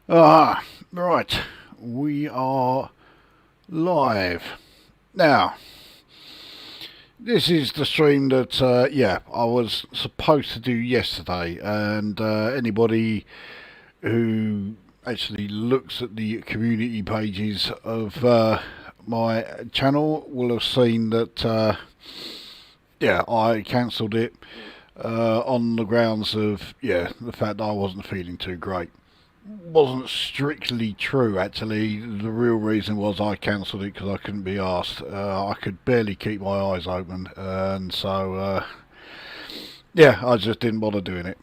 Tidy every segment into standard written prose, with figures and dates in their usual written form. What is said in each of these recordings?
Right. We are live. Now, this is the stream that, I was supposed to do yesterday, and anybody who actually looks at the community pages of my channel will have seen that, I cancelled it on the grounds of, the fact that I wasn't feeling too great. Wasn't strictly true, actually. The real reason was I cancelled it because I couldn't be asked. I could barely keep my eyes open, and so I just didn't bother doing it.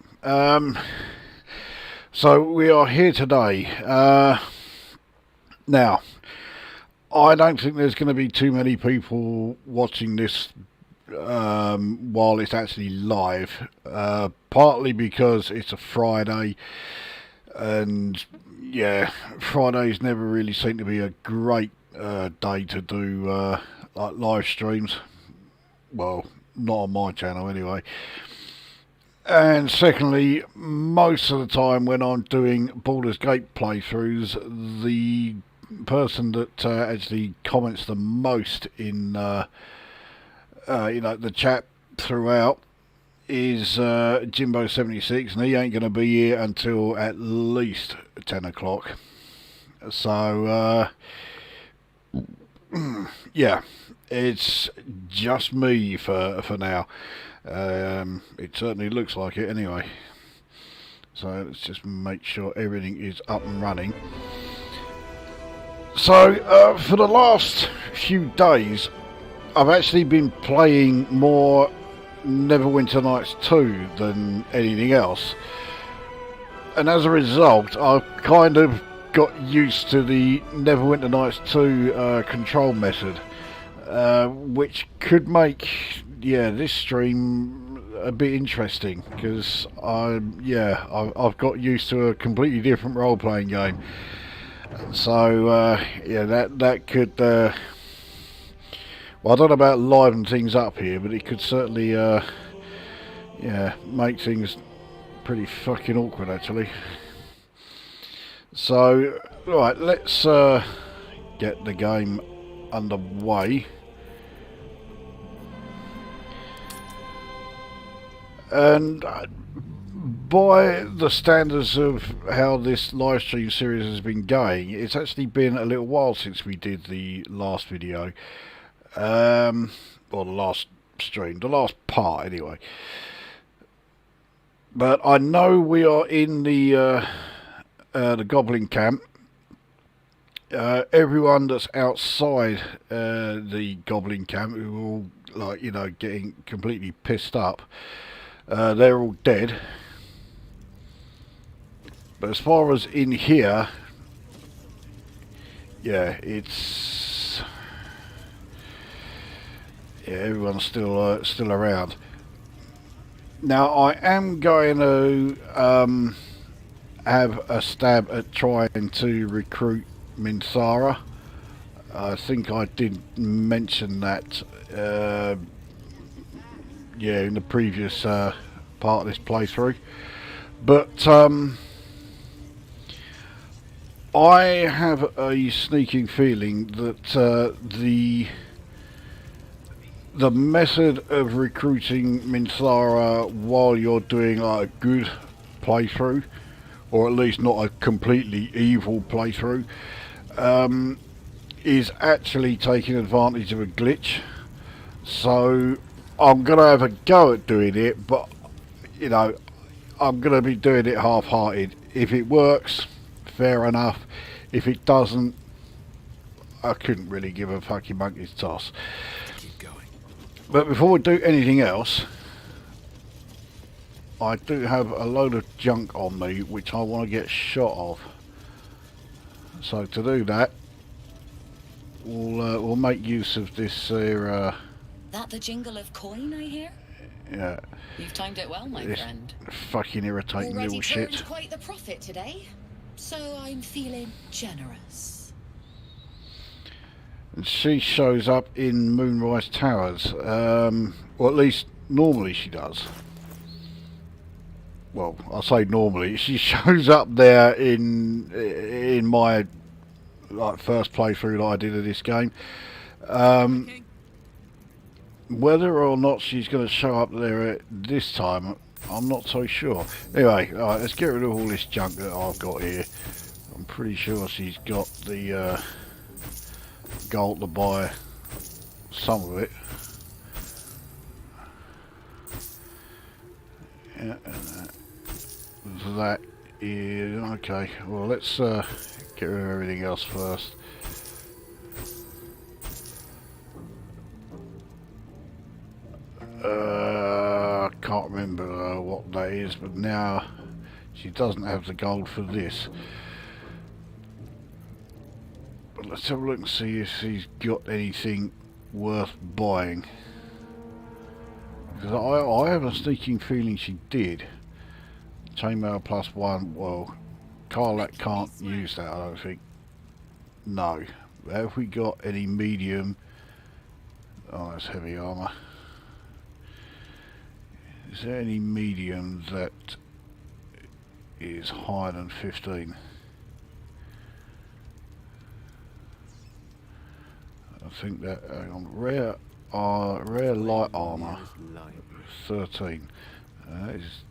So we are here today. Now, I don't think there's going to be too many people watching this while it's actually live. Partly because it's a Friday. And Fridays never really seem to be a great day to do like live streams. Well, not on my channel anyway. And secondly, most of the time when I'm doing Baldur's Gate playthroughs, the person that actually comments the most in the chat throughout is Jimbo76, and he ain't going to be here until at least 10 o'clock. So, it's just me for now. It certainly looks like it anyway. So let's just make sure everything is up and running. So, for the last few days, I've actually been playing more Neverwinter Nights 2 than anything else, and as a result I've kind of got used to the Neverwinter Nights 2 control method, which could make this stream a bit interesting, because I've got used to a completely different role-playing game. So that could well, I don't know about liven things up here, but it could certainly, make things pretty fucking awkward, actually. So, right, let's get the game underway. And by the standards of how this live stream series has been going, it's actually been a little while since we did the last video. Or the last stream, the last part anyway. But I know we are in the Goblin camp. Everyone that's outside the Goblin camp, who are all getting completely pissed up, they're all dead. But as far as in here, everyone's still around. Now I am going to have a stab at trying to recruit Minthara. I think I did mention that in the previous part of this playthrough, but I have a sneaking feeling that the method of recruiting Minthara while you're doing like a good playthrough, or at least not a completely evil playthrough, is actually taking advantage of a glitch. So I'm going to have a go at doing it, but I'm going to be doing it half-hearted. If it works, fair enough. If it doesn't, I couldn't really give a fucking monkey's toss. But before we do anything else, I do have a load of junk on me which I want to get shot of. So to do that, we'll make use of this here. That the jingle of coin I hear? Yeah. You've timed it well, my friend. Fucking irritating Already little shit. turned quite the profit today, so I'm feeling generous. And she shows up in Moonrise Towers, or at least normally she does. well, I say normally, she shows up there in my like first playthrough that I did of this game. Whether or not she's going to show up there this time, I'm not so sure. Anyway, alright, let's get rid of all this junk that I've got here. I'm pretty sure she's got the gold to buy some of it. Yeah, and that is okay. Well, let's get rid of everything else first. I can't remember what that is, but now she doesn't have the gold for this. But let's have a look and see if she's got anything worth buying. Because I have a sneaking feeling she did. Chainmail +1, well, Karlak can't use that, I don't think. No. Have we got any medium? Oh, that's heavy armour. Is there any medium that is higher than 15? I think that, hang on, rare light armour, 13. That is,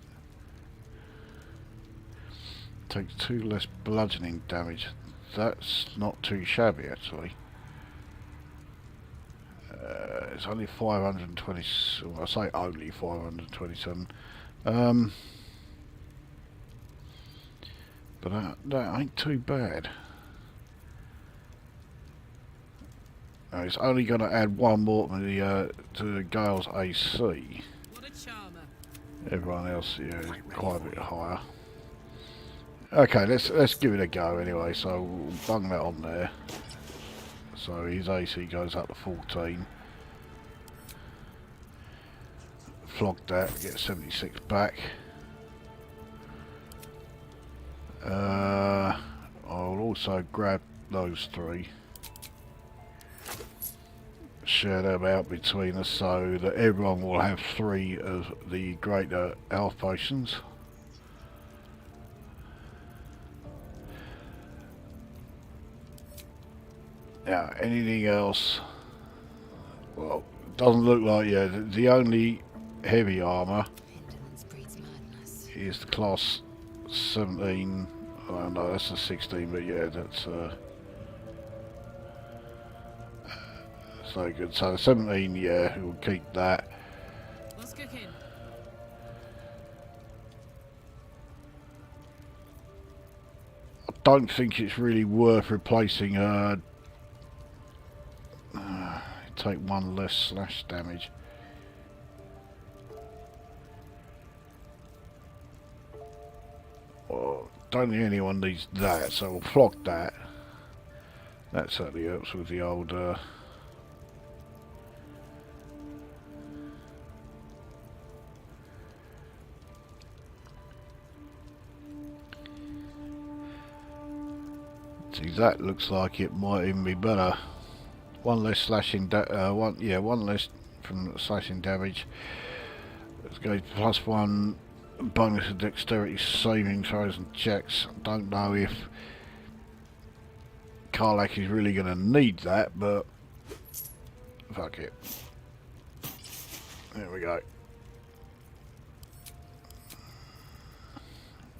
takes 2 less bludgeoning damage. That's not too shabby actually. It's only 520. Well, I say only 527. But that ain't too bad. It's only going to add 1 more to the Gale's AC. What a charmer. Everyone else, yeah, is quite a bit higher. Okay, let's give it a go anyway. So we'll bung that on there. So his AC goes up to 14. Flog that, get 76 back. I'll also grab those 3. Share them out between us so that everyone will have 3 of the greater health potions. Now, anything else? Well, doesn't look like, yeah, the only heavy armour is the class 17. Oh no, that's a 16, but yeah, that's no good. So 17, yeah, we'll keep that. What's cooking? I don't think it's really worth replacing her. Take 1 less slash damage. Well, don't think anyone needs that, so we'll flog that. That certainly helps with the old see, that looks like it might even be better. 1 less slashing one less from slashing damage. Let's go +1 bonus of dexterity saving throws and checks. Don't know if Karlak is really going to need that, but fuck it. There we go.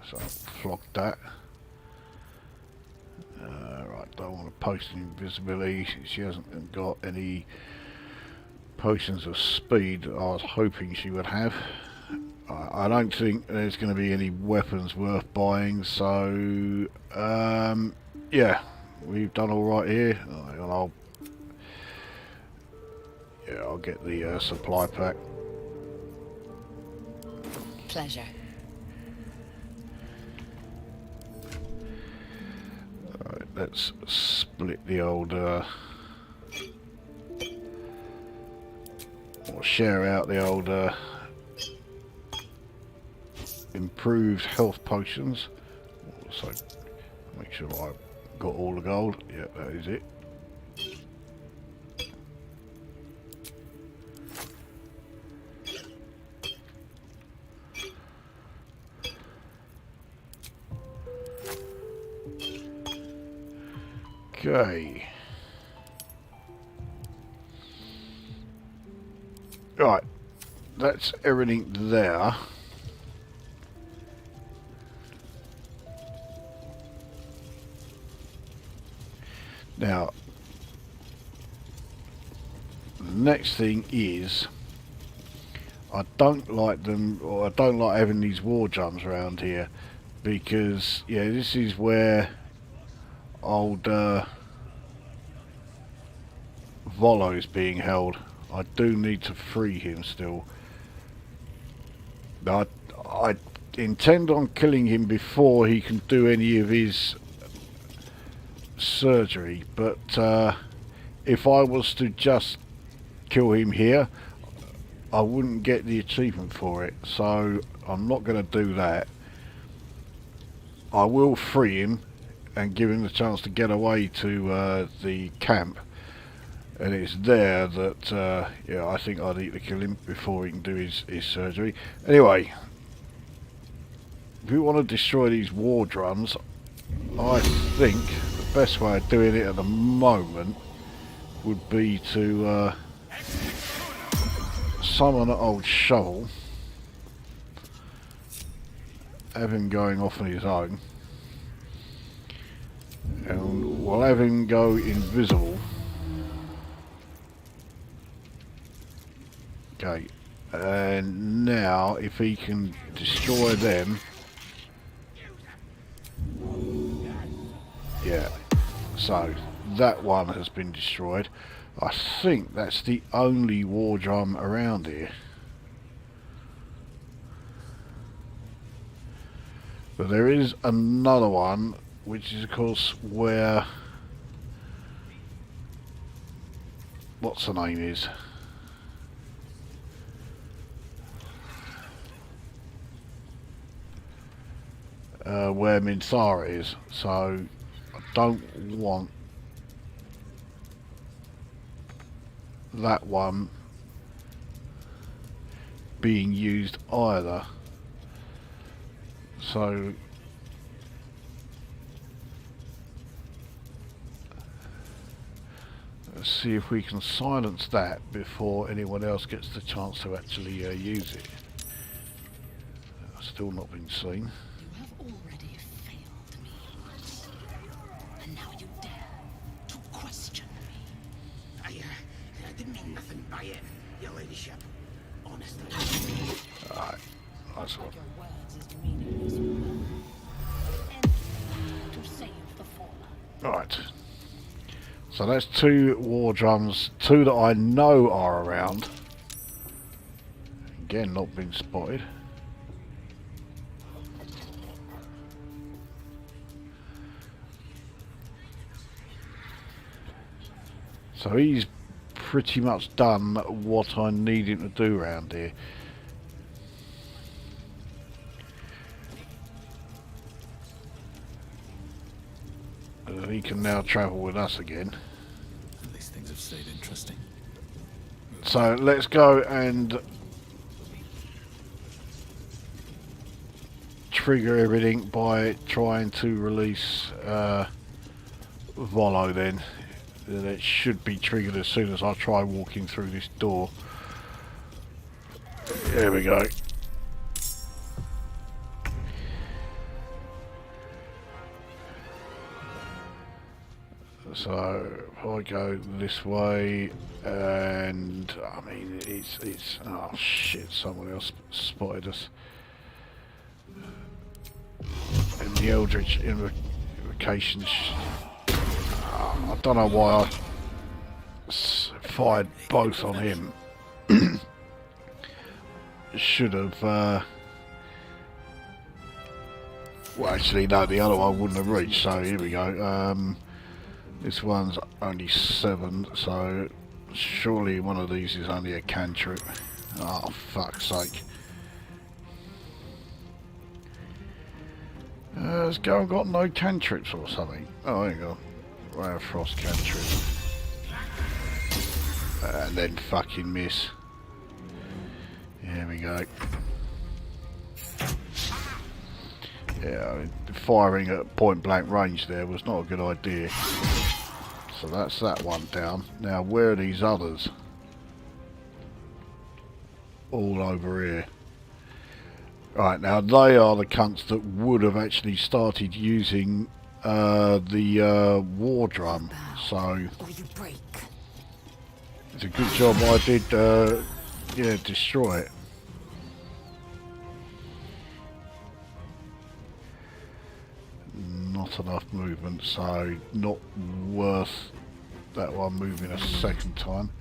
So flog that. Right, don't want to post invisibility. She hasn't got any potions of speed that I was hoping she would have. I don't think there's going to be any weapons worth buying, so yeah, we've done all right here. I'll get the supply pack. Pleasure. Alright, let's split the old or share out the old improved health potions. So make sure I've got all the gold. Yeah, that is it. Okay. Right. That's everything there. Now, the next thing is, I don't like them, or I don't like having these war drums around here, because, yeah, this is where old Volo is being held. I do need to free him still. I intend on killing him before he can do any of his surgery, but if I was to just kill him here, I wouldn't get the achievement for it, so I'm not going to do that. I will free him and give him the chance to get away to the camp, and it's there that yeah, I think I'd need to kill him before he can do his surgery. Anyway, if you want to destroy these war drums, I think the best way of doing it at the moment would be to summon an old shovel, have him going off on his own, and we'll have him go invisible. Okay, and now if he can destroy them, yeah, so that one has been destroyed. I think that's the only war drum around here. But there is another one, which is of course where, what's the name is? Where Minthara is, so I don't want that one being used either. So let's see if we can silence that before anyone else gets the chance to actually use it. Still not been seen. You have already failed me. And now you dare to question me. I didn't mean nothing by it, your ladyship. Honestly. Alright, that's all. Your words is meaningless. Anything to save the fallen. Right. So that's two war drums, two that I know are around. Again, not been spotted. So he's pretty much done what I need him to do around here. And he can now travel with us again. At least things have stayed interesting. So let's go and trigger everything by trying to release Volo then. Then it should be triggered as soon as I try walking through this door. There we go. So if I go this way, and I mean it's oh shit, someone else spotted us. And the Eldritch invocations. I don't know why I fired both on him. Should have. Well, actually, no, the other one wouldn't have reached. So here we go. This one's only 7, so surely one of these is only a cantrip. Oh, fuck's sake. Has Go got no cantrips or something? Oh, there you go. Ray of Frost cantrip. And then fucking miss. Here we go. Yeah, I mean, firing at point blank range there was not a good idea. So that's that one down. Now where are these others? All over here. Right, now they are the cunts that would have actually started using the war drum. So Or you break. it's a good job I did yeah, destroy it. Not enough movement, so not worth that one moving a second time.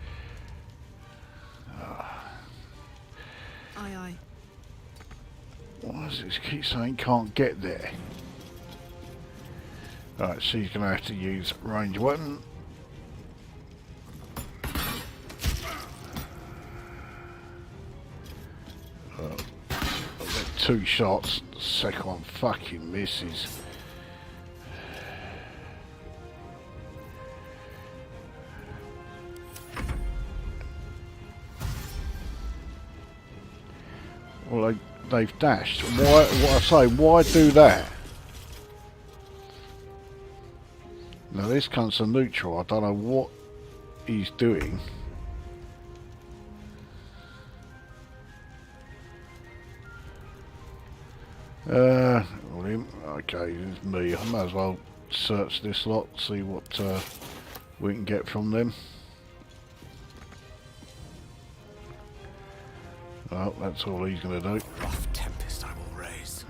Aye, aye. Why does it keep saying can't get there? Right, she's going to have to use range weapon. I've got 2 shots, the second one fucking misses. Well, they've dashed. Why? What I say? Why do that? Now this comes to neutral. I don't know what he's doing. Well, okay, it's me. I might as well search this lot, see what we can get from them. Oh, that's all he's going to do. Rough tempest I will raise.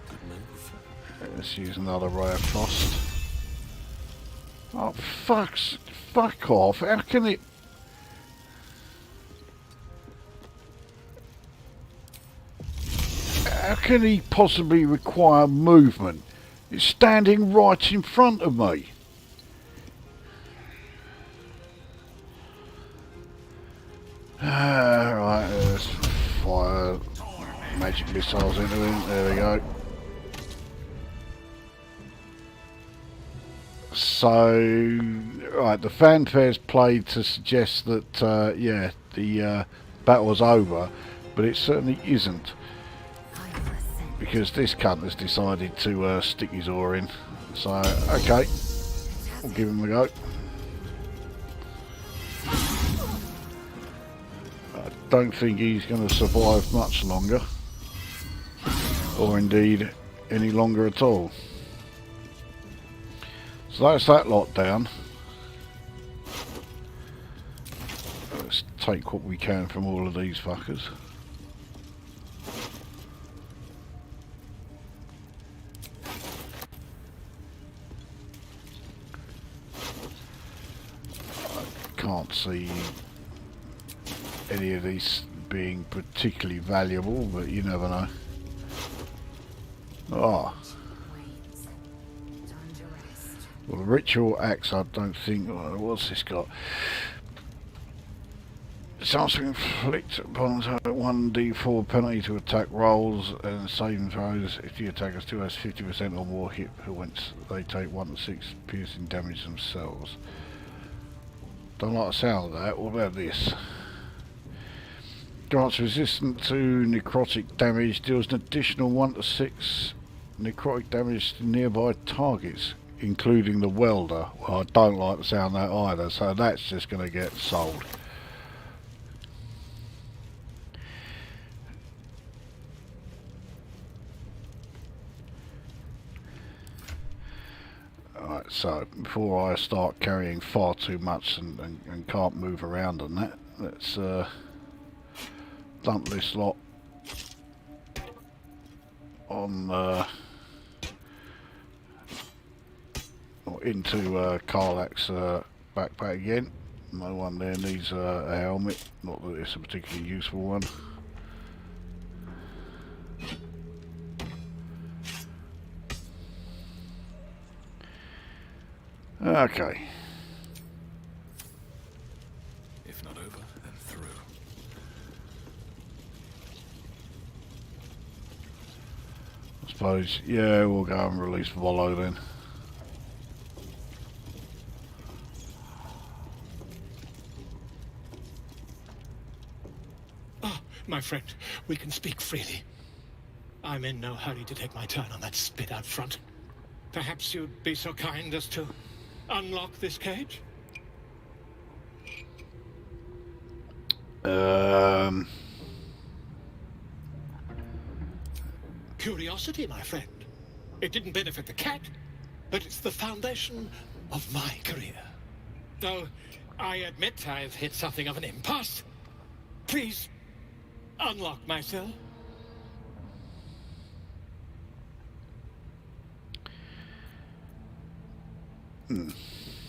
Good move. Let's use another ray of frost. Oh, fuck off. How can it... How can he possibly require movement? It's standing right in front of me. Right, let's fire magic missiles into him. There we go. So, right, the fanfare's played to suggest that, yeah, the battle's over, but it certainly isn't. Because this cunt has decided to stick his oar in. So, okay, we'll give him a go. Don't think he's going to survive much longer, or indeed any longer at all. So that's that lot down. Let's take what we can from all of these fuckers. I can't see any of these being particularly valuable, but you never know. Ah. Well, the ritual axe, I don't think... what's this got? Starts to inflict upon 1d4 penalty to attack rolls and saving throws if the attacker still has 50% or more hit points. They take 1 to 6 piercing damage themselves. Don't like the sound of that. What about this? Grants resistance to necrotic damage, deals an additional 1 to 6 necrotic damage to nearby targets, including the welder. Well, I don't like the sound of that either, so that's just going to get sold. Alright, so before I start carrying far too much and can't move around on that, let's dump this lot on or into Karlak's backpack again. No one there needs a helmet, not that it's a particularly useful one. Okay. If not over, then through. I suppose, yeah, we'll go and release Volo then. Ah, my friend, we can speak freely. I'm in no hurry to take my turn on that spit out front. Perhaps you'd be so kind as to unlock this cage? Curiosity, my friend. It didn't benefit the cat, but it's the foundation of my career. Though, I admit I've hit something of an impasse. Please, unlock my cell.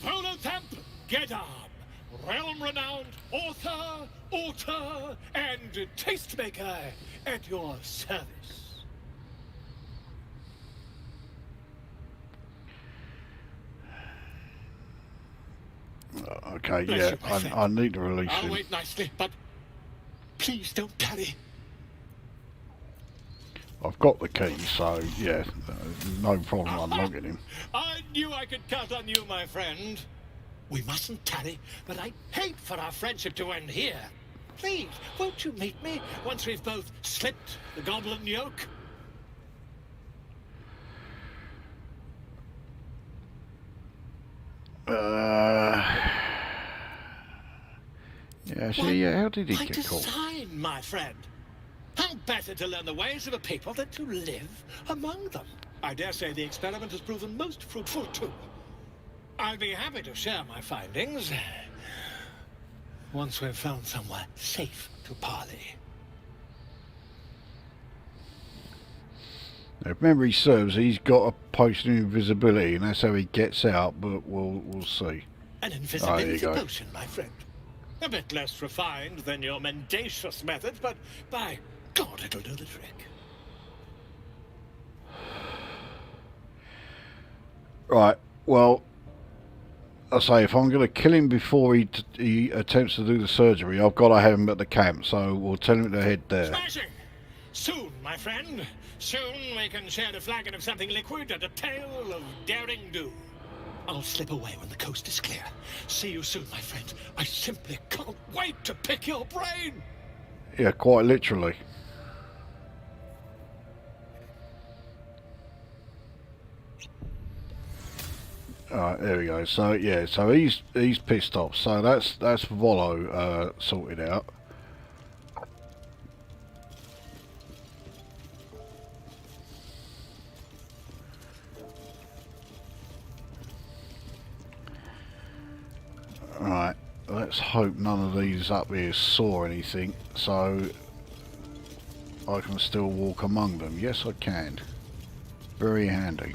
Volothamp Gedam, realm-renowned author, and tastemaker at your service. Okay, Bless yeah, you, my friend. I need to release I'll him. wait nicely, but please don't tarry. I've got the key, so yeah, no problem unlocking him. I knew I could count on you, my friend. We mustn't tarry, but I'd hate for our friendship to end here. Please, won't you meet me once we've both slipped the goblin yoke? Yeah, see, yeah, how did he By get caught? design, my friend. How better to learn the ways of a people than to live among them? I dare say the experiment has proven most fruitful, too. I'll be happy to share my findings once we've found somewhere safe to parley. If memory serves, he's got a potion of invisibility, and that's how he gets out. But we'll see. An There invisibility you go. potion, my friend. A bit less refined than your mendacious methods, but by God, it'll do the trick. Right. Well, I say if I'm going to kill him before he attempts to do the surgery, I've got to have him at the camp. So we'll tell him to head there. Smashing! Soon, my friend. Soon we can share a flagon of something liquid and a tale of daring do. I'll slip away when the coast is clear. See you soon, my friend. I simply can't wait to pick your brain. Yeah, quite literally. Alright, there we go. So yeah, so he's pissed off. So that's Volo sorted out. Right, let's hope none of these up here saw anything, so I can still walk among them. Yes, I can. Very handy.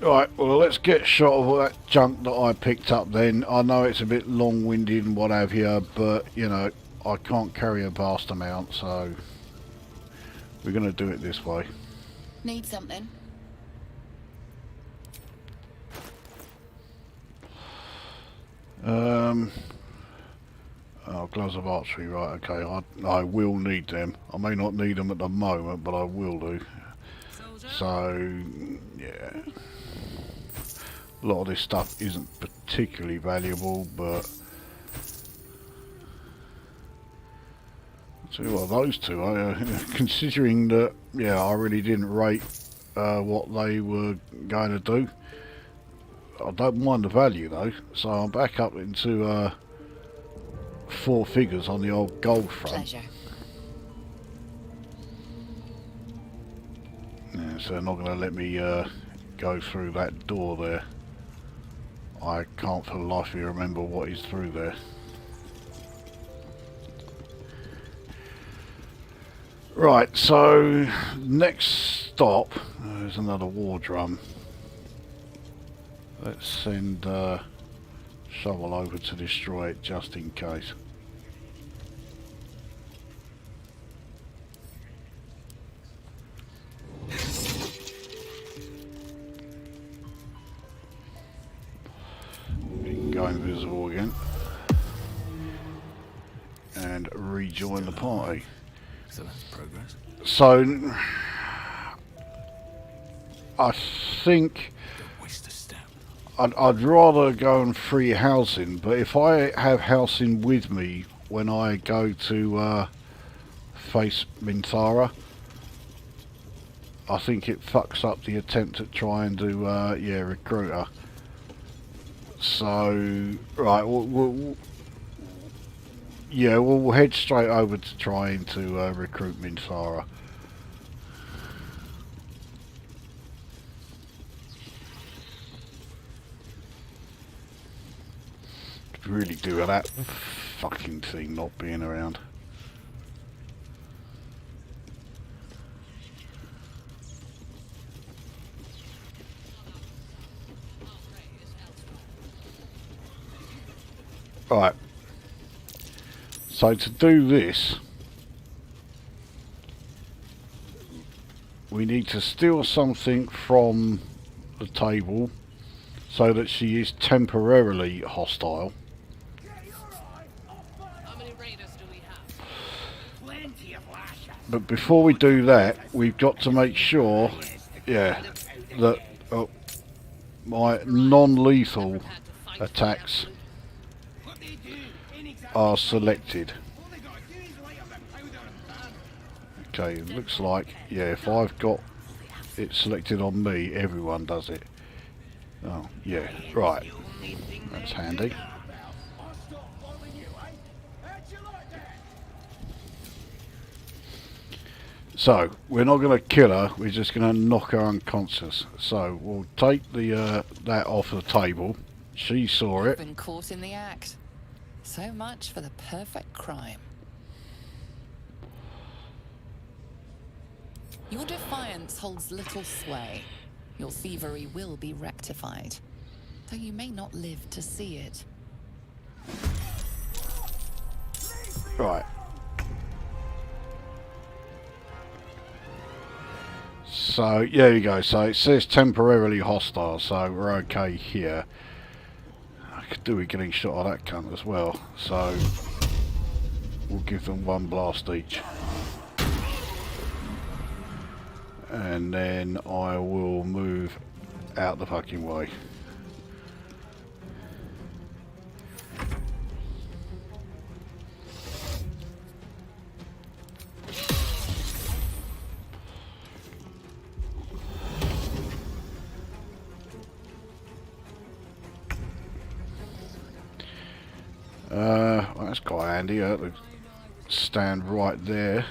Right, well, let's get shot of all that junk that I picked up then. I know it's a bit long-winded and what have you, but, you know, I can't carry a vast amount, so we're going to do it this way. Need something? Oh, gloves of archery, right, okay, I will need them. I may not need them at the moment, but I will do. Soldier? So, yeah. A lot of this stuff isn't particularly valuable, but I'll tell you what, those two, considering that, yeah, I really didn't rate what they were going to do. I don't mind the value though, so I'm back up into 4 figures on the old gold front. Pleasure. Yeah, so they're not going to let me go through that door there. I can't for the life of me remember what is through there. Right, so next stop, there's another war drum. Let's send Shovel over to destroy it just in case. You can go invisible again and rejoin the party. So that's progress. So I think Don't waste a step. I'd rather go and free Halsin, but if I have Halsin with me when I go to face Minthara, I think it fucks up the attempt at trying to, yeah, recruit her. So, right, we'll head straight over to trying to recruit Minthara. Really do with that fucking thing not being around. Right. So to do this, we need to steal something from the table so that she is temporarily hostile. How many raiders do we have? Plenty of lashes. But before we do that, we've got to make sure, yeah, that my non-lethal Had to fight for attacks What they do ain't exactly are selected. all they gotta do is light up a powder and ban. Okay, it looks like, yeah, if I've got it selected on me, everyone does it. Oh, yeah, right. That's handy. I'll stop bothering you, eh? How'd you like that? So, we're not going to kill her, we're just going to knock her unconscious. So, we'll take the that off the table. She saw it. Been caught in the act. So much for the perfect crime. Your defiance holds little sway. Your thievery will be rectified, though you may not live to see it. Right. So, yeah, there you go. So, it says temporarily hostile, so we're okay here. I could do with getting shot at that cunt as well. So, we'll give them one blast each. And then I will move out the fucking way. Well, that's quite handy. I have to stand right there.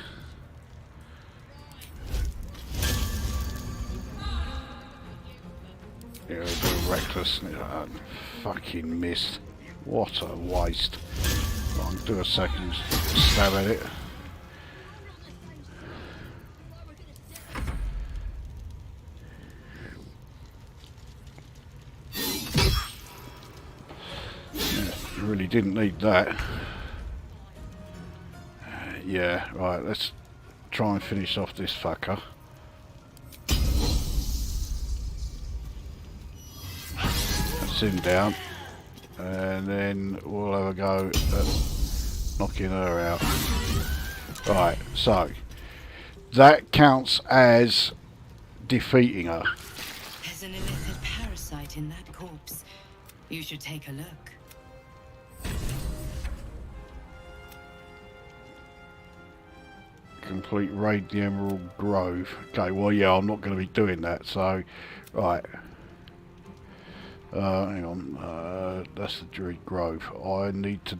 Yeah, a bit reckless. Fucking missed. What a waste. I'll do a second stab at it. Yeah, really didn't need that. Yeah, right, let's try and finish off this fucker. Him down, and then we'll have a go at knocking her out. Right, so that counts as defeating her. There's an illicit parasite in that corpse. You should take a look. Complete raid the Emerald Grove. Okay, well, yeah, I'm not going to be doing that, so right. Hang on, that's the Druid Grove. I need to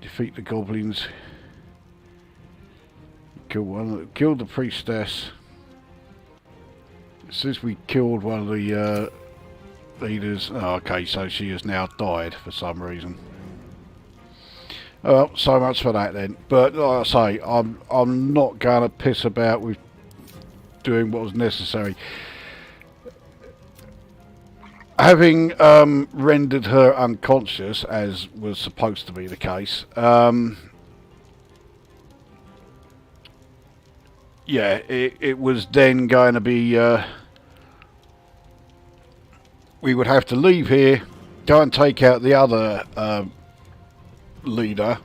defeat the goblins, kill the priestess. It says we killed one of the leaders. Oh, okay, so she has now died for some reason. Well, so much for that then. But like I say, I'm not going to piss about with doing what was necessary. Having rendered her unconscious, as was supposed to be the case, yeah, it was then going to be, we would have to leave here, go and take out the other leader,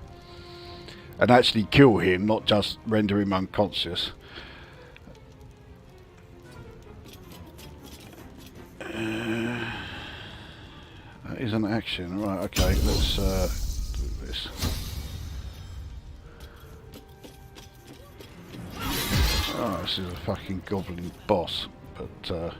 and actually kill him, not just render him unconscious. That is an action. Right, okay, let's do this. Oh, this is a fucking goblin boss, but yeah.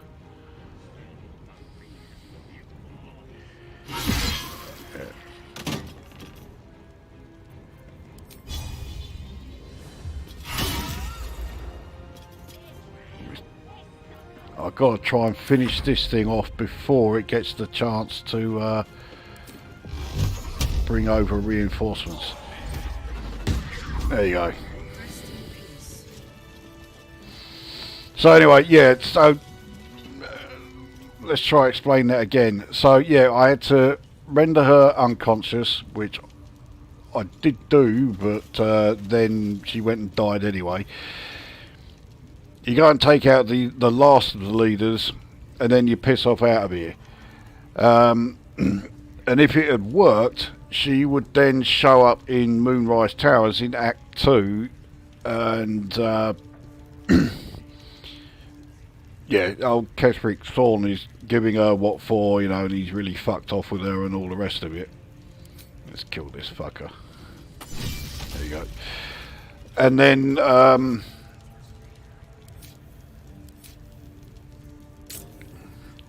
I've got to try and finish this thing off before it gets the chance to bring over reinforcements. There you go. So anyway, yeah, so let's try to explain that again. So yeah, I had to render her unconscious, which I did do, but then she went and died anyway. You go and take out the last of the leaders, and then you piss off out of here. And if it had worked, she would then show up in Moonrise Towers in Act 2, and yeah, old Ketheric Thorn is giving her what for, you know, and he's really fucked off with her and all the rest of it. Let's kill this fucker. There you go. And then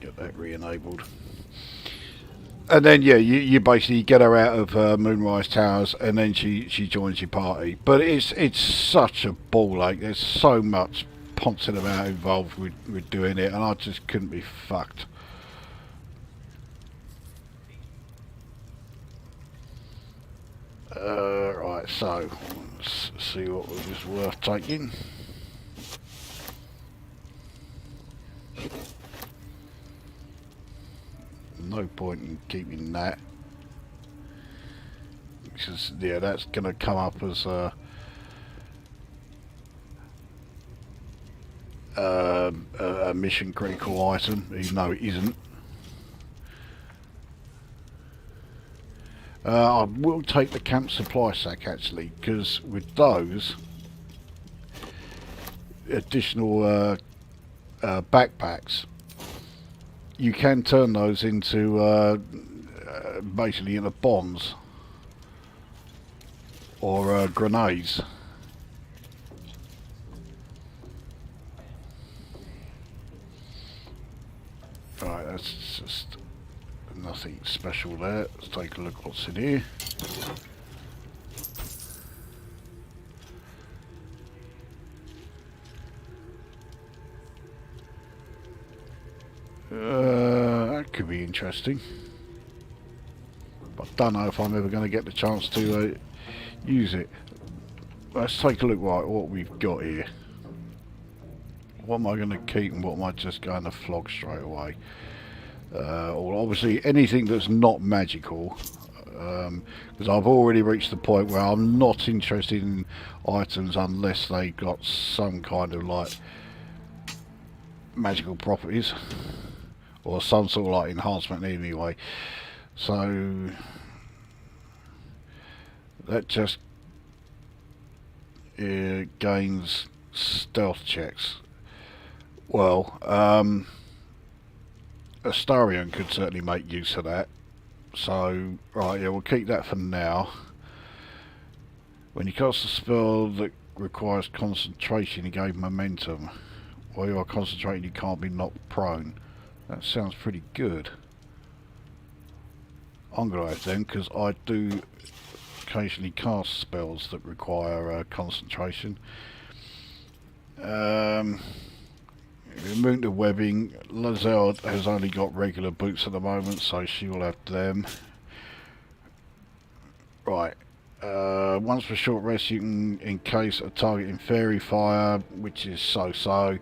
get that re-enabled. And then yeah, you basically get her out of Moonrise Towers, and then she joins your party. But it's such a ball ache. There's so much pouncing about involved with doing it, and I just couldn't be fucked. Right, so let's see what was worth taking. No point in keeping that, because yeah, that's going to come up as a mission critical item, even though it isn't. I will take the camp supply sack actually, because with those additional backpacks, you can turn those into basically into bombs or grenades. Right, that's just nothing special there. Let's take a look what's in here. That could be interesting. But I don't know if I'm ever going to get the chance to use it. Let's take a look right what we've got here. What am I going to keep and what am I just going to flog straight away? Or obviously anything that's not magical, because I've already reached the point where I'm not interested in items unless they got some kind of like magical properties or some sort of like enhancement anyway. So that just gains stealth checks. Well, Astarion could certainly make use of that. So, right, yeah, we'll keep that for now. When you cast a spell that requires concentration, you gain momentum. While you are concentrating, you can't be knocked prone. That sounds pretty good. I'm going to have them, because I do occasionally cast spells that require concentration. Remove the webbing. Lizelle has only got regular boots at the moment, so she will have them. Right. Once for a short rest, you can encase a target in fairy fire, which is so-so.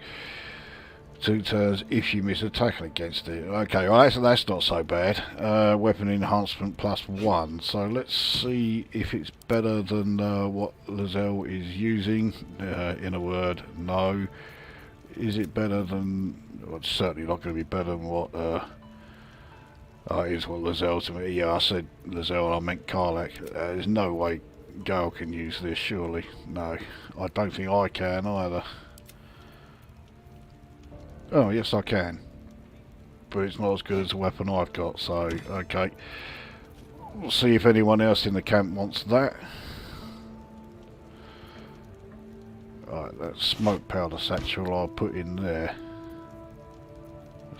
2 turns if you miss a tackle against it. Okay, well that's not so bad. Weapon enhancement +1. So let's see if it's better than what Lizelle is using. In a word, no. Is it better than... Well, it's certainly not going to be better than what... it is what Lizelle to me. Yeah, I said Lizelle, I meant Karlach. There's no way Gale can use this, surely. No, I don't think I can either. Oh, yes I can. But it's not as good as the weapon I've got, so, okay. We'll see if anyone else in the camp wants that. Right, that smoke powder satchel I'll put in there.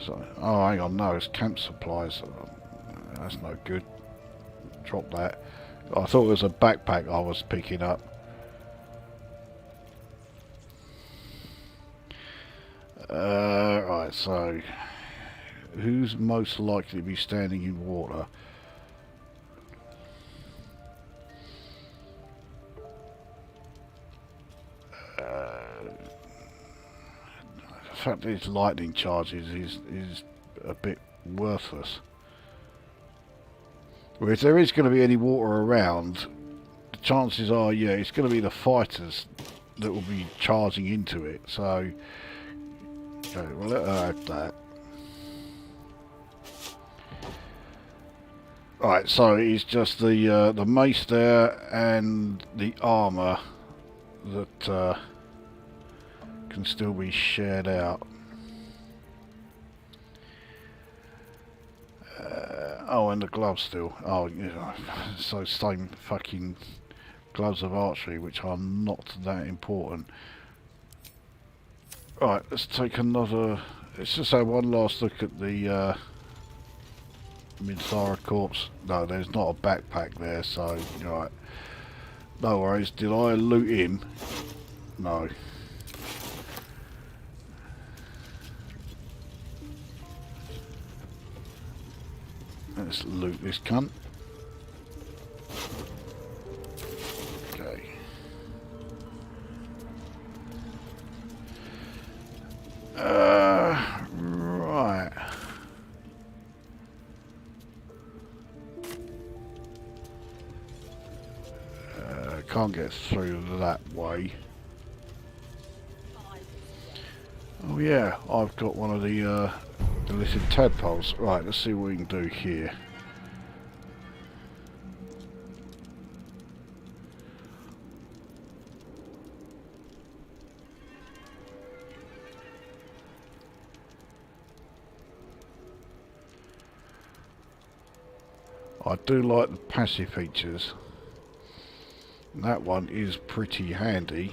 So, oh, hang on, no, it's camp supplies. That's no good. Drop that. I thought it was a backpack I was picking up. Right, so who's most likely to be standing in water? The fact that it's lightning charges is a bit worthless. Well, if there is going to be any water around, the chances are, yeah, it's going to be the fighters that will be charging into it. So, okay, well, let her have that. Right, so it's just the mace there and the armour that can still be shared out. Oh, and the gloves still. Oh, yeah. So same fucking gloves of archery, which are not that important. Right, let's take another. Let's just have one last look at the Minthara corpse. No, there's not a backpack there, so right. No worries. Did I loot him? No. Let's loot this cunt. Okay. Right. Can't get through that way. Oh yeah, I've got one of the illicit tadpoles. Right, let's see what we can do here. I do like the passive features. That one is pretty handy.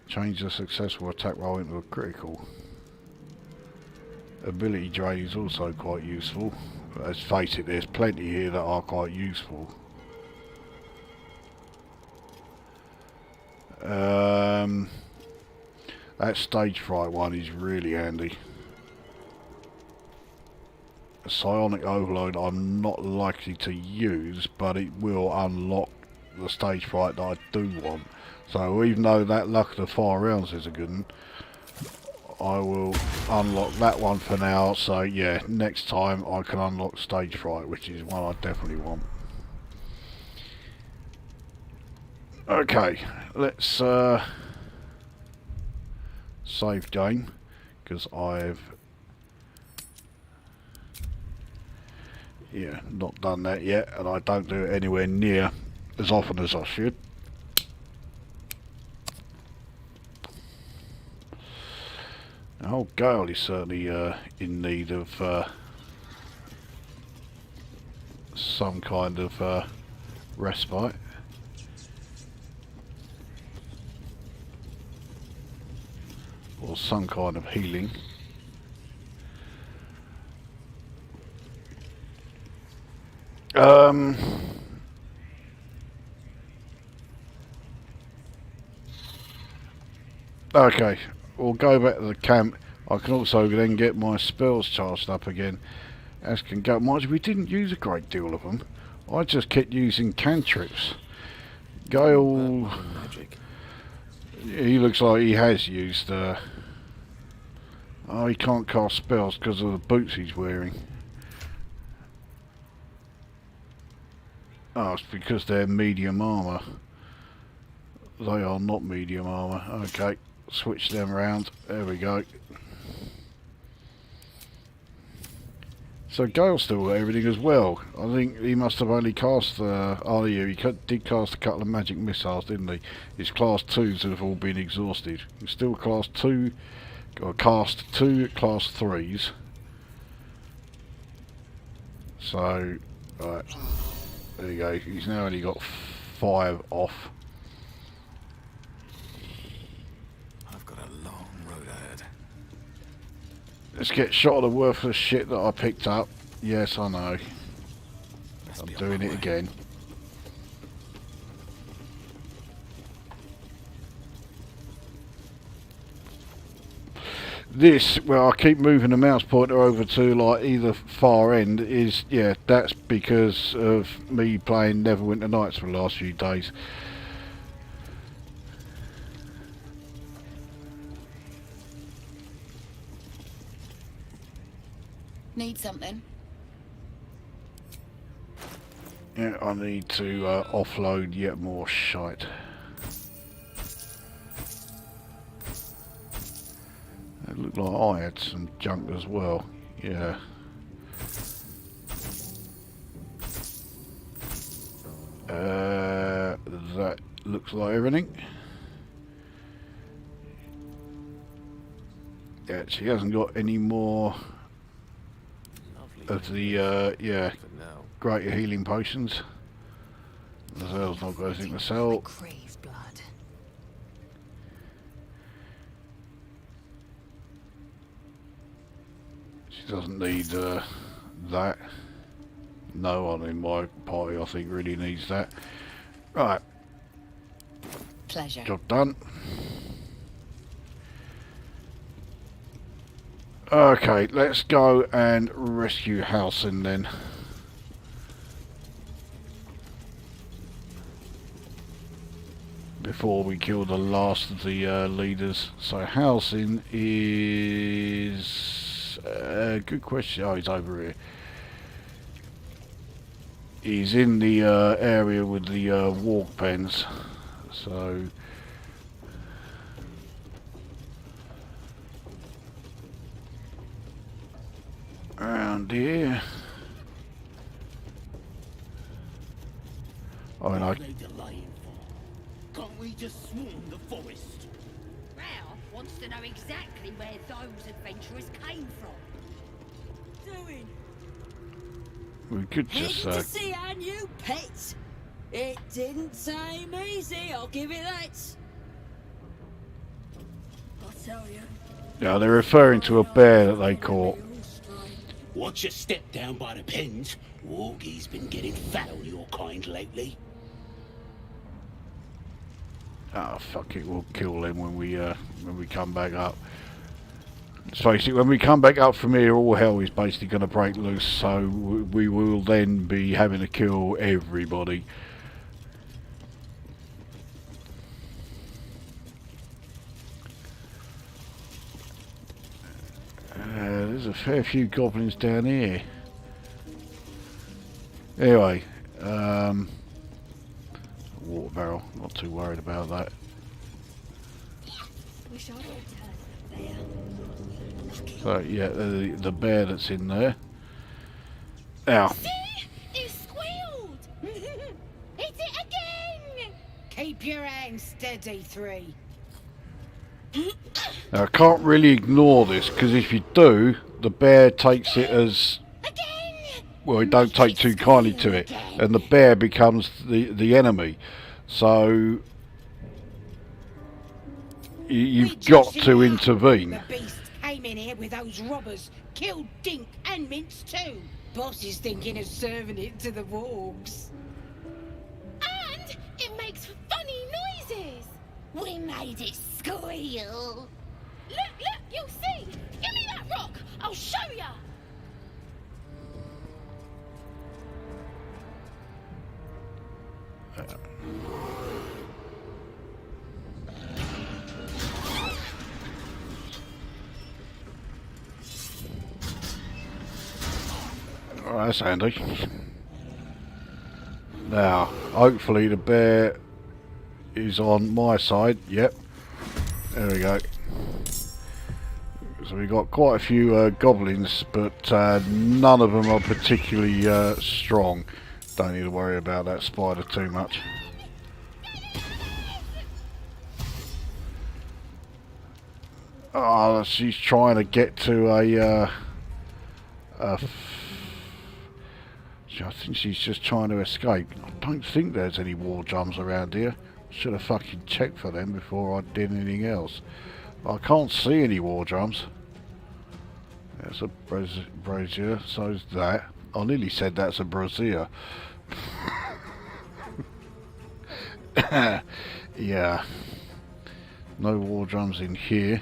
Change the successful attack roll into a critical. Ability drain is also quite useful. Let's face it, there's plenty here that are quite useful. That stage fright one is really handy. A psionic overload I'm not likely to use, but it will unlock the stage fright that I do want. So even though that luck of the 5 rounds is a good one, I will unlock that one for now. So yeah, next time I can unlock stage fright, which is one I definitely want. Okay, let's save game, because I've not done that yet, and I don't do it anywhere near as often as I should. Oh, Gale is certainly in need of some kind of respite. Or some kind of healing. Okay, we'll go back to the camp. I can also then get my spells charged up again. As can go. Mind you, we didn't use a great deal of them. I just kept using cantrips. Gale, he looks like he has used. Oh, he can't cast spells because of the boots he's wearing. Oh, it's because they're medium armour. They are not medium armour. Okay, switch them around. There we go. So Gale's still got everything as well. I think he must have only cast oh yeah, he did cast a couple of magic missiles, didn't he? His class 2s have all been exhausted. He's still class 2, or cast 2 class 3s. So, right, there you go. He's now only got 5 off. Let's get shot of the worthless shit that I picked up. Yes, I know. Best I'm be on doing my it way. again. This, where I keep moving the mouse pointer over to like either far end, is, yeah, that's because of me playing Neverwinter Nights for the last few days. Need something? Yeah, I need to offload yet more shite. It looked like I had some junk as well. Yeah. That looks like everything. Yeah, she hasn't got any more Lovely of the, yeah, for now. greater healing potions. The Zell's not got anything to I sell. crave blood. She doesn't need that. No one in my party, I think, really needs that. Right, Pleasure. job done. Okay, let's go and rescue Halsin then. Before we kill the last of the leaders. So Halsin is... good question. Oh, he's over here. He's in the area with the walk pens. So... around here. Oh, and I... What are they delaying for? Can't we just swarm the forest? Ralph wants to know exactly where those adventurers came from. Doing. we could just... Heading to see our new pet. It didn't seem easy, I'll give it that. I'll tell you. yeah, they're referring to a bear that they caught. Watch your step down by the pens. Wargie's been getting fat on your kind lately. Oh, fuck it, we'll kill them when we come back up. Let's face it, when we come back up from here, all hell is basically going to break loose, so we will then be having to kill everybody. There's a fair few goblins down here. Anyway, water barrel, not too worried about that. Wish I could turn there. So yeah, the bear that's in there. Now, See? It squealed! Hit it again! Keep your hands steady, three. now I can't really ignore this, because if you do, the bear takes it as, Again! well, it don't take too kindly to it, and the bear becomes the enemy. So you've got to intervene. The beast came in here with those robbers, killed Dink and Mince too. Boss is thinking of serving it to the wargs. And it makes funny noises! We made it squeal! Look, you'll see! Give me that rock! I'll show ya! Oh, that's handy. Now, hopefully the bear is on my side. Yep. There we go. So we got quite a few goblins, but none of them are particularly strong. Don't need to worry about that spider too much. Oh, she's trying to get to I think she's just trying to escape. I don't think there's any war drums around here. Should have fucking checked for them before I did anything else. I can't see any war drums. That's a brazier, so's that. I nearly said that's a brazier. Yeah. No war drums in here.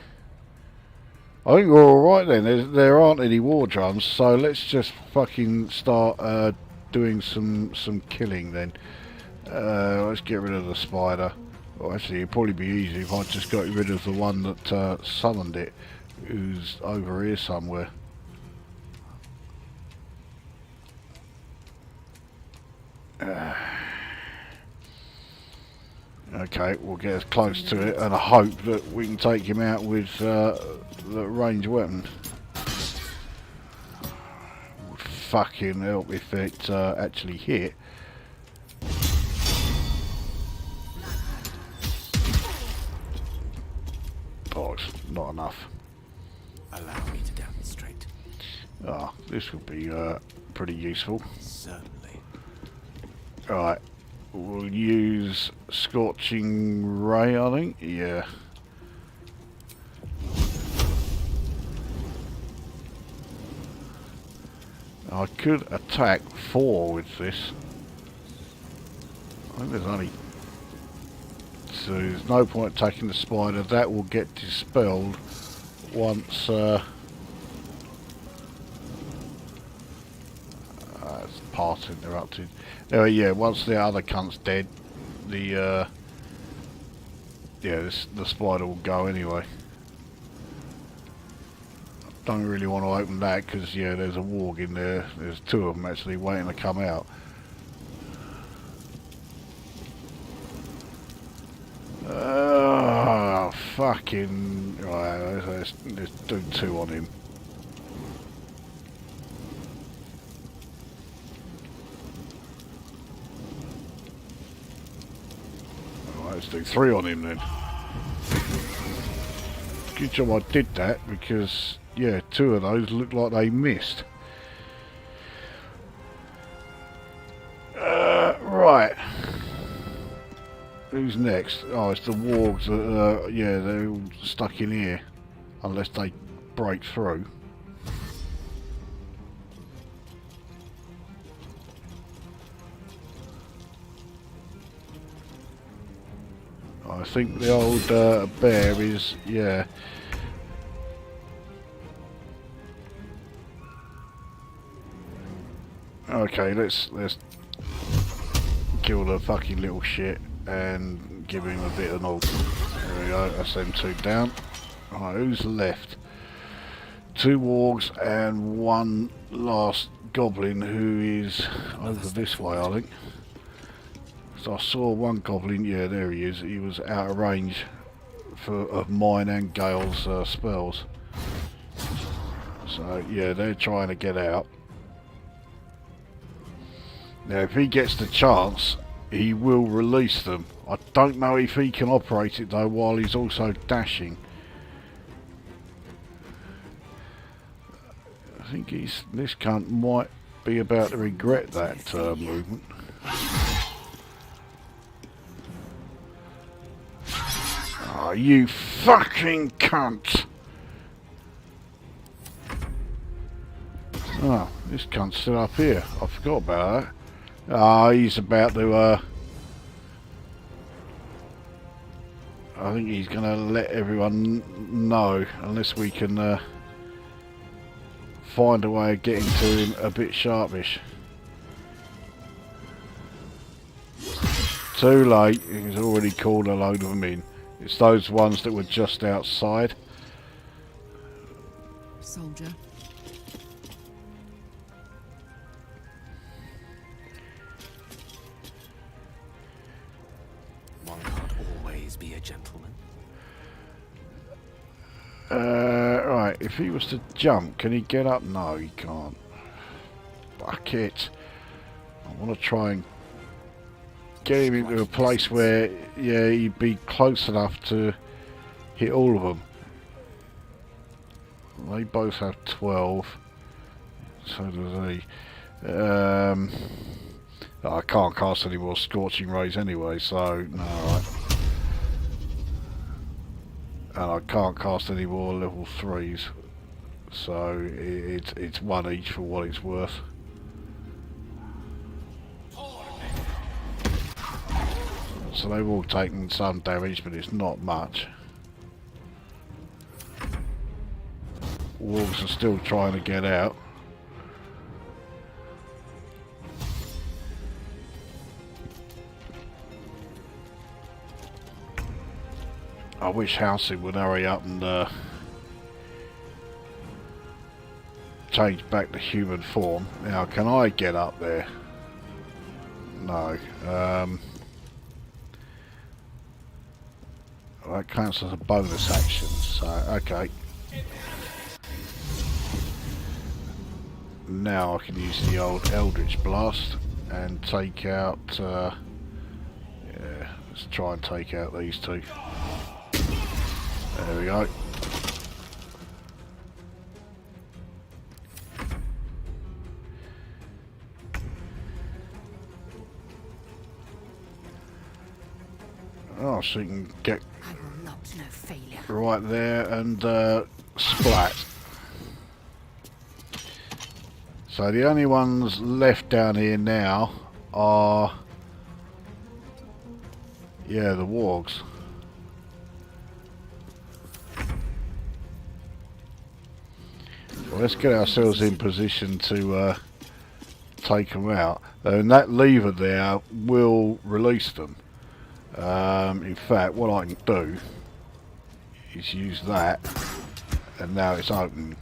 I think we're alright then. There aren't any war drums, so let's just fucking start doing some killing then. Let's get rid of the spider. Well, actually, it'd probably be easy if I just got rid of the one that summoned it, who's over here somewhere. Okay, we'll get as close to it and I hope that we can take him out with the ranged weapon. Would fucking help if it actually hit. Oh, it's not enough. Allow me to demonstrate. Ah, this will be pretty useful. Certainly. Right, we'll use Scorching Ray, I think. Yeah. I could attack 4 with this. I think there's only... So there's no point attacking the spider. That will get dispelled once... That's part interrupted. Anyway, yeah, once the other cunt's dead, the the spider will go anyway. Don't really want to open that because yeah, there's a warg in there. There's 2 of them actually waiting to come out. Fucking right. Let's do 2 on him. Let's do 3 on him then. Good job I did that because, yeah, 2 of those look like they missed. Right. Who's next? Oh, it's the wargs that, yeah, they're all stuck in here. Unless they break through. I think the old bear is, yeah. Okay, let's kill the fucking little shit and give him a bit of knock. There we go, that's them 2 down. Alright, who's left? 2 wargs and 1 last goblin who is over this way, I think. So I saw 1 goblin, yeah, there he is. He was out of range of mine and Gale's spells. So yeah, they're trying to get out. Now if he gets the chance, he will release them. I don't know if he can operate it though while he's also dashing. I think this cunt might be about to regret that movement. Oh, you fucking cunt! Oh, this cunt's still up here. I forgot about that. Ah, he's about to, I think he's going to let everyone know, unless we can find a way of getting to him a bit sharpish. Too late, he's already called a load of them in. It's those ones that were just outside. Soldier. One can't always be a gentleman. Right, if he was to jump, can he get up? No, he can't. Fuck it. I want to try and get him into a place where, yeah, he'd be close enough to hit all of them. They both have 12. So does he. I can't cast any more Scorching Rays anyway, so no, right. And I can't cast any more level 3s. so it's one each for what it's worth. So they've all taken some damage, but it's not much. Wolves are still trying to get out. I wish Halsin would hurry up and change back to human form. Now, can I get up there? No. That counts as a bonus action, so okay. Now I can use the old Eldritch Blast and take out, yeah, let's try and take out these two. There we go. Oh, so you can get I will not know failure. right there and splat. So the only ones left down here now are, yeah, the wargs. Well, let's get ourselves in position to take them out. And that lever there will release them. In fact, what I can do is use that, and now it's open.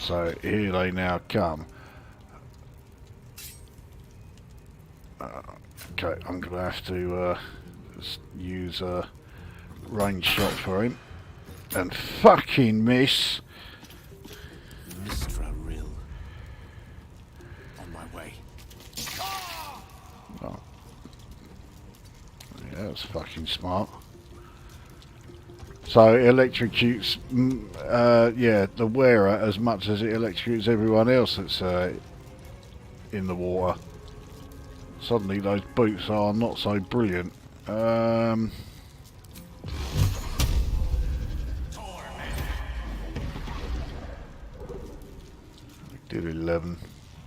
So here they now come. Okay, I'm going to have to just use a range shot for him. And fucking miss. Mistra Rill. On my way. Oh. Yeah, that's fucking smart. So it electrocutes, yeah, the wearer as much as it electrocutes everyone else that's in the water. Suddenly those boots are not so brilliant. Did 11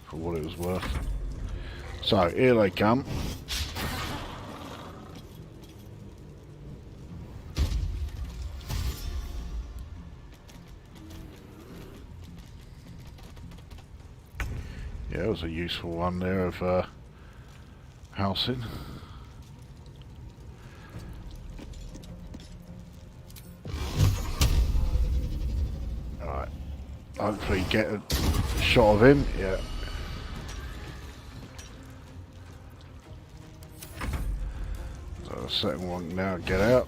for what it was worth. So here they come. Yeah, that was a useful one there of Halsin. Alright, hopefully get a shot of him, yeah. So the second one can now get out.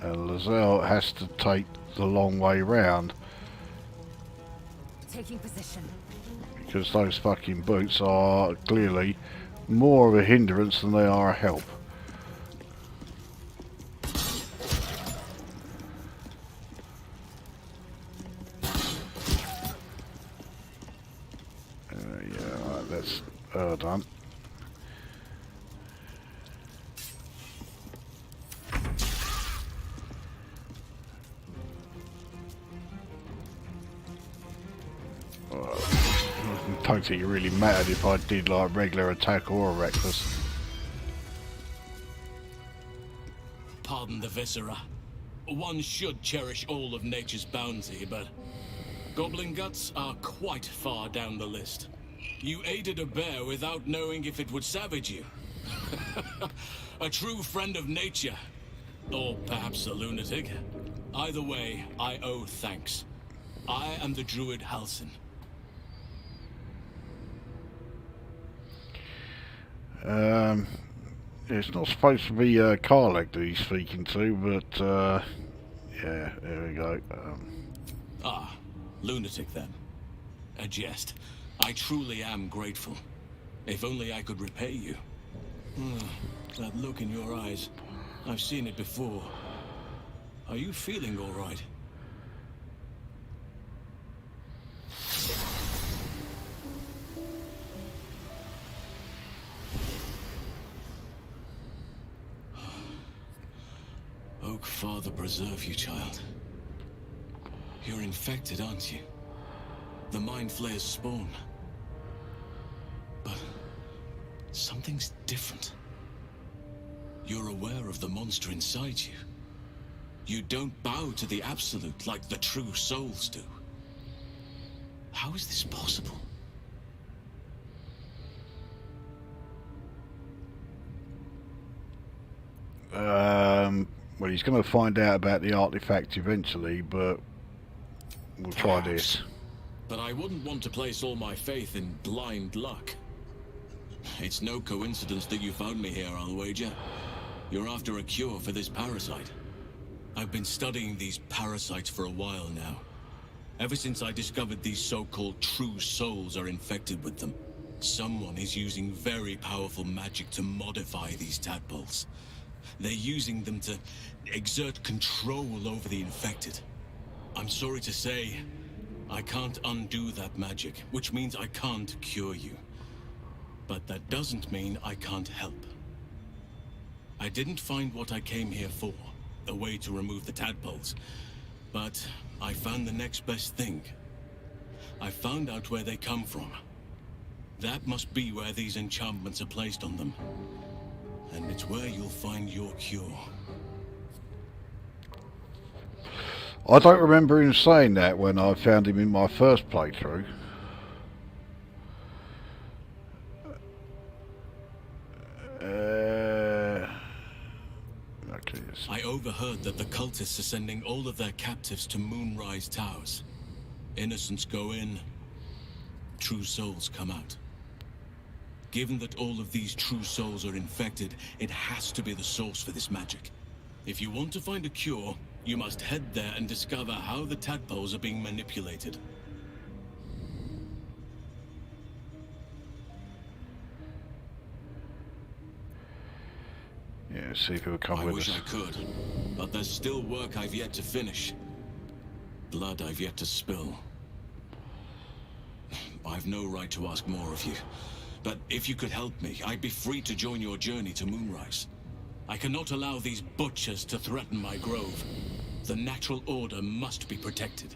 And Lizelle has to take the long way round Taking position. because those fucking boots are clearly more of a hindrance than they are a help. Yeah, right, that's done. I don't think it really mattered if I did like regular attack or a reckless. Pardon the viscera. One should cherish all of nature's bounty, but goblin guts are quite far down the list. You aided a bear without knowing if it would savage you. A true friend of nature. Or perhaps a lunatic. Either way, I owe thanks. I am the druid Halsin. It's not supposed to be Karlek that he's speaking to, but yeah, there we go. Ah, lunatic then. A jest. I truly am grateful. If only I could repay you. That look in your eyes. I've seen it before. Are you feeling all right? Father preserve you, child. You're infected, aren't you? The Mind Flayer's spawn. But something's different. You're aware of the monster inside you. You don't bow to the Absolute like the true souls do. How is this possible? Well, he's going to find out about the artifact eventually, but we'll try this. But I wouldn't want to place all my faith in blind luck. It's no coincidence that you found me here, I'll wager. You're after a cure for this parasite. I've been studying these parasites for a while now. Ever since I discovered these so-called true souls are infected with them. Someone is using very powerful magic to modify these tadpoles. They're using them to exert control over the infected. I'm sorry to say, I can't undo that magic, which means I can't cure you. But that doesn't mean I can't help. I didn't find what I came here for, a way to remove the tadpoles, but I found the next best thing. I found out where they come from. That must be where these enchantments are placed on them. And it's where you'll find your cure. I don't remember him saying that when I found him in my first playthrough. Okay, yes. I overheard that the cultists are sending all of their captives to Moonrise Towers. Innocents go in, true souls come out. Given that all of these true souls are infected, it has to be the source for this magic. If you want to find a cure, you must head there and discover how the tadpoles are being manipulated. Yeah, see if he'll come I with wish us. I could, but there's still work I've yet to finish. Blood I've yet to spill. I've no right to ask more of you, but if you could help me, I'd be free to join your journey to Moonrise. I cannot allow these butchers to threaten my grove. The natural order must be protected.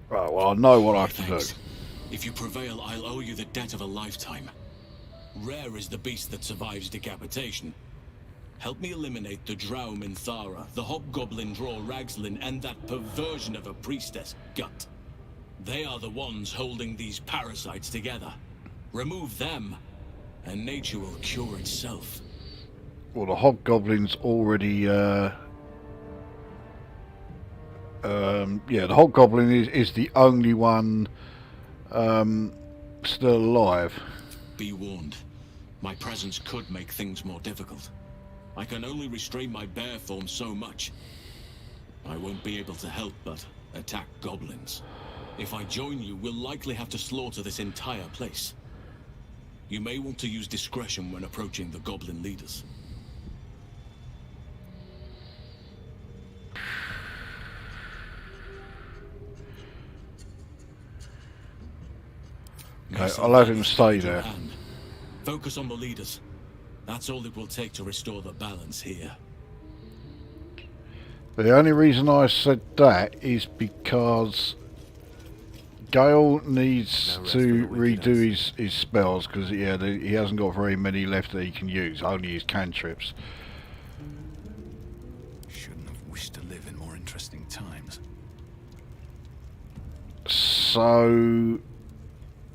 Right, well, I know what I have to do. Thanks. If you prevail, I'll owe you the debt of a lifetime. Rare is the beast that survives decapitation. Help me eliminate the drow Minthara, the hobgoblin draw Ragslin, and that perversion of a priestess, Gut. They are the ones holding these parasites together. Remove them, and nature will cure itself. Well, the hobgoblin's already, yeah, the hobgoblin is the only one still alive. Be warned. My presence could make things more difficult. I can only restrain my bear form so much. I won't be able to help but attack goblins. If I join you, we'll likely have to slaughter this entire place. You may want to use discretion when approaching the goblin leaders. Okay, I'll have him stay there. Focus on the leaders. That's all it will take to restore the balance here. The only reason I said that is because Gale needs to redo his spells, because he hasn't got very many left that he can use, only his cantrips. Shouldn't have wished to live in more interesting times. So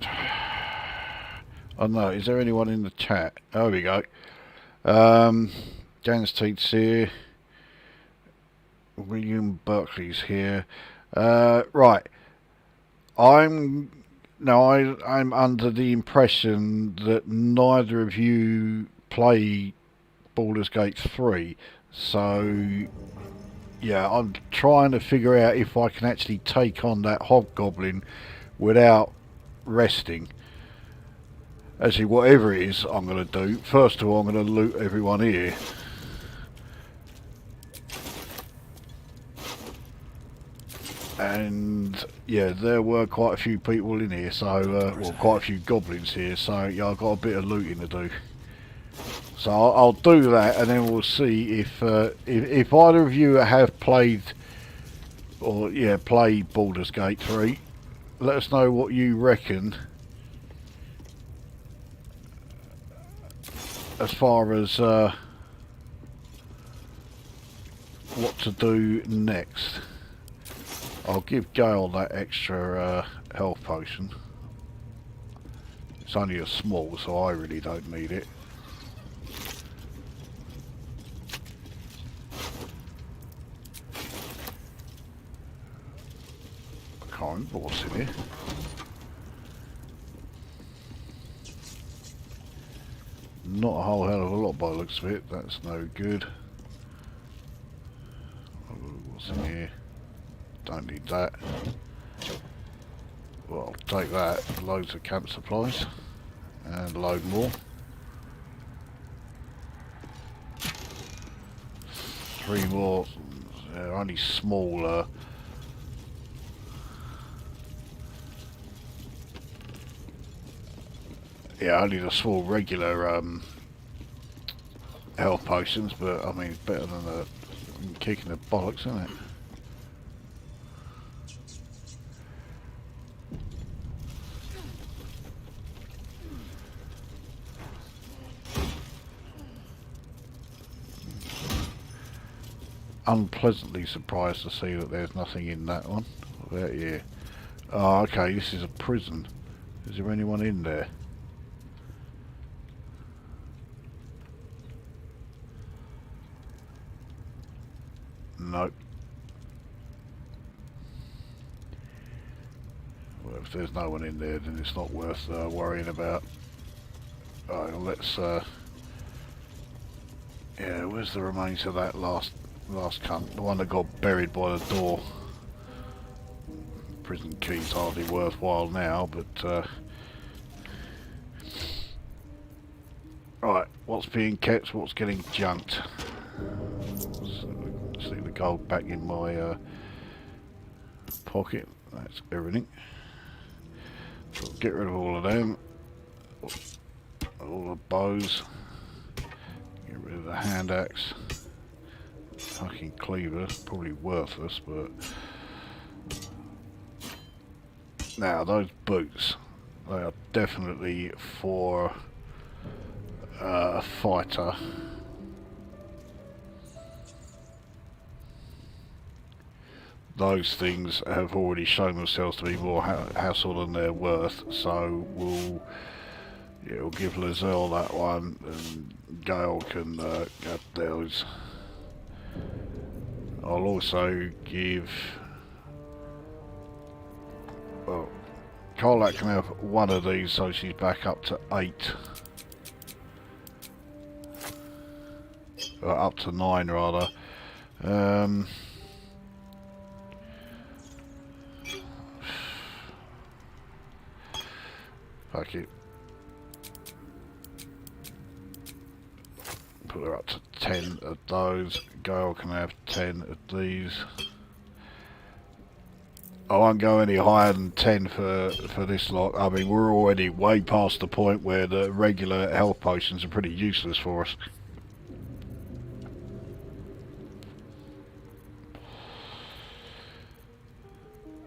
I don't know, is there anyone in the chat? Oh, we go. Jan's Teats here. William Berkeley's here. Right. I'm under the impression that neither of you play Baldur's Gate 3. So yeah, I'm trying to figure out if I can actually take on that hobgoblin without resting. Actually, whatever it is I'm going to do, first of all I'm going to loot everyone here. And yeah, there were quite a few people in here, so well, quite a few goblins here, so yeah, I've got a bit of looting to do. So I'll do that, and then we'll see if either of you have played, or yeah, played Baldur's Gate 3. Let us know what you reckon as far as what to do next. I'll give Gale that extra health potion. It's only a small, so I really don't need it. I can't remember what's in here. Not a whole hell of a lot by the looks of it. That's no good. What's in here? Don't need that. Well, I'll take that. Loads of camp supplies. And a load more. 3 more. They're only smaller. Yeah, only the small regular health potions, but I mean, it's better than a kicking the bollocks, isn't it? Unpleasantly surprised to see that there's nothing in that one. About here. Oh, okay, this is a prison. Is there anyone in there? Nope. Well, if there's no one in there, then it's not worth worrying about. Alright, well, let's yeah, where's the remains of that last cunt? The one that got buried by the door. Prison key's hardly worthwhile now, but right, what's being kept, what's getting junked? Stick the gold back in my pocket. That's everything. So get rid of all of them. All the bows. Get rid of the hand axe. Fucking cleaver, probably worthless, but now those boots, they are definitely for a fighter. Those things have already shown themselves to be more hassle than they're worth, so we'll give Lizelle that one, and Gale can get those. I'll also give, well, Carlac can have one of these, so she's back up to 8. Up to 9 rather. Fuck it. Put her up to 10 of those. Gale can have 10 of these. I won't go any higher than 10 for this lot. I mean, we're already way past the point where the regular health potions are pretty useless for us.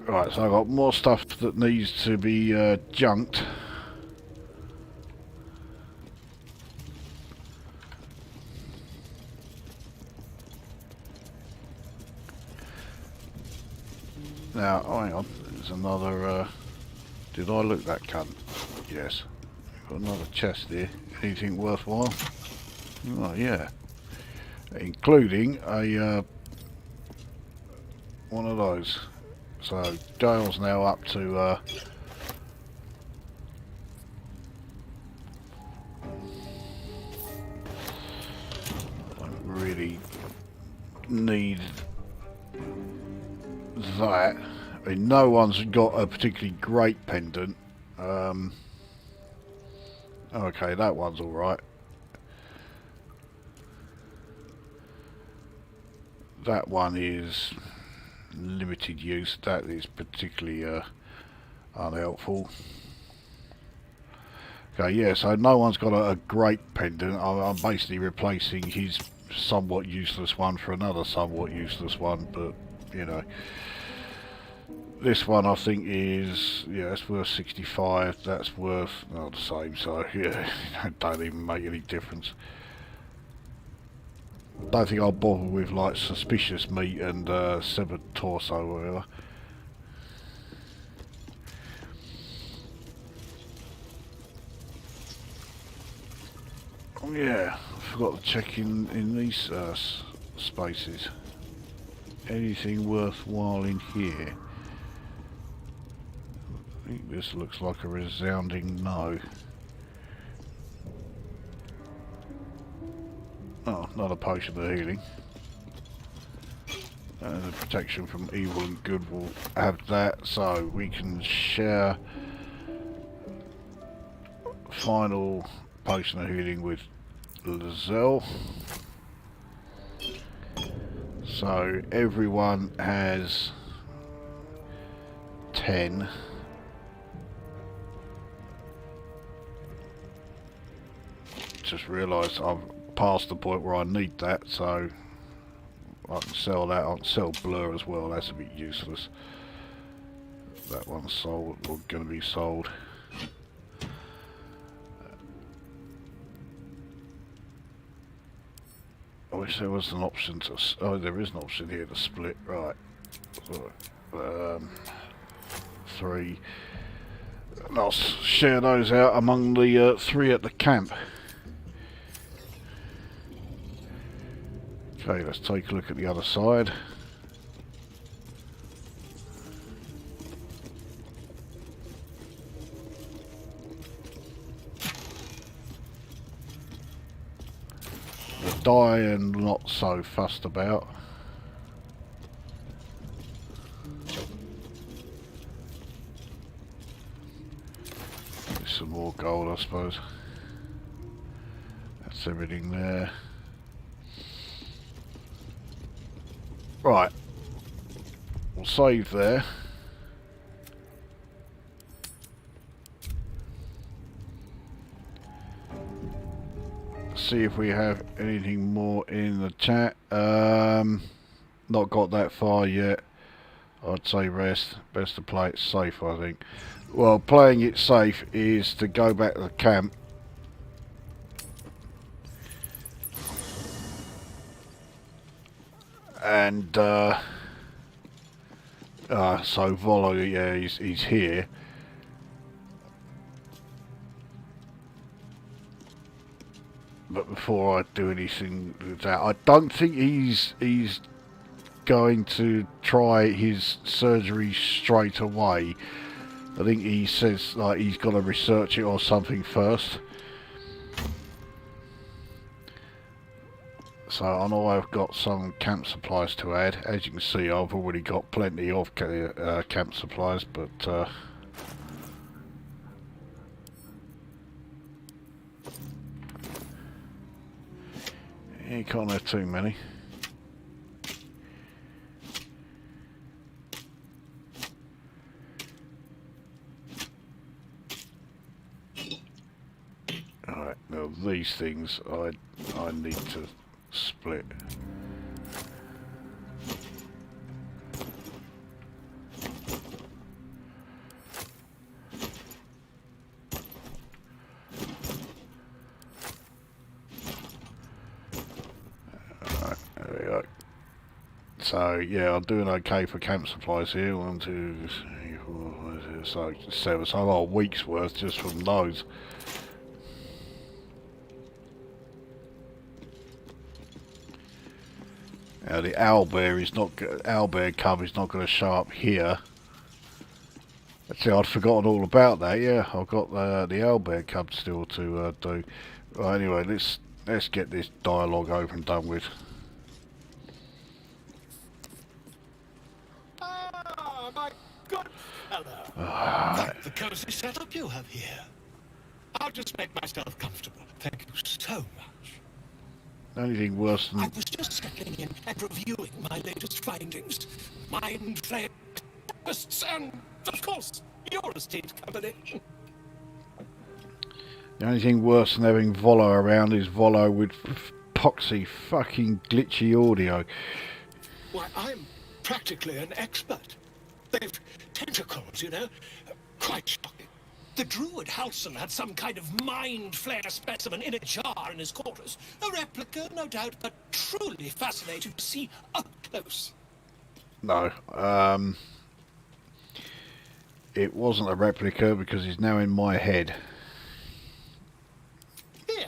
Right, so I've got more stuff that needs to be junked. Now, hang on, there's another, did I loot that cunt? Yes. Got another chest here. Anything worthwhile? Oh, yeah. Including a, one of those. So, Gale's now up to, I don't really need that. I mean, no one's got a particularly great pendant. Okay, that one's alright. That one is limited use. That is particularly unhelpful. Okay, yeah, so no one's got a great pendant. I'm basically replacing his somewhat useless one for another somewhat useless one, but, you know. This one I think is, yeah, it's worth 65, that's worth, the same, so yeah, it don't even make any difference. Don't think I'll bother with like suspicious meat and severed torso or whatever. Oh yeah, I forgot to check in these spaces. Anything worthwhile in here? I think this looks like a resounding no. Oh, another potion of healing. And the protection from evil and good will have that, so we can share final potion of healing with Lizelle. So everyone has 10. Just realised I've passed the point where I need that, so I can sell that. I can sell Blur as well, that's a bit useless. That one's sold, or going to be sold. I wish there was an option to... oh, there is an option here to split, right. So, 3. And I'll share those out among the 3 at the camp. Okay, let's take a look at the other side. The die and not so fussed about. There's some more gold, I suppose. That's everything there. Right, we'll save there. See if we have anything more in the chat. Not got that far yet. I'd say rest. Best to play it safe, I think. Well, playing it safe is to go back to the camp. And so Volo, yeah, he's here. But before I do anything with that, I don't think he's going to try his surgery straight away. I think he says like he's got to research it or something first. So I know I've got some camp supplies to add. As you can see, I've already got plenty of camp supplies, but you can't have too many. Alright, now these things I need to split. Alright, there we go. So yeah, I'm doing okay for camp supplies here. 1, 2, 3, 4, 5, 6, 7. So I've got a week's worth just from those. The owlbear is not. Owlbear cub is not going to show up here. Actually, I'd forgotten all about that. Yeah, I've got the owlbear cub still to do. Right, anyway, let's get this dialogue over and done with. Ah, my good fellow. Right. The cozy setup you have here. I'll just make myself comfortable. Thank you so much. The only thing worse I than... was just settling in and reviewing my latest findings. Mind flayer tests and, of course, your esteemed company. The only thing worse than having Volo around is Volo with poxy fucking glitchy audio. Why, I'm practically an expert. They've tentacles, you know. Quite shocking. The druid Halsin had some kind of mind flayer specimen in a jar in his quarters. A replica, no doubt, but truly fascinating to see up close. No, it wasn't a replica because he's now in my head. Here,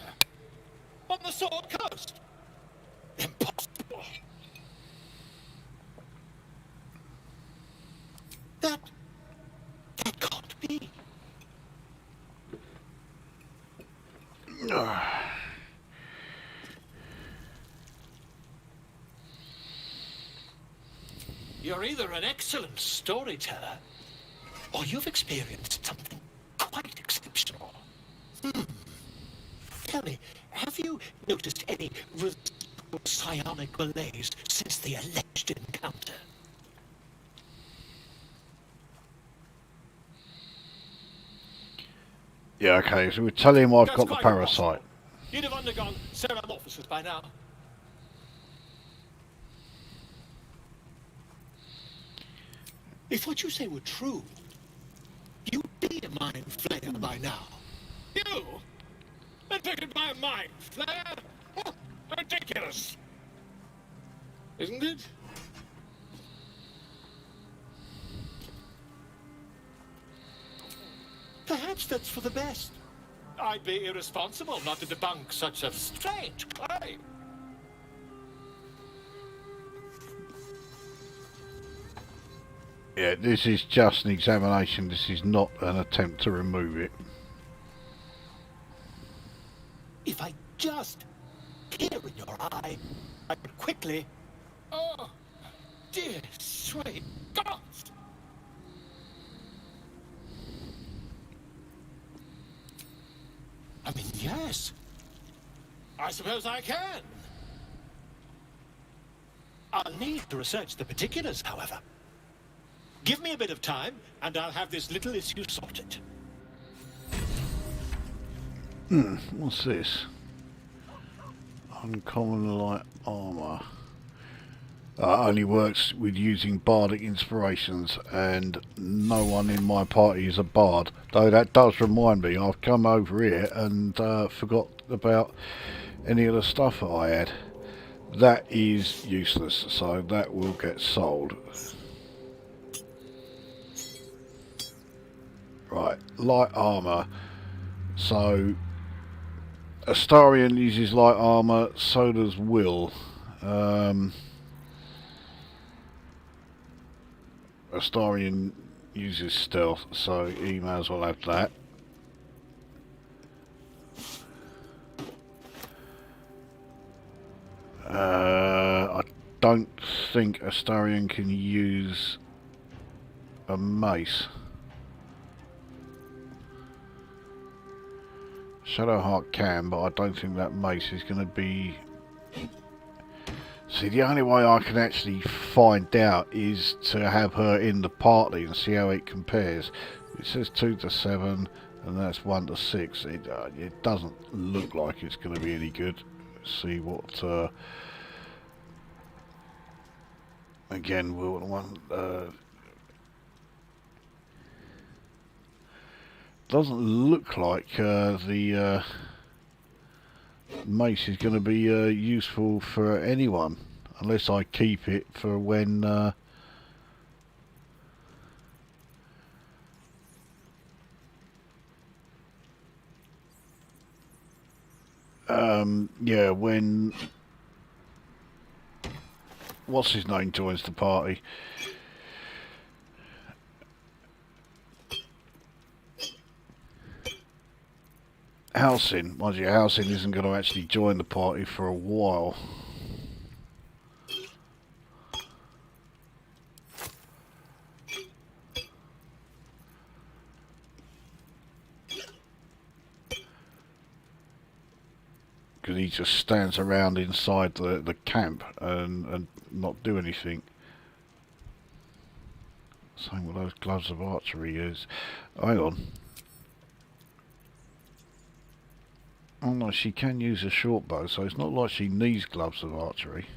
on the Sword Coast. Impossible. That can't be. You're either an excellent storyteller, or you've experienced something quite exceptional. Tell me, have you noticed any residual psionic malaise since the alleged encounter? Yeah, okay, so we tell him I've That's got the quite parasite. impossible. You'd have undergone ceramorphosis by now. If what you say were true, you'd be a mind flayer by now. You? Infected by a mind flayer? Huh, ridiculous. Isn't it? Perhaps that's for the best. I'd be irresponsible not to debunk such a strange claim. Yeah, this is just an examination. This is not an attempt to remove it. If I just peer in your eye, I could quickly... Oh, dear sweet God! I mean, yes. I suppose I can. I'll need to research the particulars, however. Give me a bit of time, and I'll have this little issue sorted. What's this? Uncommon light armour. Only works with using bardic inspirations, and no one in my party is a bard. Though that does remind me, I've come over here and forgot about any of the stuff that I had. That is useless, so that will get sold. Right, light armour. So Astarion uses light armour, so does Will. Astarion uses stealth, so he may as well have that. I don't think Astarion can use a mace. Shadowheart can, but I don't think that mace is going to be... See, the only way I can actually find out is to have her in the party and see how it compares. It says 2 to 7, and that's 1 to 6. It doesn't look like it's going to be any good. Let's see what... again, we'll want... doesn't look like the mace is going to be useful for anyone unless I keep it for when yeah, when what's his name joins the party. Halsin, mind you, Halsin isn't going to actually join the party for a while. because he just stands around inside the camp and not do anything. Same with those gloves of archery is. Hang on. Oh no, she can use a short bow, so it's not like she needs gloves of archery.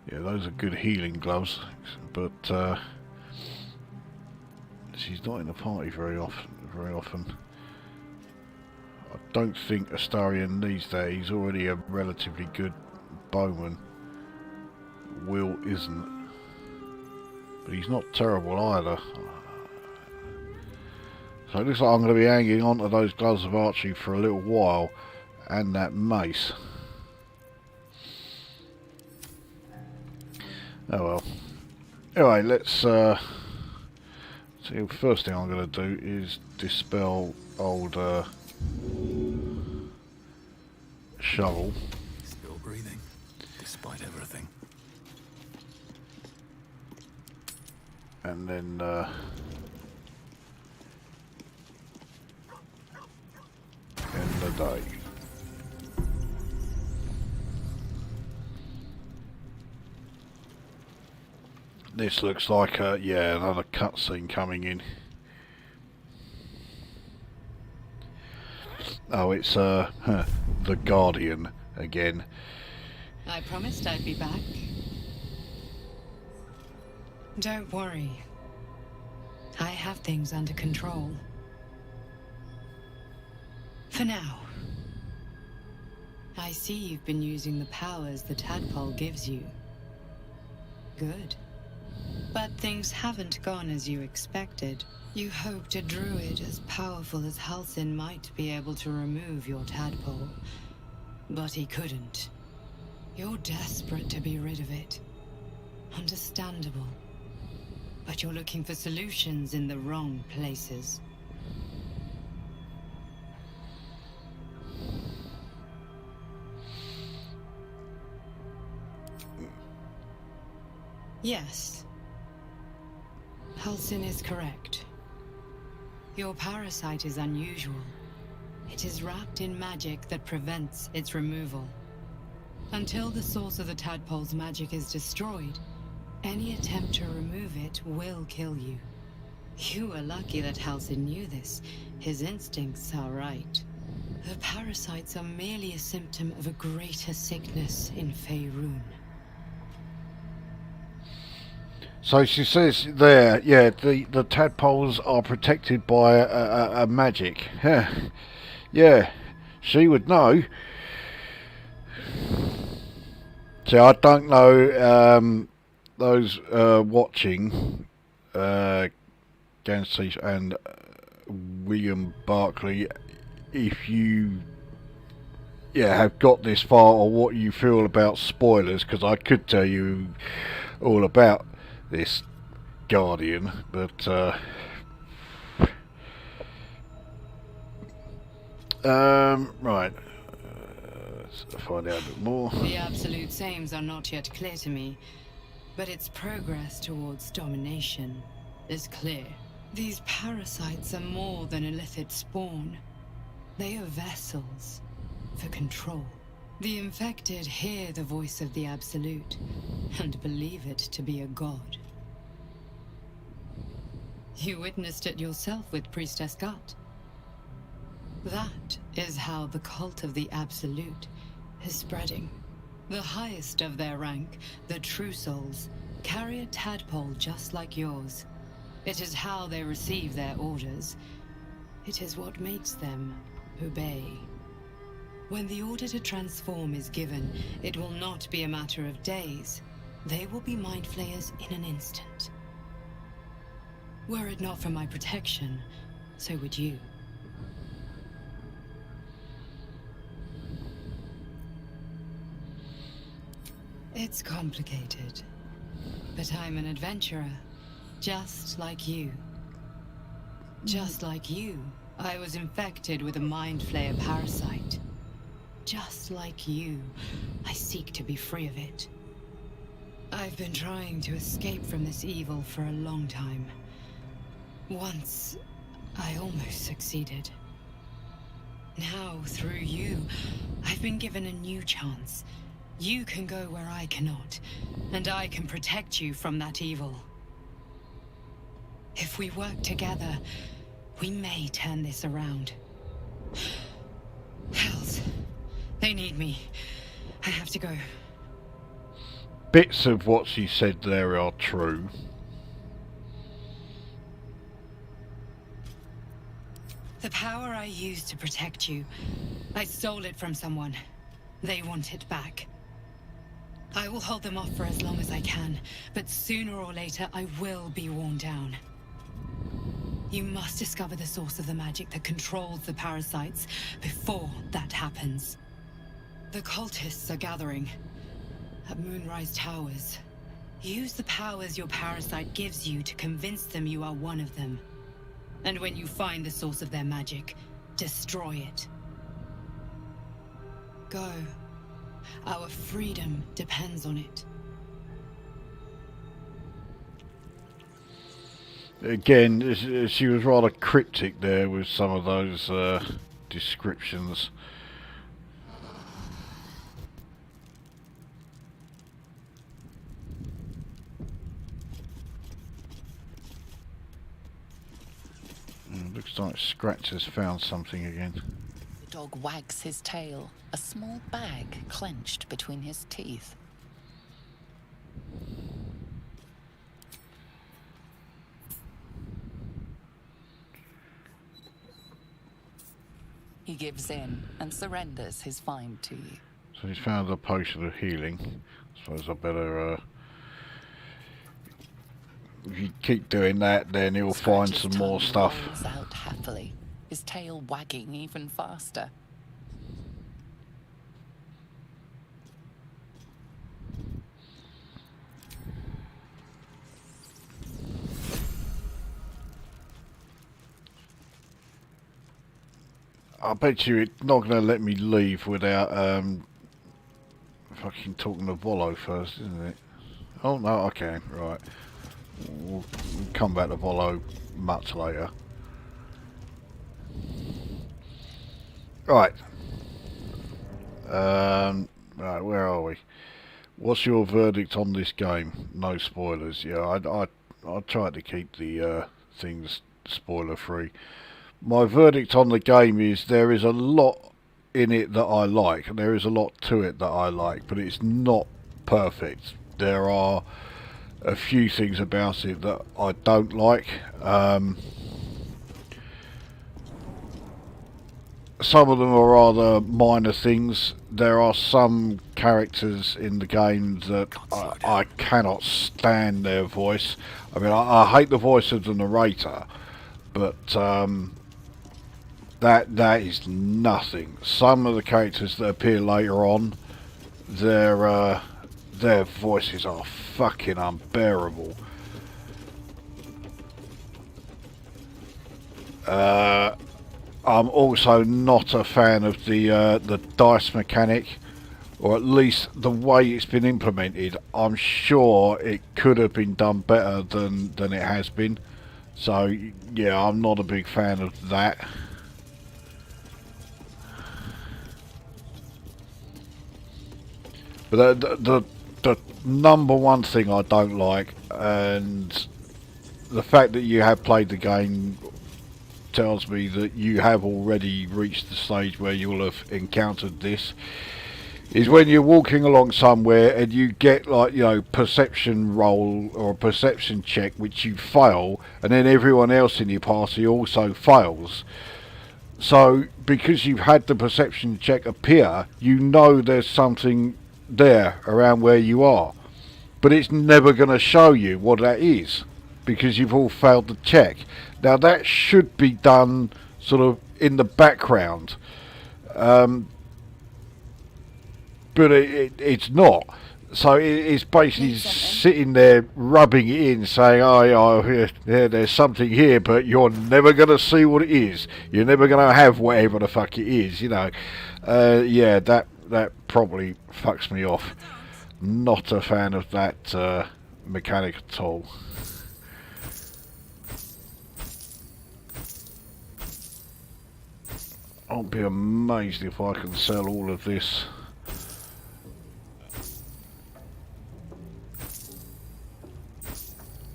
Yeah, those are good healing gloves, but she's not in the party very often. I don't think Astarion needs that. He's already a relatively good bowman. Will isn't, but he's not terrible either. So it looks like I'm going to be hanging on to those gloves of archery for a little while, and that mace. Oh well. Anyway, let's see. The first thing I'm going to do is dispel old shovel. Still breathing, despite everything. And then end the day. This looks like yeah, another cutscene coming in. Oh, it's the Guardian again. I promised I'd be back. Don't worry. I have things under control. For now. I see you've been using the powers the tadpole gives you. Good. But things haven't gone as you expected. You hoped a druid as powerful as Halsin might be able to remove your tadpole. But he couldn't. You're desperate to be rid of it. Understandable. But you're looking for solutions in the wrong places. Yes. Halsin is correct. Your parasite is unusual. It is wrapped in magic that prevents its removal. Until the source of the tadpole's magic is destroyed, any attempt to remove it will kill you. You were lucky that Halsin knew this. His instincts are right. The parasites are merely a symptom of a greater sickness in Faerun. So she says there, yeah, the tadpoles are protected by a magic. Yeah, she would know. See, I don't know those watching, Gansey and William Barclay, if you have got this far or what you feel about spoilers, because I could tell you all about this Guardian, but right, let's find out a bit more. The absolute sames are not yet clear to me, but its progress towards domination is clear. These parasites are more than illithid spawn. They are vessels for control. The infected hear the voice of the Absolute and believe it to be a god. You witnessed it yourself with Priestess Gut. That is how the cult of the Absolute is spreading. The highest of their rank, the True Souls, carry a tadpole just like yours. It is how they receive their orders. It is what makes them obey. When the order to transform is given, it will not be a matter of days. They will be mind flayers in an instant. Were it not for my protection, so would you. It's complicated, but I'm an adventurer, just like you. Just like you, I was infected with a mind flayer parasite. Just like you, I seek to be free of it. I've been trying to escape from this evil for a long time. Once, I almost succeeded. Now, through you, I've been given a new chance. You can go where I cannot, and I can protect you from that evil. If we work together, we may turn this around. Hells, they need me. I have to go. Bits of what she said there are true. The power I used to protect you, I stole it from someone. They want it back. I will hold them off for as long as I can, but sooner or later I will be worn down. You must discover the source of the magic that controls the parasites before that happens. The cultists are gathering at Moonrise Towers. Use the powers your parasite gives you to convince them you are one of them. And when you find the source of their magic, destroy it. Go. Our freedom depends on it. Again, she was rather cryptic there with some of those descriptions. Looks like Scratch has found something again. The dog wags his tail, a small bag clenched between his teeth. He gives in and surrenders his find to you. So he's found a potion of healing. I suppose I better... if you keep doing that, then he'll find Scratch's some more tongue stuff. rolls out happily, his tail wagging even faster. I bet you it's not going to let me leave without fucking talking to Volo first, isn't it? Oh no, I can. Right. We'll come back to Volo much later. Right. Right, where are we? What's your verdict on this game? No spoilers. Yeah, I tried to keep the things spoiler free. My verdict on the game is there is a lot in it that I like, and there is a lot to it that I like, but it's not perfect. There are a few things about it that I don't like. Some of them are rather minor things. There are some characters in the game that I cannot stand their voice. I mean, I hate the voice of the narrator, but that is nothing. Some of the characters that appear later on, their voices are fucking unbearable. I'm also not a fan of the dice mechanic, or at least the way it's been implemented. I'm sure it could have been done better than it has been. So yeah, I'm not a big fan of that. But the number one thing I don't like, and the fact that you have played the game tells me that you have already reached the stage where you'll have encountered this, is when you're walking along somewhere and you get, like, you know, perception roll or a perception check which you fail, and then everyone else in your party also fails. So because you've had the perception check appear, you know there's something there around where you are, but it's never going to show you what that is because you've all failed the check. Now that should be done sort of in the background, but it's not. So it's basically sitting there rubbing it in, saying, oh yeah, there's something here, but you're never going to see what it is. You're never going to have whatever the fuck it is, you know. Yeah, that probably fucks me off. Not a fan of that mechanic at all. I'll be amazed if I can sell all of this.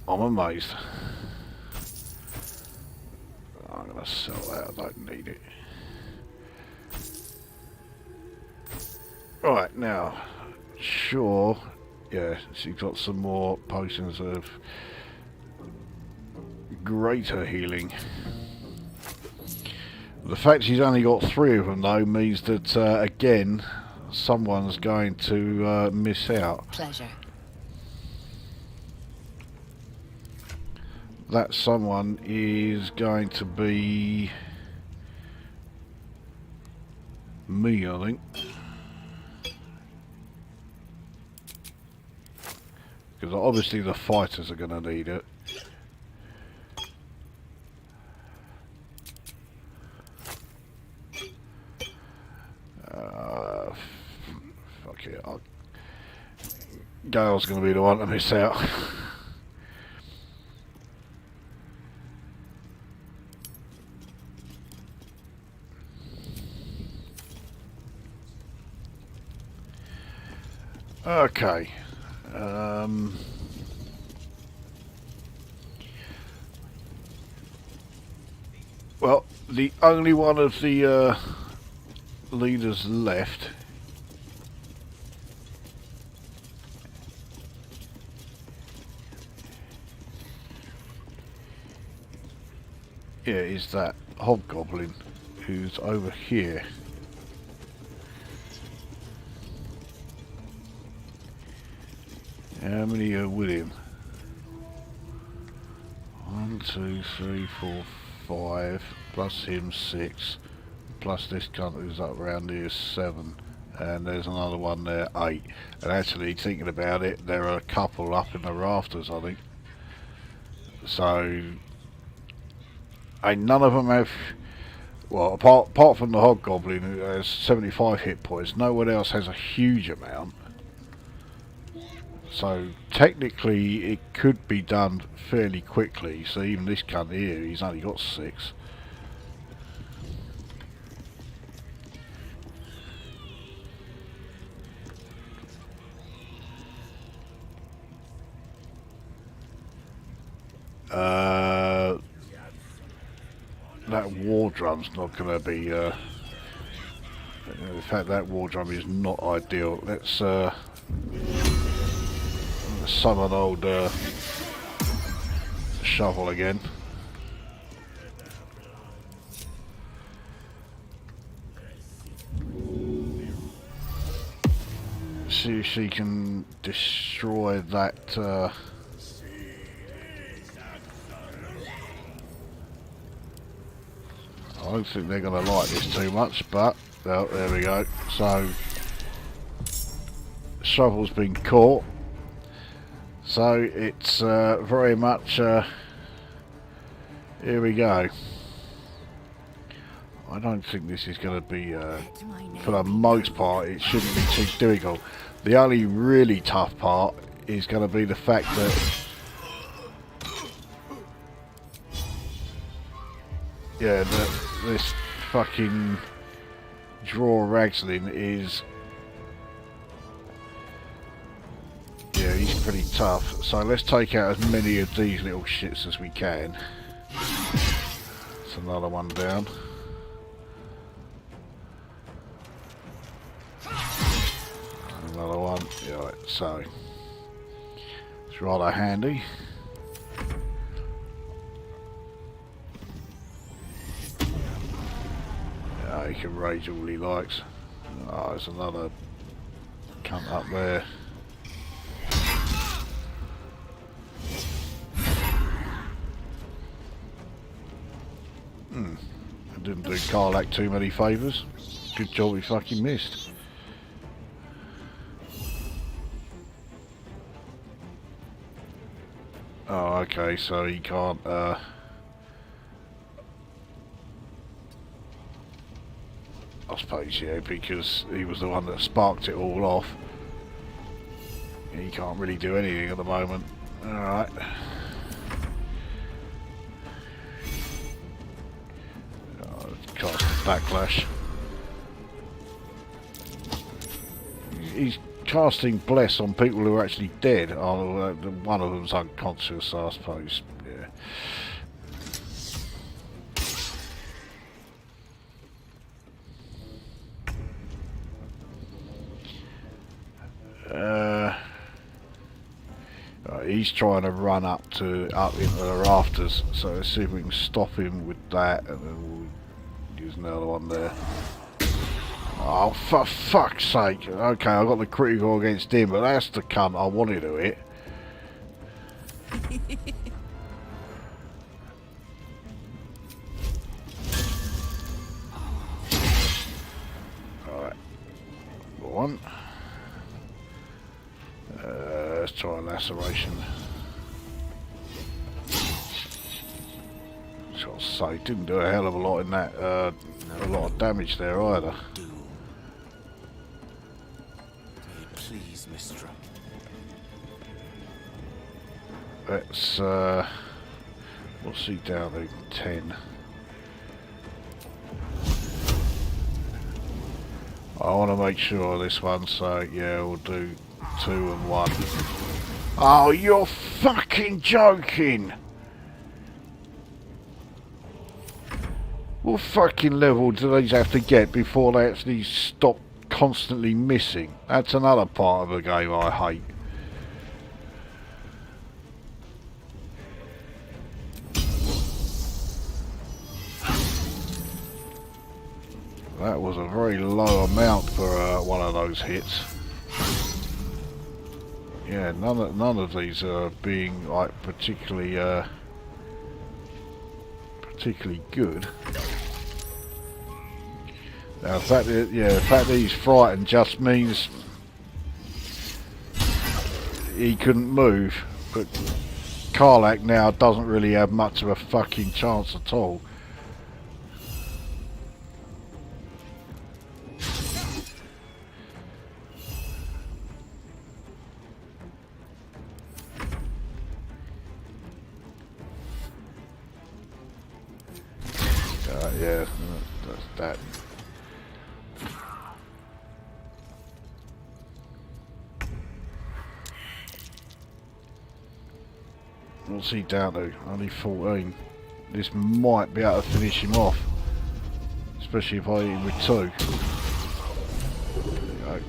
I'm amazed. I'm going to sell that, I don't need it. Right, now, sure, yeah, she's got some more potions of greater healing. The fact she's only got 3 of them though means that, again, someone's going to miss out. Pleasure. That someone is going to be me, I think. Because obviously the fighters are going to need it. Fuck it. Gale's going to be the one to miss out. Okay. Well, the only one of the leaders left is that hobgoblin who's over here. How many are with him? 1, 2, 3, 4, 5, plus him 6, plus this cunt who's up around here 7, and there's another one there 8. And actually, thinking about it, there are a couple up in the rafters, I think. So, and none of them have, well, apart from the hobgoblin who has 75 hit points, no one else has a huge amount. So technically it could be done fairly quickly. So even this cunt here, he's only got 6. That war drum's not going to be in fact that war drum is not ideal. Let's summon old shovel again. See if she can destroy that I don't think they're going to like this too much, but well, there we go. So shovel's been caught. So it's very much here we go. I don't think this is going to be for the most part it shouldn't be too difficult. The only really tough part is going to be the fact that this fucking draw Ragslin is he's pretty tough. So let's take out as many of these little shits as we can. That's another one down. Another one. Yeah, right, so it's rather handy. Yeah, he can rage all he likes. Oh, there's another cunt up there. I didn't do Karlak too many favours. Good job he fucking missed. Oh, okay, so he can't, I suppose, yeah, because he was the one that sparked it all off. He can't really do anything at the moment. Alright. Cast backlash. He's casting bless on people who are actually dead. Oh, one of them's unconscious, I suppose. Yeah. He's trying to run up into the rafters, so let's see if we can stop him with that, and then we'll use another one there. Oh, for fuck's sake. Okay, I got the critical against him, but that's the cunt I wanted to hit. Alright. One. Let's try a laceration. So I'll say, didn't do a hell of a lot in that, a lot of damage there either. Please, Mistra. Let's, what's he down to? 10. I want to make sure of this one, so yeah, we'll do 2 and 1. Oh, you're fucking joking! What fucking level do these have to get before they actually stop constantly missing? That's another part of the game I hate. That was a very low amount for one of those hits. Yeah, none of these are being like particularly good. Now, the fact that he's frightened just means he couldn't move, but Karlach now doesn't really have much of a fucking chance at all. Yeah, that's that. What's he down to? Only 14. This might be able to finish him off. Especially if I hit him with 2. There you go.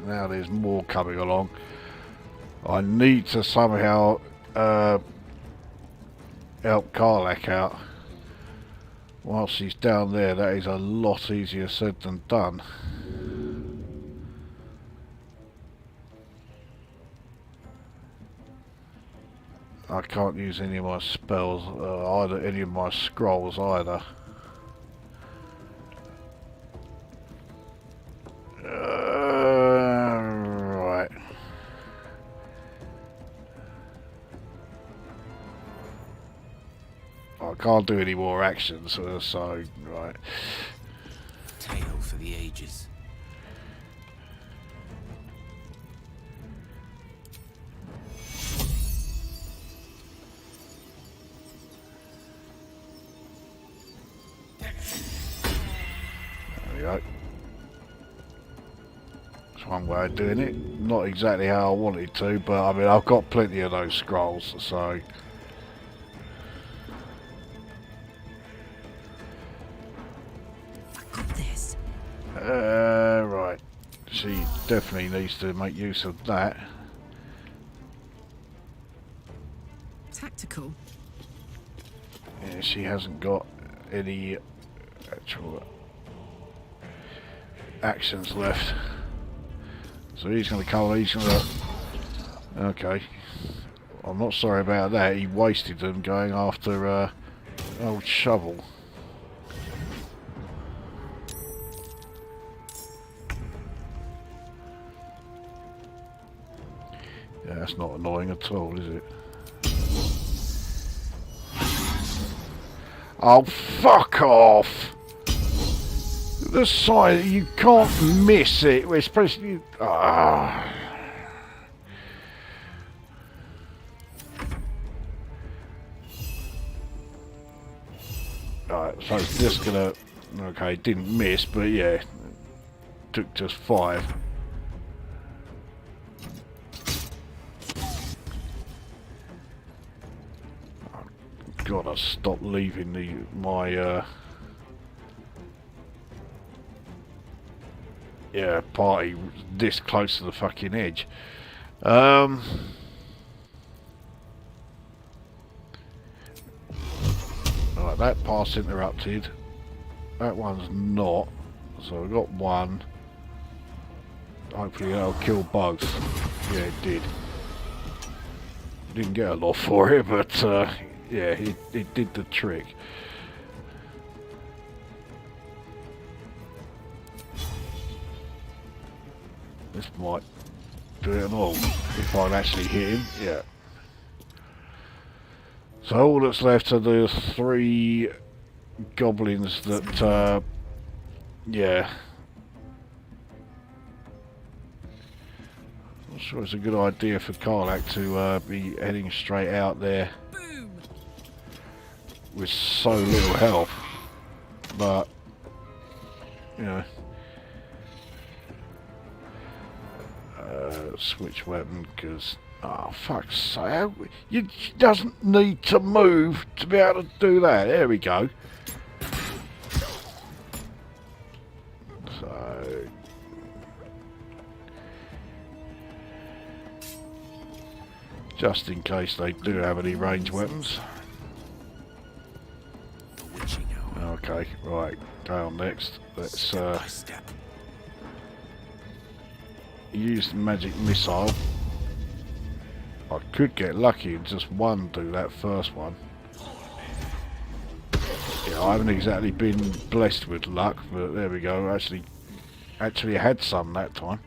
Now there's more coming along. I need to somehow help Karlach out. Whilst he's down there, that is a lot easier said than done. I can't use any of my spells, either any of my scrolls either. Right. I can't do any more actions, so right. Tale for the ages. There we go. That's one way of doing it. Not exactly how I wanted to, but I mean I've got plenty of those scrolls, so. Right. She definitely needs to make use of that. Tactical. Yeah, she hasn't got any actual actions left. So he's going to come, he's going to... Okay. I'm not sorry about that. He wasted them going after old Shovel. Yeah, that's not annoying at all, is it? Oh, fuck off! The side, you can't miss it, especially... Alright, so it's just gonna... Okay, didn't miss, but yeah. Took just 5. Gotta stop leaving my party this close to the fucking edge. Right, that pass interrupted. That one's not. So we've got 1. Hopefully that'll kill both. Yeah, it did. Didn't get a lot for it, but yeah, it did the trick. This might do it all if I actually hit him. Yeah. So all that's left are the 3 goblins that, yeah. Not sure it's a good idea for Karlak to be heading straight out there with so little health, but you know, switch weapon because fuck's sake, you doesn't need to move to be able to do that. There we go. So just in case they do have any ranged weapons. Okay, right, go on next. Let's use the magic missile. I could get lucky and just one do that first one. Yeah, I haven't exactly been blessed with luck, but there we go. Actually had some that time.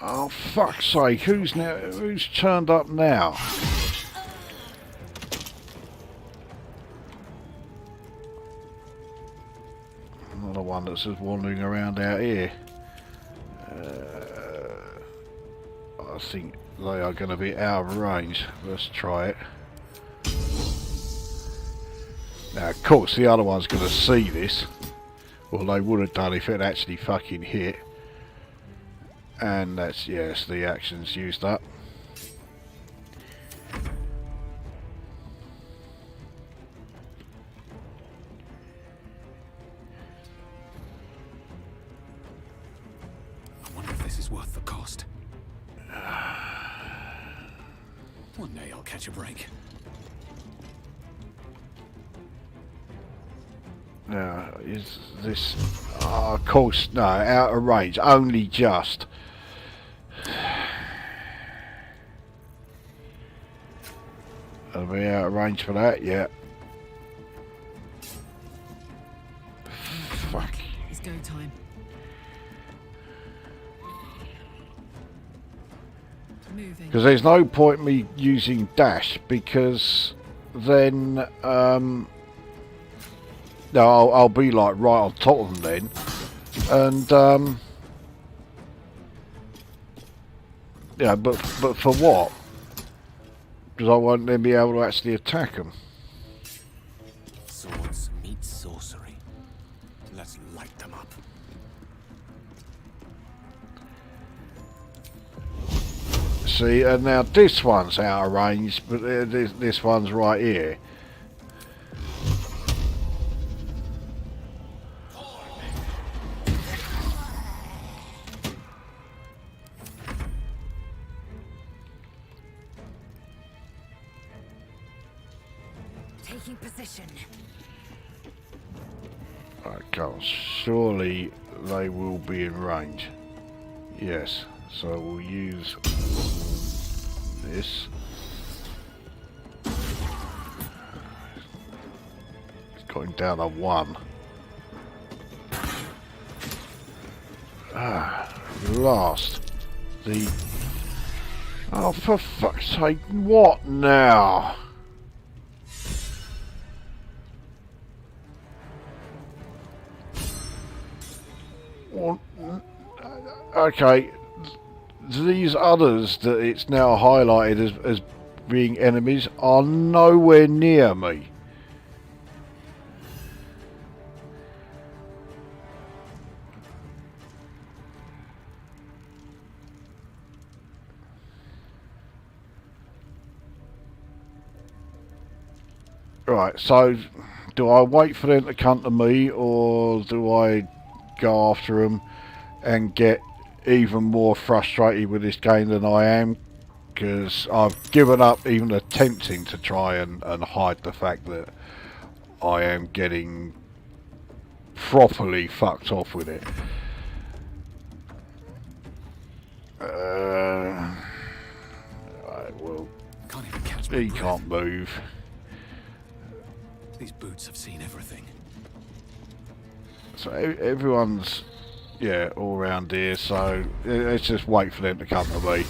Oh fuck's sake! Who's turned up now? Another one that's just wandering around out here. I think they are going to be out of range. Let's try it. Now, of course, the other one's going to see this. Well, they would have done if it actually fucking hit. And that's, yes, the action's used up. I wonder if this is worth the cost. One day I'll catch a break. Now, is this... Oh, of course, no, out of range. Only just. Are we out of range for that? Yeah. Fuck. It's go time. Moving. Because there's no point me using dash, because then no, I'll be like right on top of them then, and yeah, but for what? Because I won't then be able to actually attack them. Swords meet sorcery. Let's light them up. See, and now this one's out of range, but this one's right here. Taking position. Okay, surely they will be in range. Yes, so we'll use this. It's got him down to 1. Last. Oh, for fuck's sake, what now? Well, okay, these others that it's now highlighted as being enemies are nowhere near me. Right, so do I wait for them to come to me, or do I go after them and get even more frustrated with this game than I am? Because I've given up even attempting to try and hide the fact that I am getting properly fucked off with it. Right, well, Can't even catch my he breath. can't move. These boots have seen everything. So everyone's, yeah, all around here, so let's just wait for them to come to me.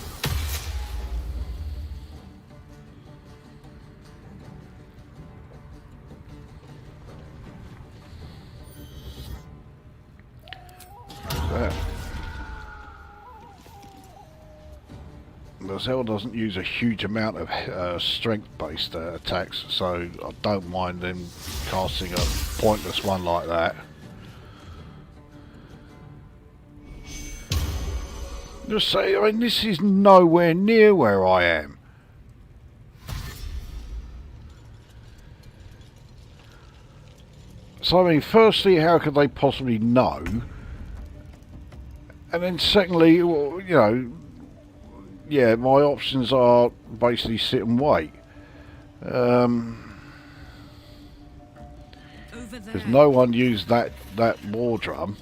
That. The Zell doesn't use a huge amount of strength-based attacks, so I don't mind them casting a pointless one like that. Just say, I mean, this is nowhere near where I am. So, I mean, firstly, how could they possibly know? And then secondly, well, you know, yeah, my options are basically sit and wait. Because no one used that war drum.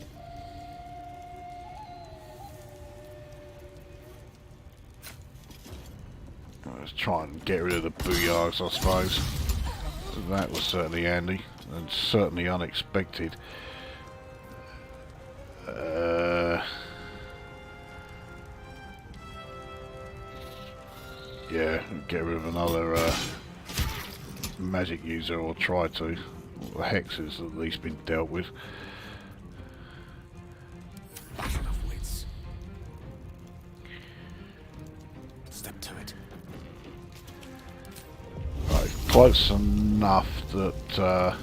Let's try and get rid of the booyahs, I suppose. That was certainly handy and certainly unexpected. Yeah, get rid of another magic user, or try to. The hex has at least been dealt with. Enough wits. Step to it. Right, close enough that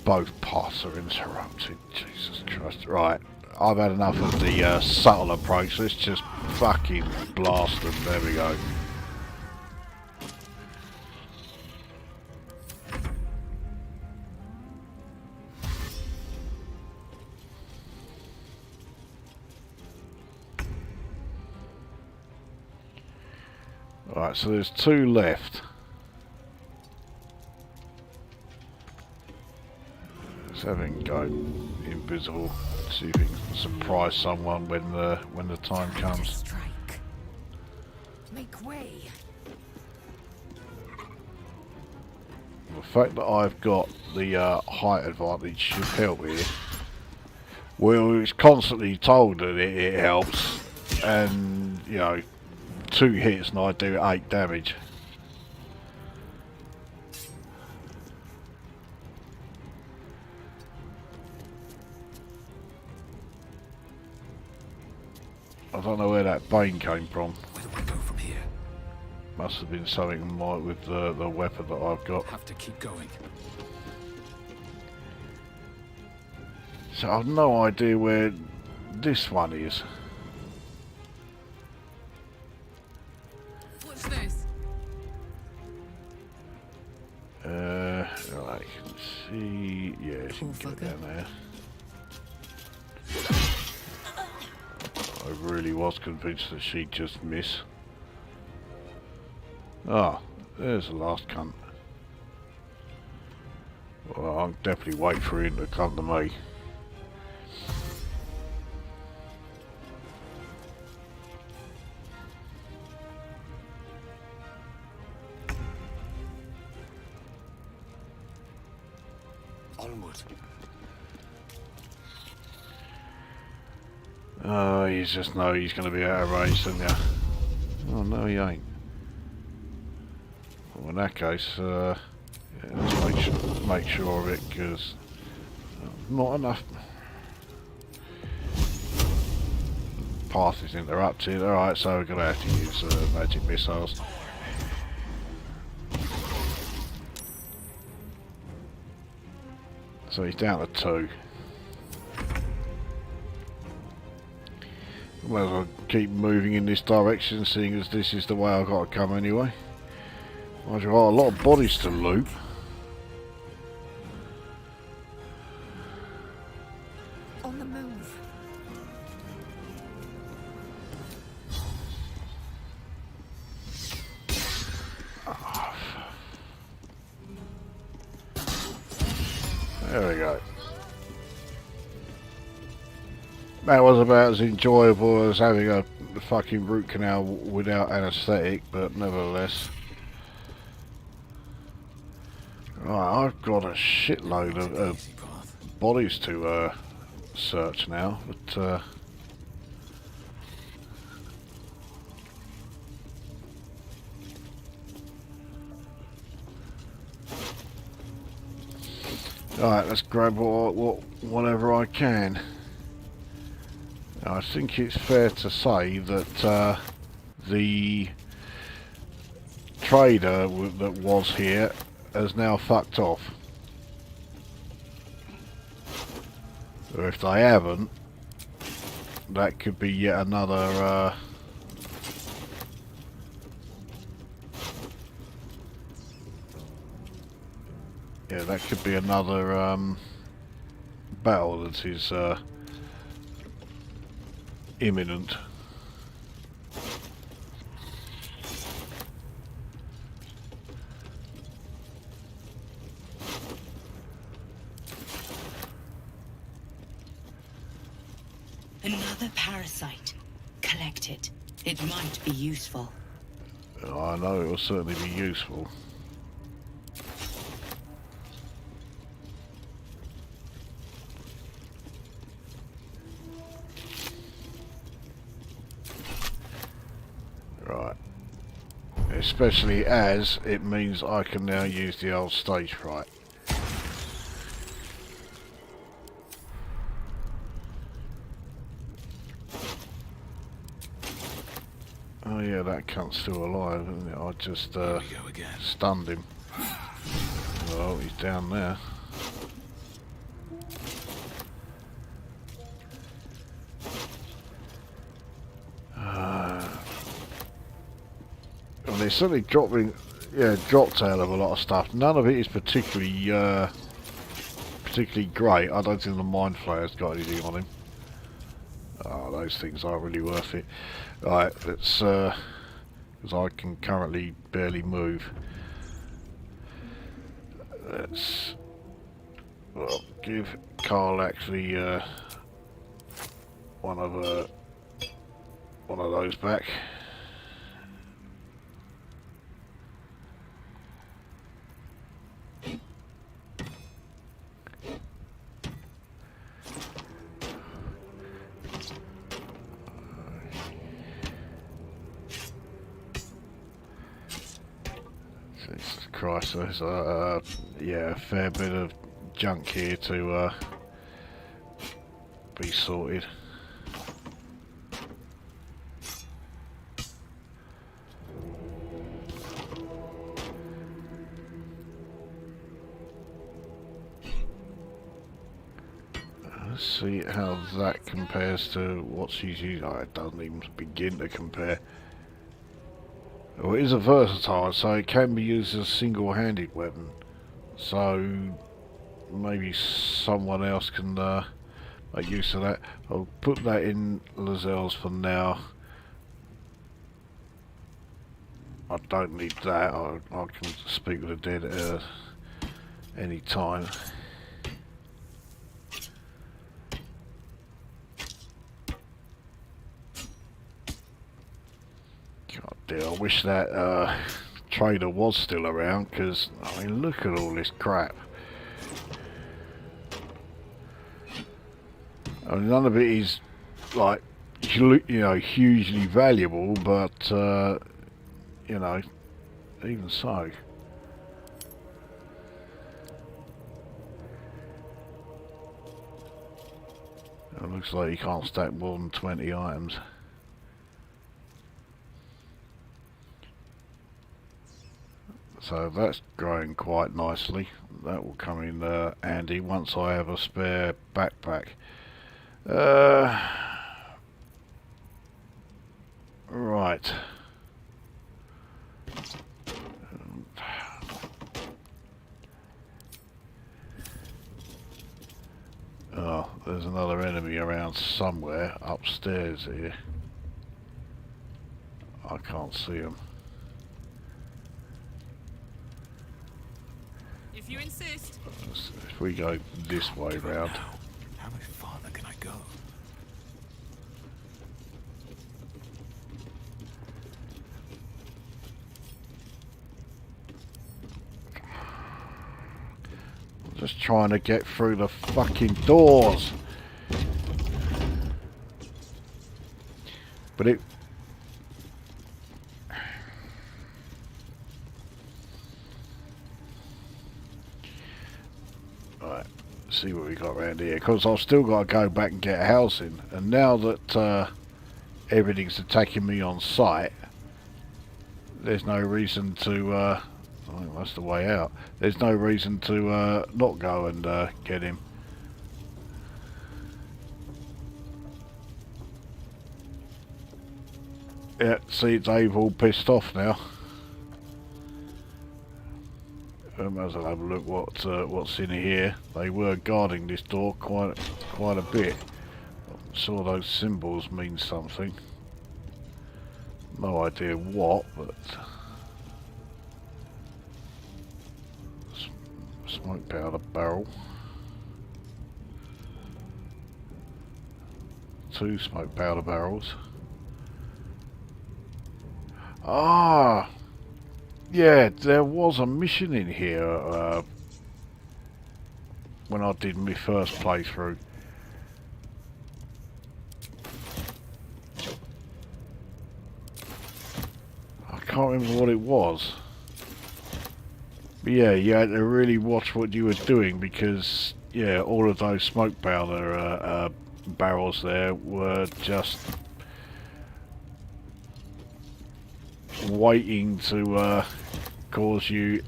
both paths are interrupted. Jesus Christ. Right, I've had enough of the subtle approach. Let's just fucking blast them. There we go. Right, so there's two left. Let's have him go invisible. See if he can surprise someone when the time comes. Strike. Make way. The fact that I've got the height advantage should help here. Well, it's constantly told that it helps, and you know, 2 hits and I do 8 damage. I don't know where that bane came from. Where do I go from here? Must have been something with the weapon that I've got. Have to keep going. So I've no idea where this one is. What's this? Right, you can see. Yeah, she can get down there. I really was convinced that she'd just miss. Ah, there's the last cunt. Well, I'll definitely wait for him to come to me. Onward. Oh, you just know he's going to be out of range, don't you? Oh, no, he ain't. Well, in that case, yeah, let's make sure of it, because not enough. path is interrupted. Alright, so we're going to have to use magic missiles. So he's down to 2. Might as well keep moving in this direction, seeing as this is the way I've got to come anyway. I've got a lot of bodies to loot. On the move. There we go. That was about as enjoyable as having a fucking root canal without anaesthetic, but nevertheless. Right, I've got a shitload of bodies to search now, but alright, let's grab whatever I can. I think it's fair to say that the trader that was here has now fucked off. Or if they haven't, that could be yet another yeah, that could be another battle that is imminent. Another parasite. Collect it. It might be useful. I know it will certainly be useful. Right. Especially as it means I can now use the old stage fright. Oh yeah, that cunt's still alive, isn't it? I just stunned him. Well, he's down there. Well, they're certainly dropped out of a lot of stuff. None of it is particularly great. I don't think the Mind Flayer's got anything on him. Oh, those things aren't really worth it. Right, let's, because I can currently barely move. Let's, well, give Carl actually one of those back. Jesus Christ, there's yeah, a fair bit of junk here to be sorted. Let's see how that compares to what she's using. Oh, it doesn't even begin to compare. Well, it is a versatile, so it can be used as a single-handed weapon. So maybe someone else can make use of that. I'll put that in Lazelle's for now. I don't need that. I can speak with the dead at any time. I wish that trader was still around, because I mean, look at all this crap. I mean, none of it is like, you know, hugely valuable, but you know, even so. It looks like you can't stack more than 20 items. So that's growing quite nicely. That will come in handy once I have a spare backpack. Right. Oh, there's another enemy around somewhere upstairs here. I can't see him. If you insist. If we go this way round. How much farther can I go? Just trying to get through the fucking doors. But it... Right, see what we got around here. Because I've still got to go back and get Halsin. And now that everything's attacking me on sight, there's no reason to... I think that's the way out. There's no reason to not go and get him. Yeah, see, they've all pissed off now. Might as well have a look what's in here. They were guarding this door quite a bit. I'm sure those symbols mean something. No idea what, but... Smoke powder barrel. 2 smoke powder barrels. Ah! Yeah, there was a mission in here when I did my first playthrough. I can't remember what it was. But yeah, you had to really watch what you were doing because, yeah, all of those smoke powder barrels there were just waiting to cause you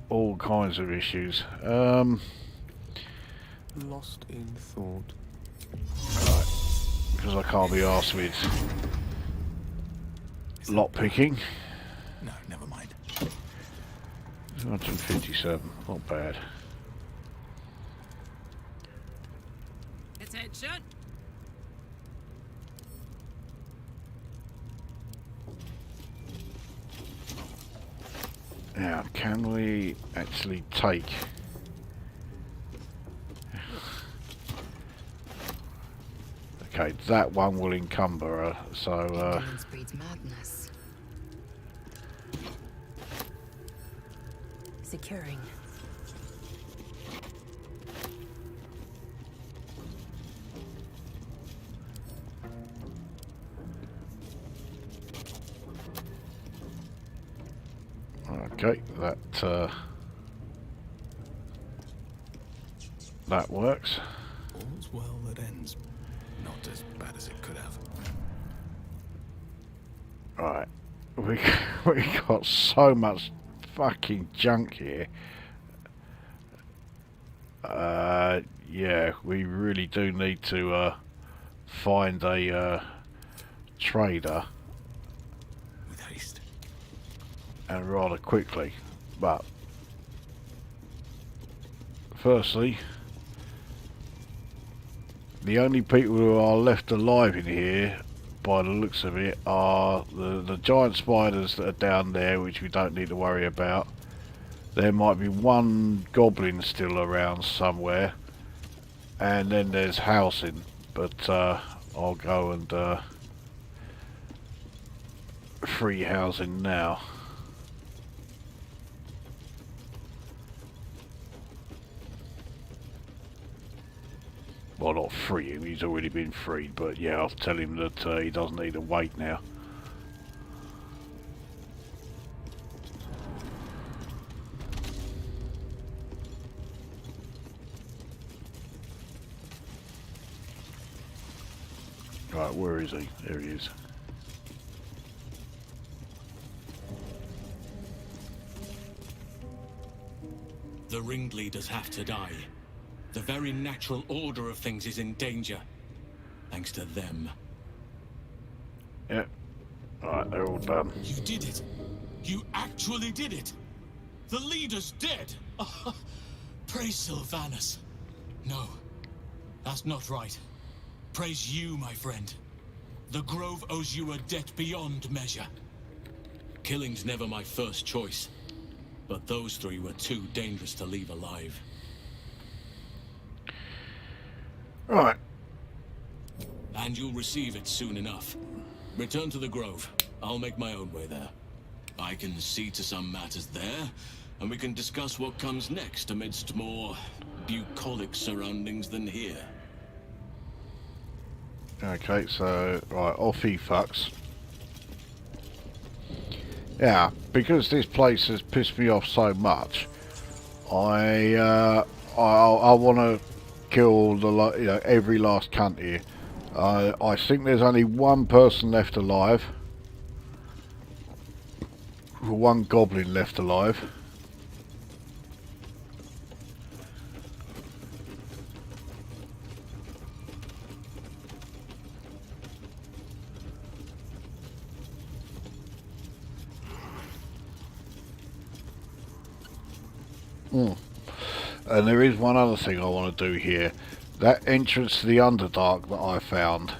all kinds of issues. Lost in thought. Right, because I can't be arsed with lockpicking. No, never mind. 157, not bad. Attention. Now, can we actually take... Okay, that one will encumber her, so... Indolence breeds madness. Securing. Okay, that works. All's well that ends. Not as bad as it could have. Right, we got so much fucking junk here. Yeah, we really do need to find a trader. With haste. And rather quickly. But firstly, the only people who are left alive in here, by the looks of it, are the giant spiders that are down there, which we don't need to worry about. There might be one goblin still around somewhere, and then there's Halsin, but I'll go and free Halsin now. Well, not free him, he's already been freed, but yeah, I'll tell him that he doesn't need to wait now. Right, where is he? There he is. The ringleaders have to die. The very natural order of things is in danger. Thanks to them. Yeah. Alright, they're all done. You did it. You actually did it. The leader's dead. Praise Sylvanus. No, that's not right. Praise you, my friend. The Grove owes you a debt beyond measure. Killing's never my first choice, but those three were too dangerous to leave alive. Right. And you'll receive it soon enough. Return to the Grove. I'll make my own way there. I can see to some matters there, and we can discuss what comes next amidst more bucolic surroundings than here. Okay, so, right, off he fucks. Yeah, because this place has pissed me off so much, I want to kill the every last cunt here. I think there's only one person left alive. One goblin left alive. And there is one other thing I want to do here. That entrance to the Underdark that I found.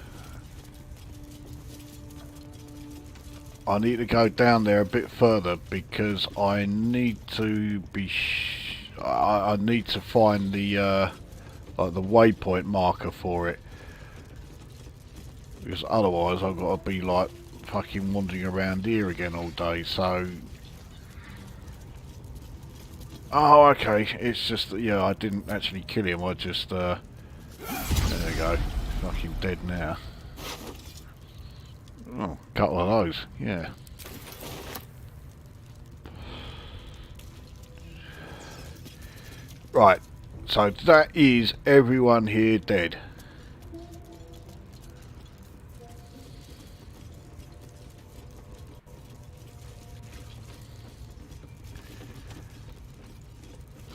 I need to go down there a bit further because I need to be. I need to find the like the waypoint marker for it. Because otherwise I've got to be like fucking wandering around here again all day. So. Oh, okay. It's just that, yeah, I didn't actually kill him. I just, there we go. Fucking dead now. Oh, a couple of those, yeah. Right, so that is everyone here dead.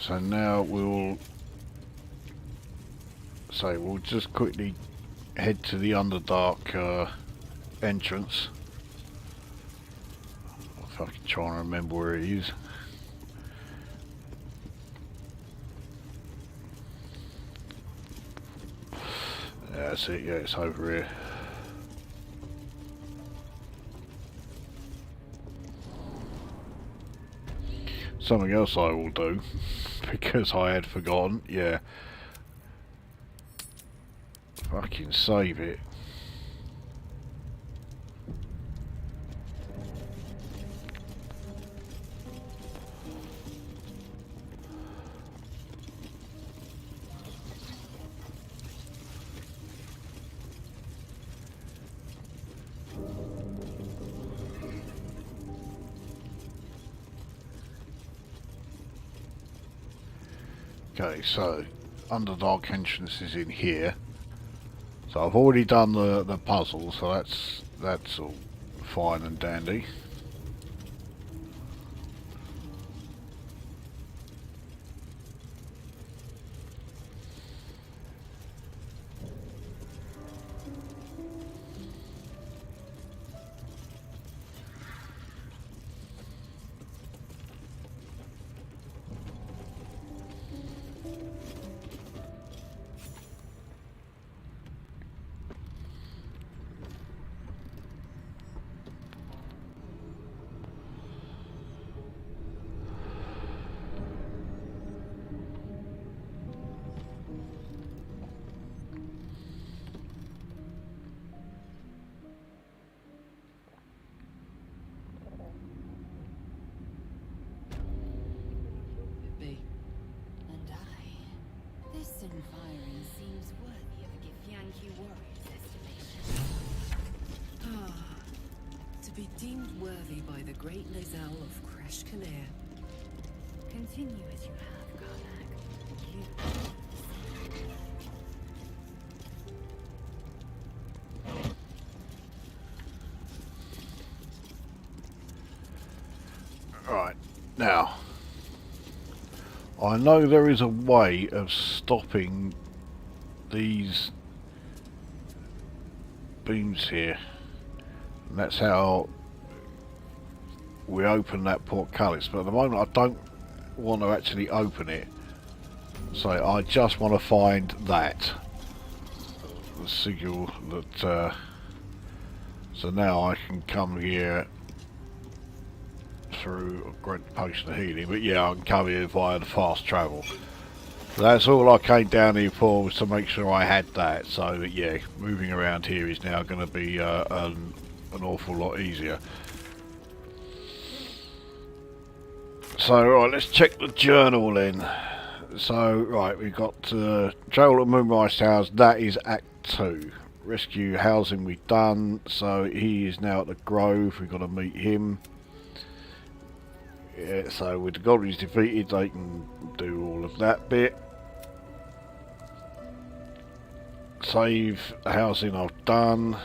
So now we'll just quickly head to the Underdark entrance. I'm fucking trying to remember where it is. That's it, yeah, it's over here. Something else I will do, because I had forgotten, yeah. Fucking save it. Okay, so Underdark entrance is in here. So I've already done the puzzle, so that's all fine and dandy. This environ seems worthy of a Githyanki warrior's estimation. To be deemed worthy by the great Lizelle of Creche. Continue as you have, Garlag. You... Right, now I know there is a way of stopping these beams here, and that's how we open that portcullis, but at the moment I don't want to actually open it, so I just want to find that the signal that so now I can come here through a great potion of healing, but yeah, I can come here via the fast travel. So that's all I came down here for, was to make sure I had that, so that yeah, moving around here is now going to be an awful lot easier. So right, let's check the journal then. So right, we've got travel to Moonrise Towers, that is Act 2. Rescue Halsin we've done, so he is now at the Grove, we've got to meet him. Yeah, so with the goblins defeated, they can do all of that bit. Save Halsin I've done.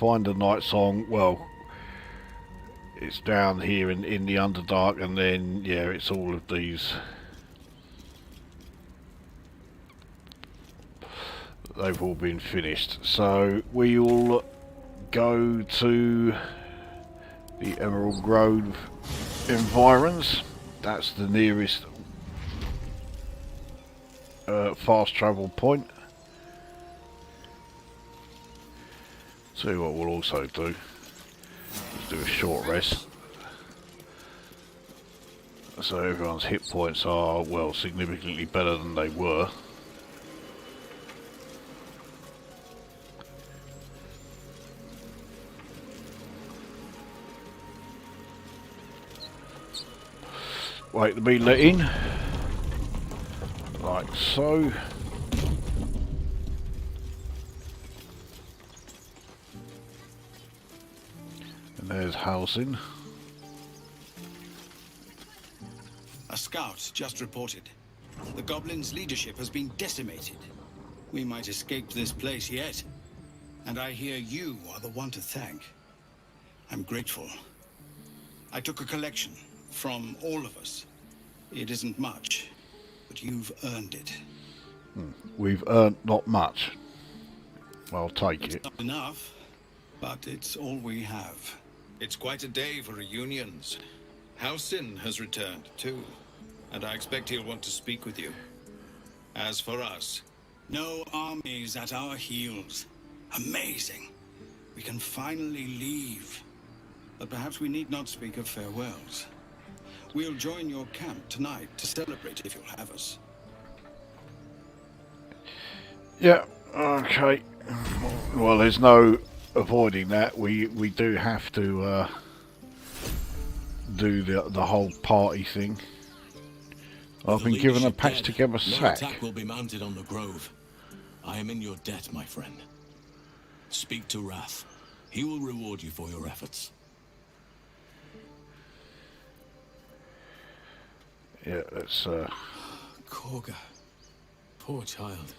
Find a night song, well, it's down here in the Underdark, and then yeah, it's all of these. They've all been finished, so we'll go to the Emerald Grove environs. That's the nearest fast travel point. See what we'll also do. Let's do a short rest. So everyone's hit points are, well, significantly better than they were. Wait to be let in, like so. And there's Halsin. A scout just reported. The Goblin's leadership has been decimated. We might escape this place yet. And I hear you are the one to thank. I'm grateful. I took a collection from all of us. It isn't much, but you've earned it. We've earned not much. I'll take it. It's not enough, but it's all we have. It's quite a day for reunions. Halsin has returned too, and I expect he'll want to speak with you. As for us, no armies at our heels. Amazing. We can finally leave. But perhaps we need not speak of farewells. We'll join your camp tonight to celebrate if you'll have us. Yeah, okay. Well, there's no avoiding that. We do have to do the whole party thing. I've been given a patch together sack. No attack will be mounted on the Grove. I am in your debt, my friend. Speak to Wrath. He will reward you for your efforts. Yeah, that's Korga. Poor child.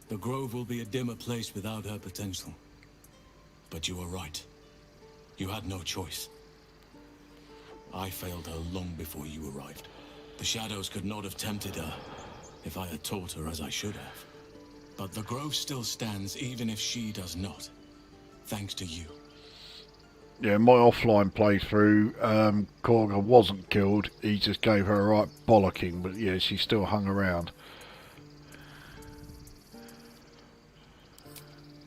The Grove will be a dimmer place without her potential. But you were right. You had no choice. I failed her long before you arrived. The shadows could not have tempted her if I had taught her as I should have. But the Grove still stands even if she does not. Thanks to you. yeah, my offline playthrough, Korga wasn't killed. He just gave her a right bollocking, but yeah, she still hung around.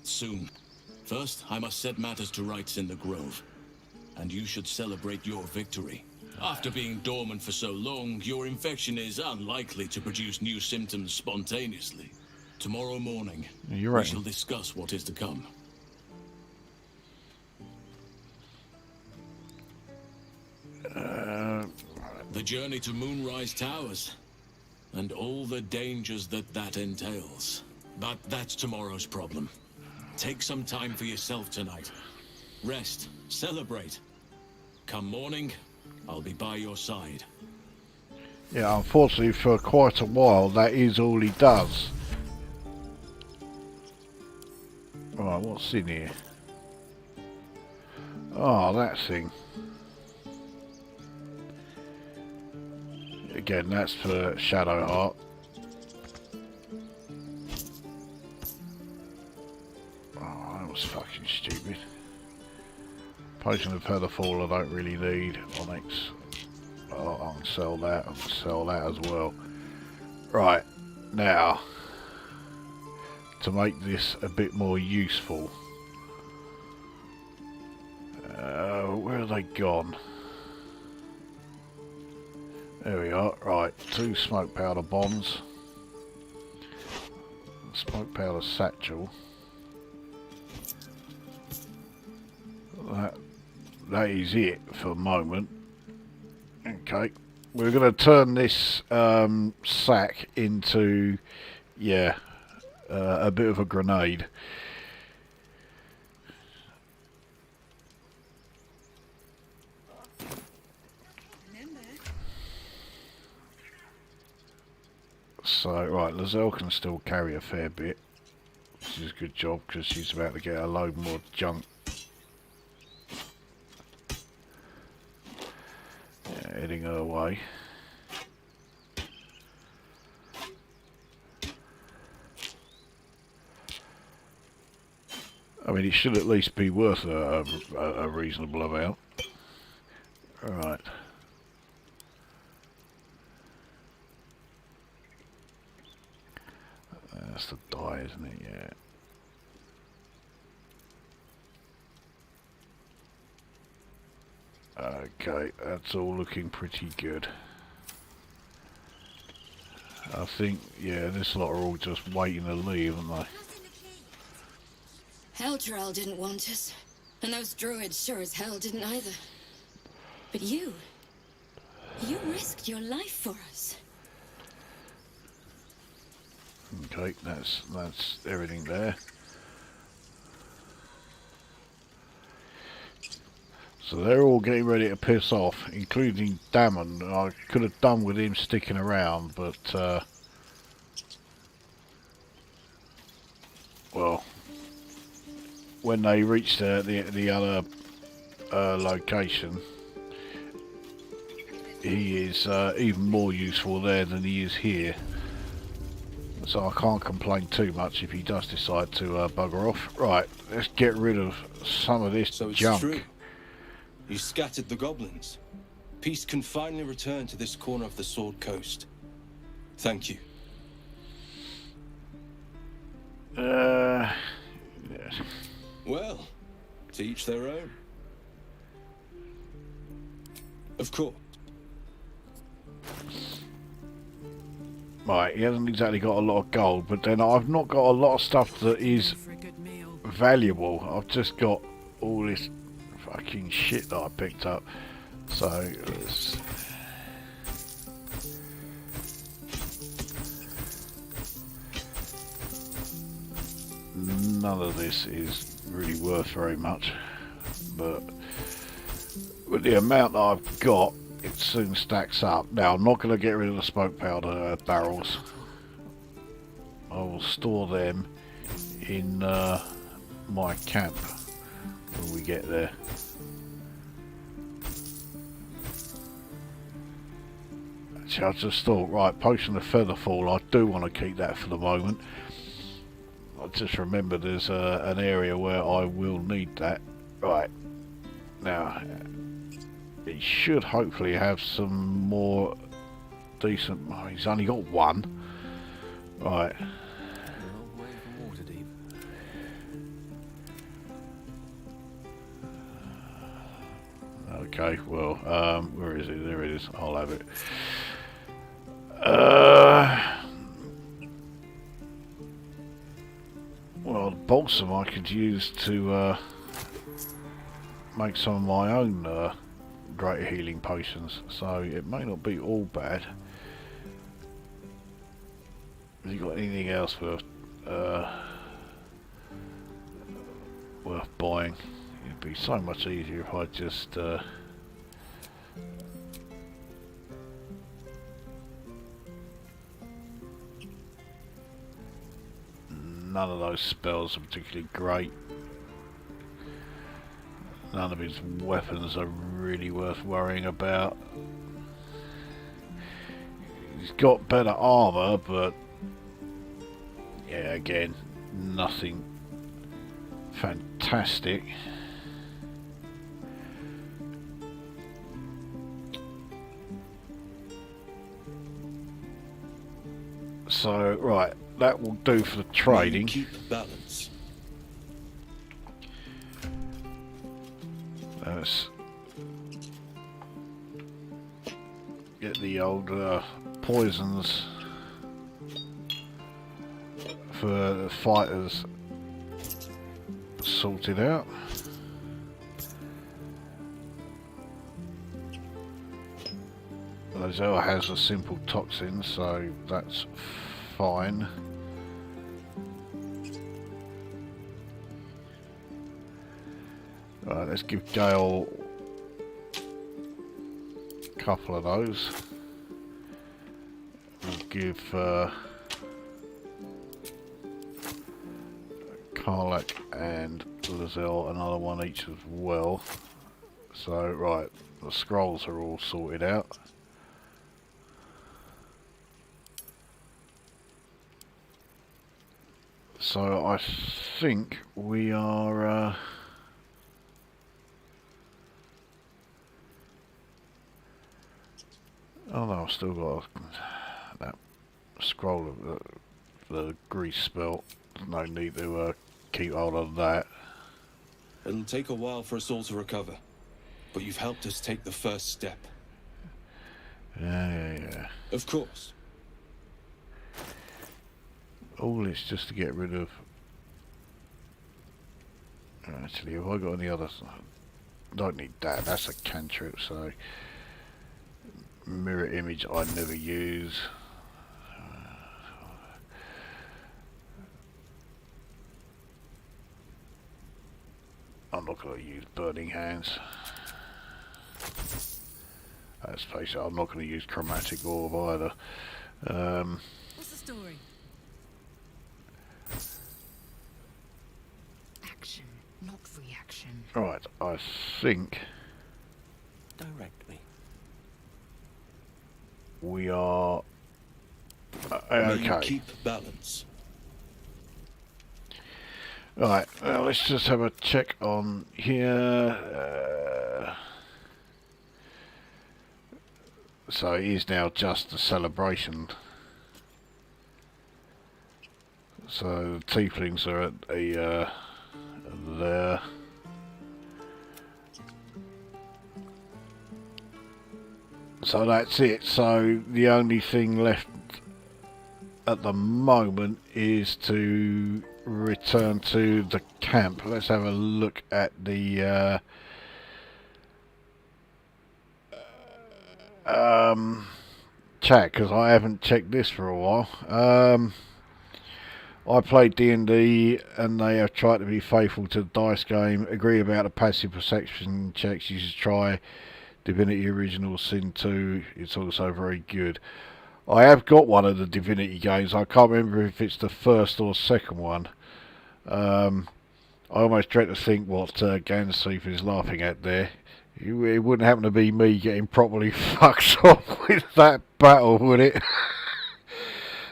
Soon. First, I must set matters to rights in the Grove. And you should celebrate your victory. After being dormant for so long, your infection is unlikely to produce new symptoms spontaneously. Tomorrow morning, You're right. we shall discuss what is to come. The journey to Moonrise Towers, and all the dangers that entails. But that's tomorrow's problem. Take some time for yourself tonight. Rest, celebrate. Come morning, I'll be by your side. Yeah, unfortunately for quite a while, that is all he does. Right, what's in here? Oh, that thing. again, that's for Shadow Heart. Oh, that was fucking stupid. Potion of Featherfall I don't really need. Onyx. Oh, I can sell that. I can sell that as well. Right, now, to make this a bit more useful. Where have they gone? There we are. Right, 2 smoke powder bombs. Smoke powder satchel. That is it for the moment. Okay, we're going to turn this sack into, yeah, a bit of a grenade. So, right, Lizelle can still carry a fair bit, which is a good job because she's about to get a load more junk. Yeah, heading her way. I mean, it should at least be worth a reasonable amount. Right. That's the die, isn't it? Yeah. Okay, that's all looking pretty good. I think, yeah, this lot are all just waiting to leave, aren't they? Eldrell didn't want us, and those druids sure as hell didn't either. But you risked your life for us. Okay, that's everything there. So they're all getting ready to piss off, including Damon. I could have done with him sticking around, but well, when they reach the other location, he is even more useful there than he is here. So I can't complain too much if he does decide to bugger off. Right, let's get rid of some of this So it's junk. true. You scattered the goblins. Peace can finally return to this corner of the Sword Coast. Thank you. Yes. Well, to each their own. Of course. Right, he hasn't exactly got a lot of gold, but then I've not got a lot of stuff that is valuable. I've just got all this fucking shit that I picked up. So, none of this is really worth very much, but with the amount that I've got, it soon stacks up. Now, I'm not going to get rid of the smoke powder barrels. I will store them in my camp when we get there. Actually, I just thought, right, Potion of Featherfall, I do want to keep that for the moment. I just remember there's an area where I will need that. Right, now, it should hopefully have some more decent... Oh, he's only got one. Right. Okay, well, where is it? There it is. I'll have it. Well, the balsam I could use to make some of my own greater healing potions, so it may not be all bad. Have you got anything else worth buying? It'd be so much easier if I just none of those spells are particularly great. None of his weapons are really worth worrying about. He's got better armour, but yeah, again, nothing fantastic. So, right, that will do for the trading. Keep balance. Let's get the old poisons for the fighters sorted out. Lozelle has a simple toxin, so that's fine. Right, let's give Gale a couple of those. We'll give Karlak and Lozelle another one each as well. So, right, the scrolls are all sorted out. So I think we are oh no, I've still got that scroll of the grease spell. There's no need to keep hold of that. It'll take a while for us all to recover, but you've helped us take the first step. Yeah. Of course. All this just to get rid of... Actually, have I got any others? Don't need that, that's a cantrip, so... Mirror image I never use. I'm not going to use burning hands. Let's face it, I'm not going to use chromatic orb either. What's the story? Action, not reaction. Right, I think Direct me. we are May you okay. keep balance. Right, let's just have a check on here. So it is now just a celebration. So the tieflings are at the there. So that's it. So the only thing left at the moment is to return to the camp. Let's have a look at the chat, because I haven't checked this for a while. I played D&D and they have tried to be faithful to the dice game. Agree about the passive perception checks. You should try Divinity Original Sin 2. It's also very good. I have got one of the Divinity games. I can't remember if it's the first or second one. I almost dread to think what Gansleep is laughing at there. It wouldn't happen to be me getting properly fucked off with that battle, would it?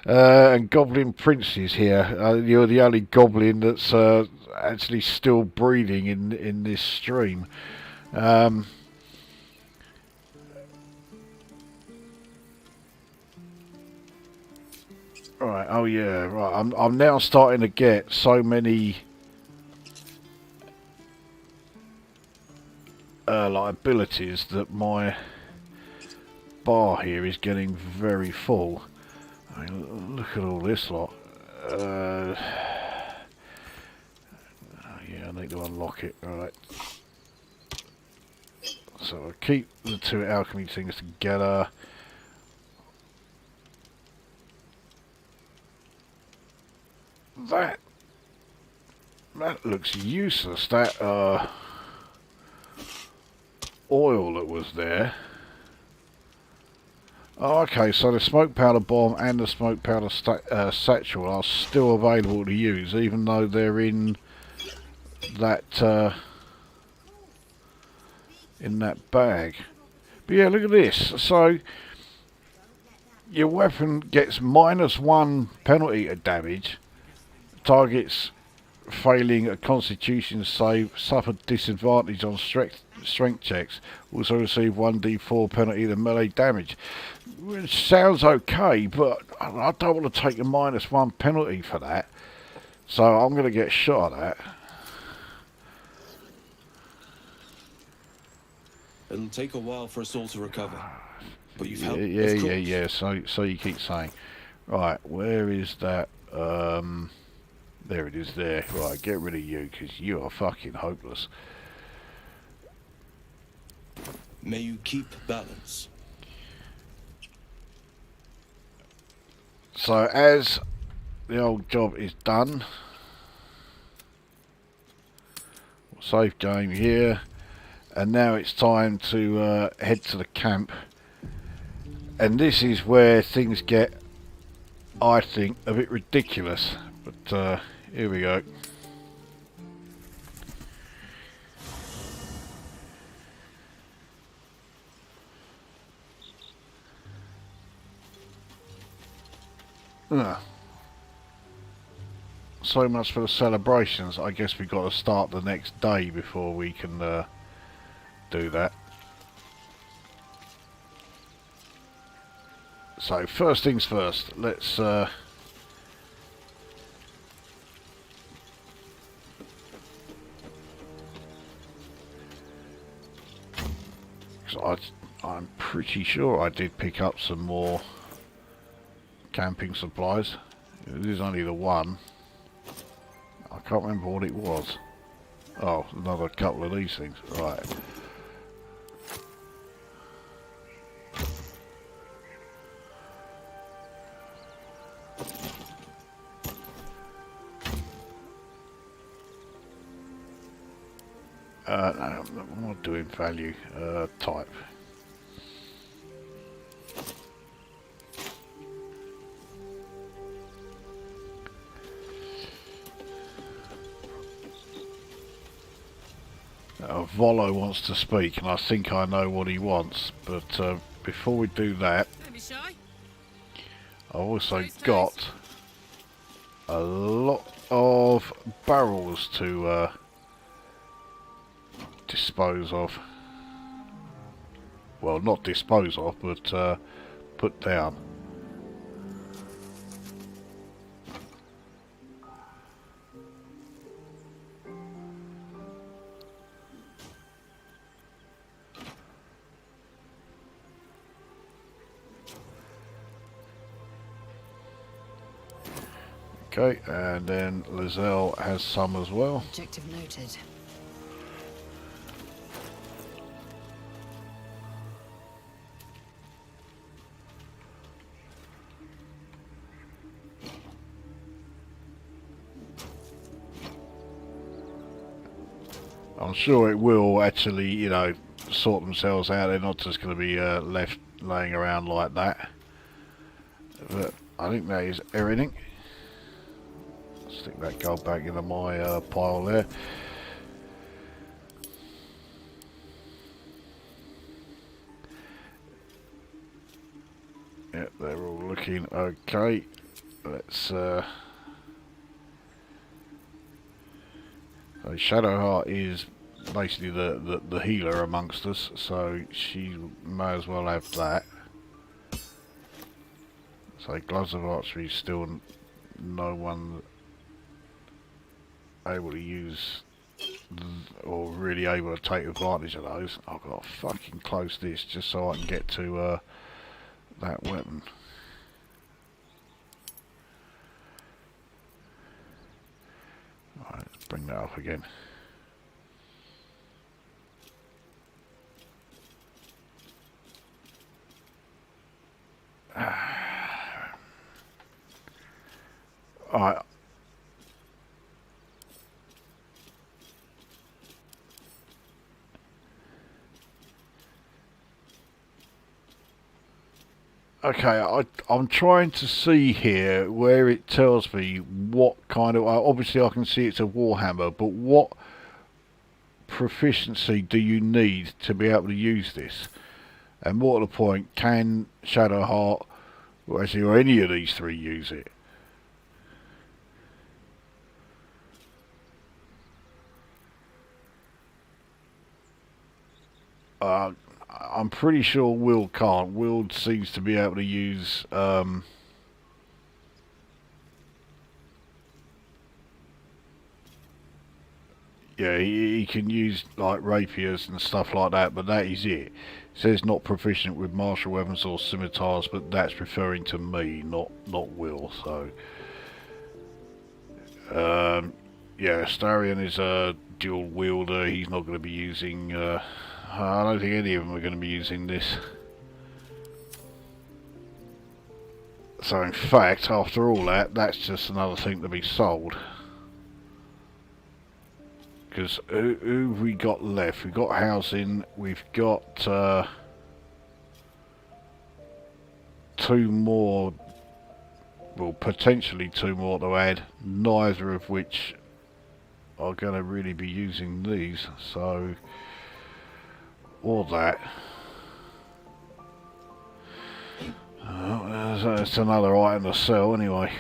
And Goblin Prince is here. You're the only goblin that's actually still breathing in this stream. Right, oh yeah, right. I'm now starting to get so many like abilities that my bar here is getting very full. I mean, look at all this lot. Yeah, I need to unlock it. Alright. So I'll keep the two alchemy things together. That looks useless. That oil that was there. Oh, okay, so the smoke powder bomb and the smoke powder satchel are still available to use, even though they're in that bag. But yeah, look at this. So Your weapon gets -1 penalty to damage. Targets failing a constitution save suffer disadvantage on strength checks. Also receive 1d4 penalty to melee damage. Which sounds okay, but I don't want to take a -1 penalty for that. So I'm going to get shot at that. It'll take a while for us all to recover. But you've helped. Yeah. So you keep saying. Right, where is that? There it is there. Right, get rid of you, because you are fucking hopeless. May you keep balance. So as the old job is done, we'll save game here, and now it's time to head to the camp. And this is where things get, I think, a bit ridiculous. But here we go. So much for the celebrations. I guess we've got to start the next day before we can do that. So first things first, let's I'm pretty sure I did pick up some more camping supplies. It is only the one. I can't remember what it was. Oh, another couple of these things. Right. No, I'm not doing value. Type. Volo wants to speak, and I think I know what he wants. But before we do that, I've also got a lot of barrels to dispose of. Well, not dispose of, but put down. Okay, and then Lizelle has some as well. Objective noted. I'm sure it will actually, you know, sort themselves out. They're not just going to be left laying around like that. But I think that is everything. Stick that gold back into my pile there. Yep, they're all looking okay. Let's so Shadowheart is basically the healer amongst us, so she may as well have that. So gloves of archery, still no one able to use or really able to take advantage of those. I've got to fucking close this just so I can get to that weapon. Alright, let's bring that up again. Alright. Okay, I'm trying to see here where it tells me what kind of... obviously I can see it's a Warhammer, but what proficiency do you need to be able to use this? And more to the point, can Shadowheart Well, actually, or any of these three use it. I'm pretty sure Will can't. Will seems to be able to use yeah, he can use like rapiers and stuff like that, but that is it. It says not proficient with martial weapons or scimitars, but that's referring to me, not Will. So yeah, Starion is a dual wielder. He's not going to be using I don't think any of them are going to be using this. So in fact, after all that, that's just another thing to be sold. Because who have we got left? We've got Halsin, we've got 2 more, well, potentially 2 more to add, neither of which are going to really be using these, so, or that. That's another item to sell anyway.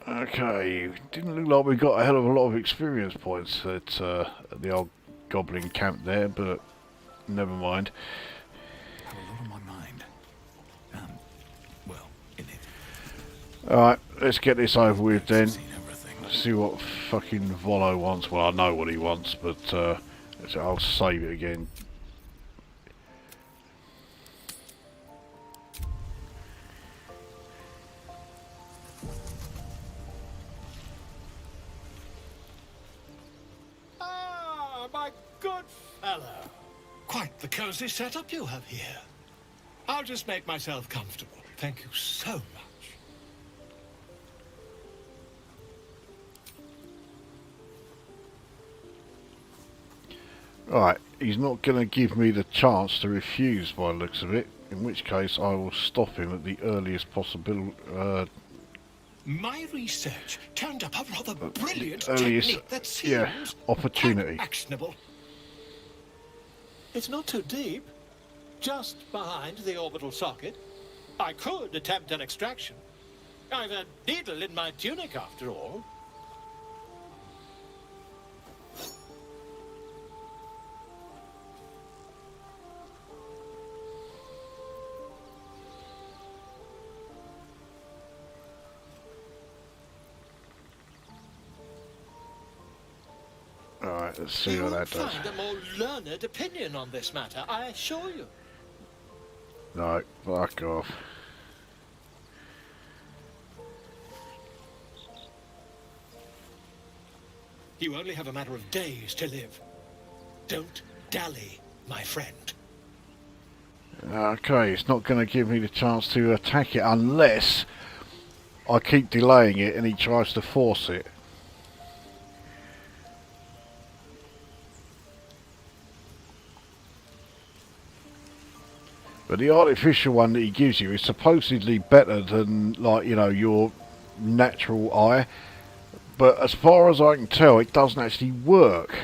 Okay, didn't look like we got a hell of a lot of experience points at the old Goblin camp there, but never mind. I have a lot on my mind. Well, in it. Alright, let's get this over with then. Let's see what fucking Volo wants. Well, I know what he wants, but I'll save it again. My good fellow. Quite the cozy setup you have here. I'll just make myself comfortable. Thank you so much. Right, he's not going to give me the chance to refuse by the looks of it, in which case I will stop him at the earliest possible My research turned up a rather brilliant earliest, technique that seems opportunity. actionable. It's not too deep, just behind the orbital socket. I could attempt an extraction. I've a needle in my tunic, after all. Alright, let's see what that does. Find a more learned opinion on this matter, I assure you. No, fuck off. You only have a matter of days to live. Don't dally, my friend. Okay, it's not going to give me the chance to attack it unless I keep delaying it and he tries to force it. But the artificial one that he gives you is supposedly better than, like, you know, your natural eye. But as far as I can tell, it doesn't actually work.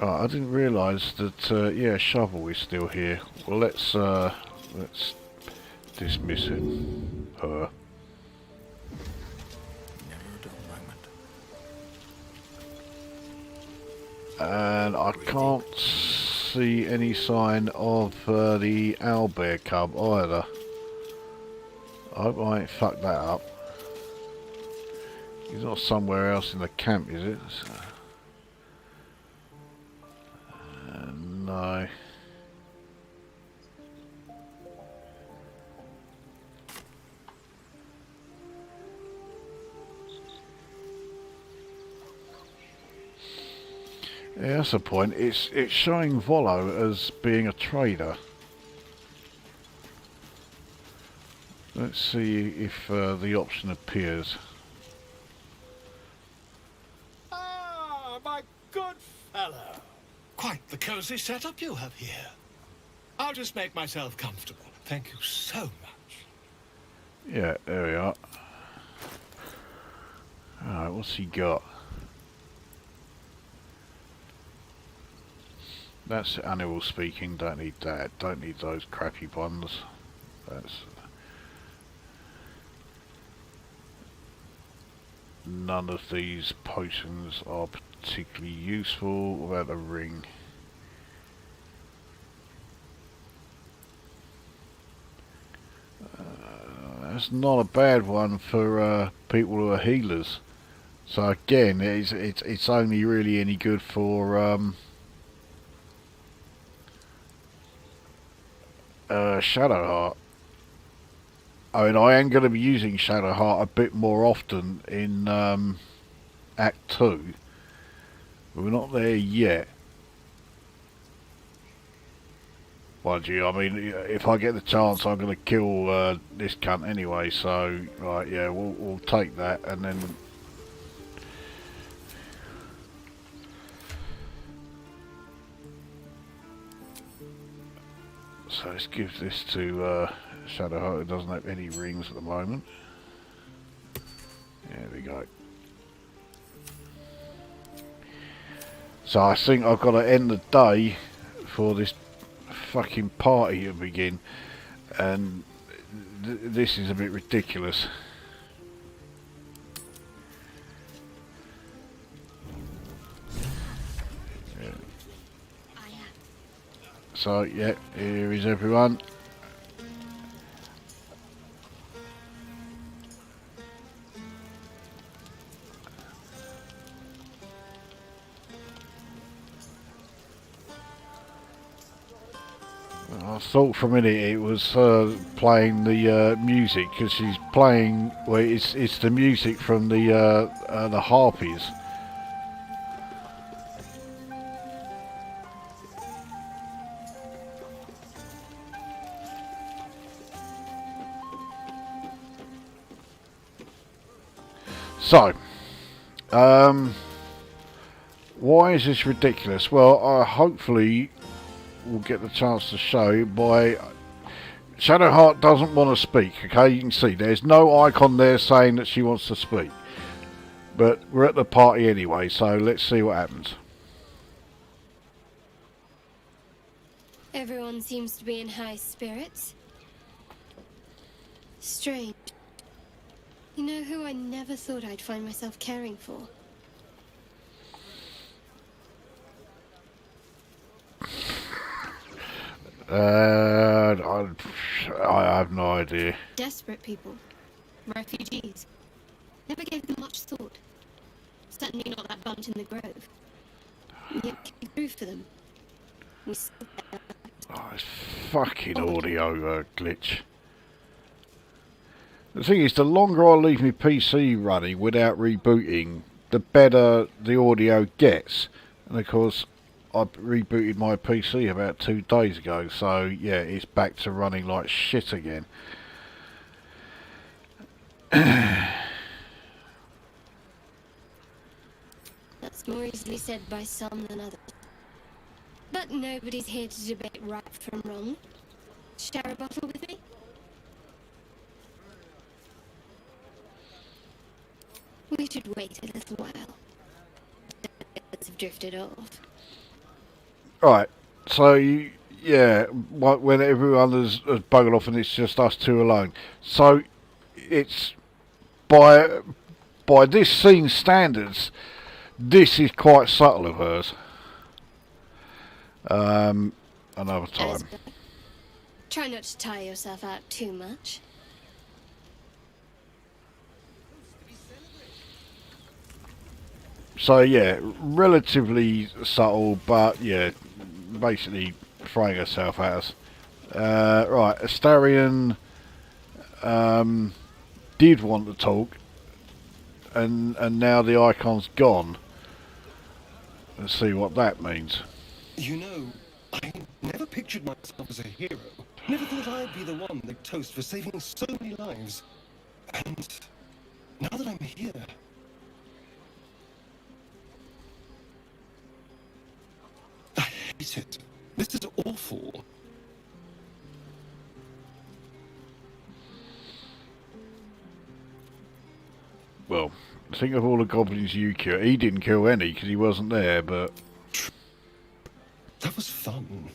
I didn't realise that, yeah, Shovel is still here. Well, let's dismiss him. Her. And I can't see any sign of the owlbear cub either. I hope I ain't fucked that up. He's not somewhere else in the camp, is it? No. Yeah, that's the point. It's showing Volo as being a trader. Let's see if the option appears. Ah, my good fellow. Quite the cozy setup you have here. I'll just make myself comfortable. Thank you so much. Yeah, there we are. Alright, what's he got? That's animal speaking, don't need that. Don't need those crappy ones. That's... None of these potions are particularly useful. What about a ring? That's not a bad one for people who are healers. So again, it's only really any good for Shadowheart. I mean, I am going to be using Shadowheart a bit more often in Act 2. But we're not there yet. Mind you, I mean, if I get the chance, I'm going to kill this cunt anyway. So, right, yeah, we'll take that and then... So let's give this to Shadowheart, who doesn't have any rings at the moment. There we go. So I think I've got to end the day for this fucking party to begin, and this is a bit ridiculous. So yeah, here is everyone. I thought for a minute it was playing the music, because she's playing. Well, it's the music from the harpies. So, why is this ridiculous? Well, hopefully we'll get the chance to show by... Shadowheart doesn't want to speak, okay? You can see there's no icon there saying that she wants to speak. But we're at the party anyway, so let's see what happens. Everyone seems to be in high spirits. Strange. You know who I never thought I'd find myself caring for? I have no idea. Desperate people. Refugees. Never gave them much thought. Certainly not that bunch in the grove. Yet came through for them. We stood there. Oh, this fucking audio glitch. The thing is, the longer I leave my PC running without rebooting, the better the audio gets. And of course, I rebooted my PC about 2 days ago, so yeah, it's back to running like shit again. That's more easily said by some than others. But nobody's here to debate right from wrong. Share a bottle with me? We should wait a little while. The have drifted off. Right, so yeah, when everyone has buggered off and it's just us two alone. So it's by this scene's standards, this is quite subtle of hers. Another time. Try not to tire yourself out too much. So yeah, relatively subtle, but yeah, basically throwing herself at us. Right, Astarion did want to talk, and now the icon's gone. Let's see what that means. You know, I never pictured myself as a hero. Never thought I'd be the one they toast for saving so many lives. And now that I'm here... I hate it. This is awful. Well, think of all the goblins you killed. He didn't kill any because he wasn't there, but... That was fun.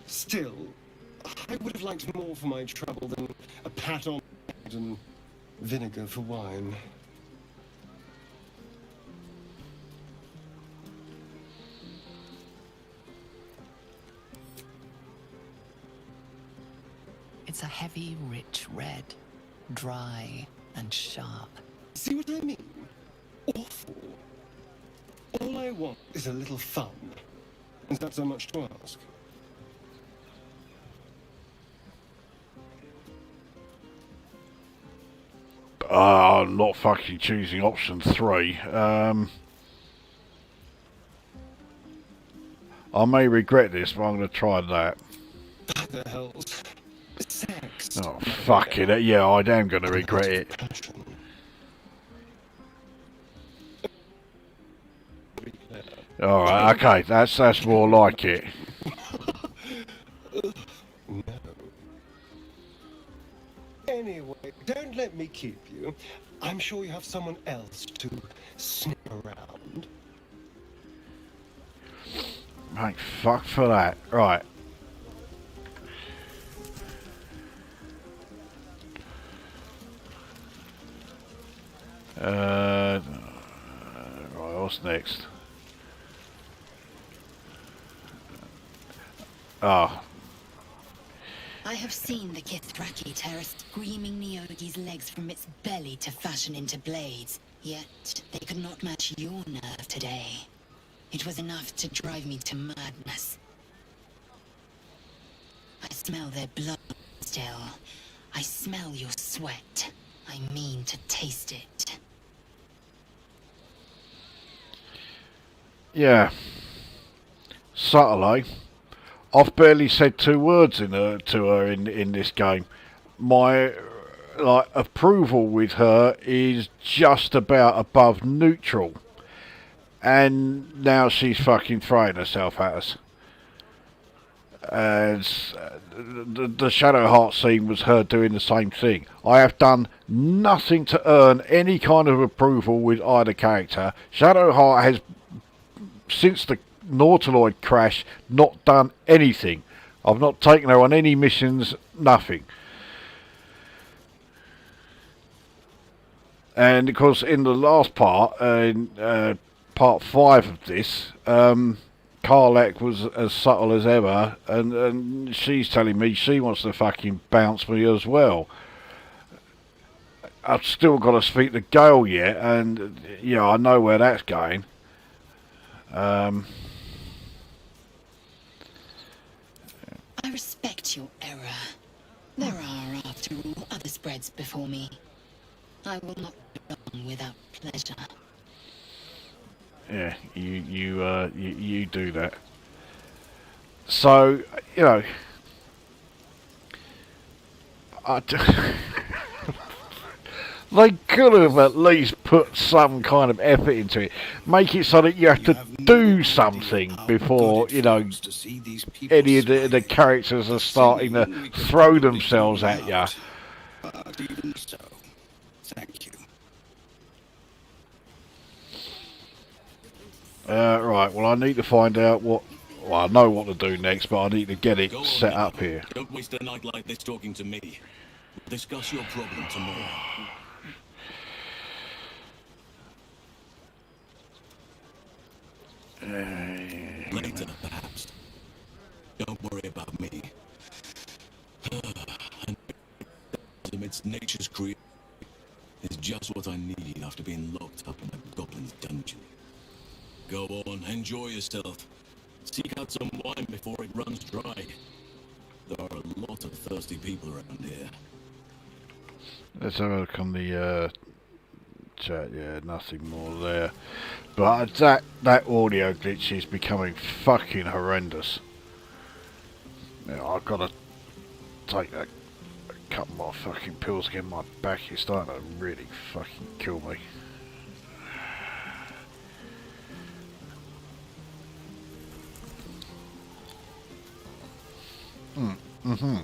Still, I would have liked more for my trouble than a pat on the head and vinegar for wine. It's a heavy, rich red, dry and sharp. See what I mean? Awful. All I want is a little fun. Is that so much to ask? I'm not fucking choosing option 3. I may regret this, but I'm going to try that. What the hell's sex? Oh, fuck it. Yeah, I am going to regret it. Alright, okay, that's more like it. No. Anyway, don't let me keep you. I'm sure you have someone else to sniff around. Mate, fuck for that. Right. Right, what's next? Ah. I have seen the Githyanki tear a screaming Neogi's legs from its belly to fashion into blades, yet they could not match your nerve today. It was enough to drive me to madness. I smell their blood still. I smell your sweat. I mean to taste it. Yeah. Subtly. I've barely said 2 words to her in this game. My approval with her is just about above neutral. And now she's fucking throwing herself at us. As the Shadowheart scene was her doing the same thing. I have done nothing to earn any kind of approval with either character. Shadowheart has, since the Nautiloid crash, not done anything. I've not taken her on any missions, nothing. And of course in the last part, part 5 of this, Karlek was as subtle as ever, and she's telling me she wants to fucking bounce me as well. I've still got to speak to Gale yet, and yeah, I know where that's going. I respect your error. There are, after all, other spreads before me. I will not go on without pleasure. Yeah, you do that. So, you know, they could have at least put some kind of effort into it. Make it so that you have to do something before, you know, any of the characters are starting to throw themselves at you. But even so, thank you. Right, well I need to find out what... Well, I know what to do next, but I need to get it set up here. Don't waste a night like this talking to me. We'll discuss your problem tomorrow. Later, perhaps. Don't worry about me. And amidst nature's creation is just what I need after being locked up in a goblin's dungeon. Go on, enjoy yourself. Seek out some wine before it runs dry. There are a lot of thirsty people around here. Let's have a look on the chat. Yeah, nothing more there. But that audio glitch is becoming fucking horrendous. Now I've got to take a couple more fucking pills again. My back is starting to really fucking kill me. Mm-hmm.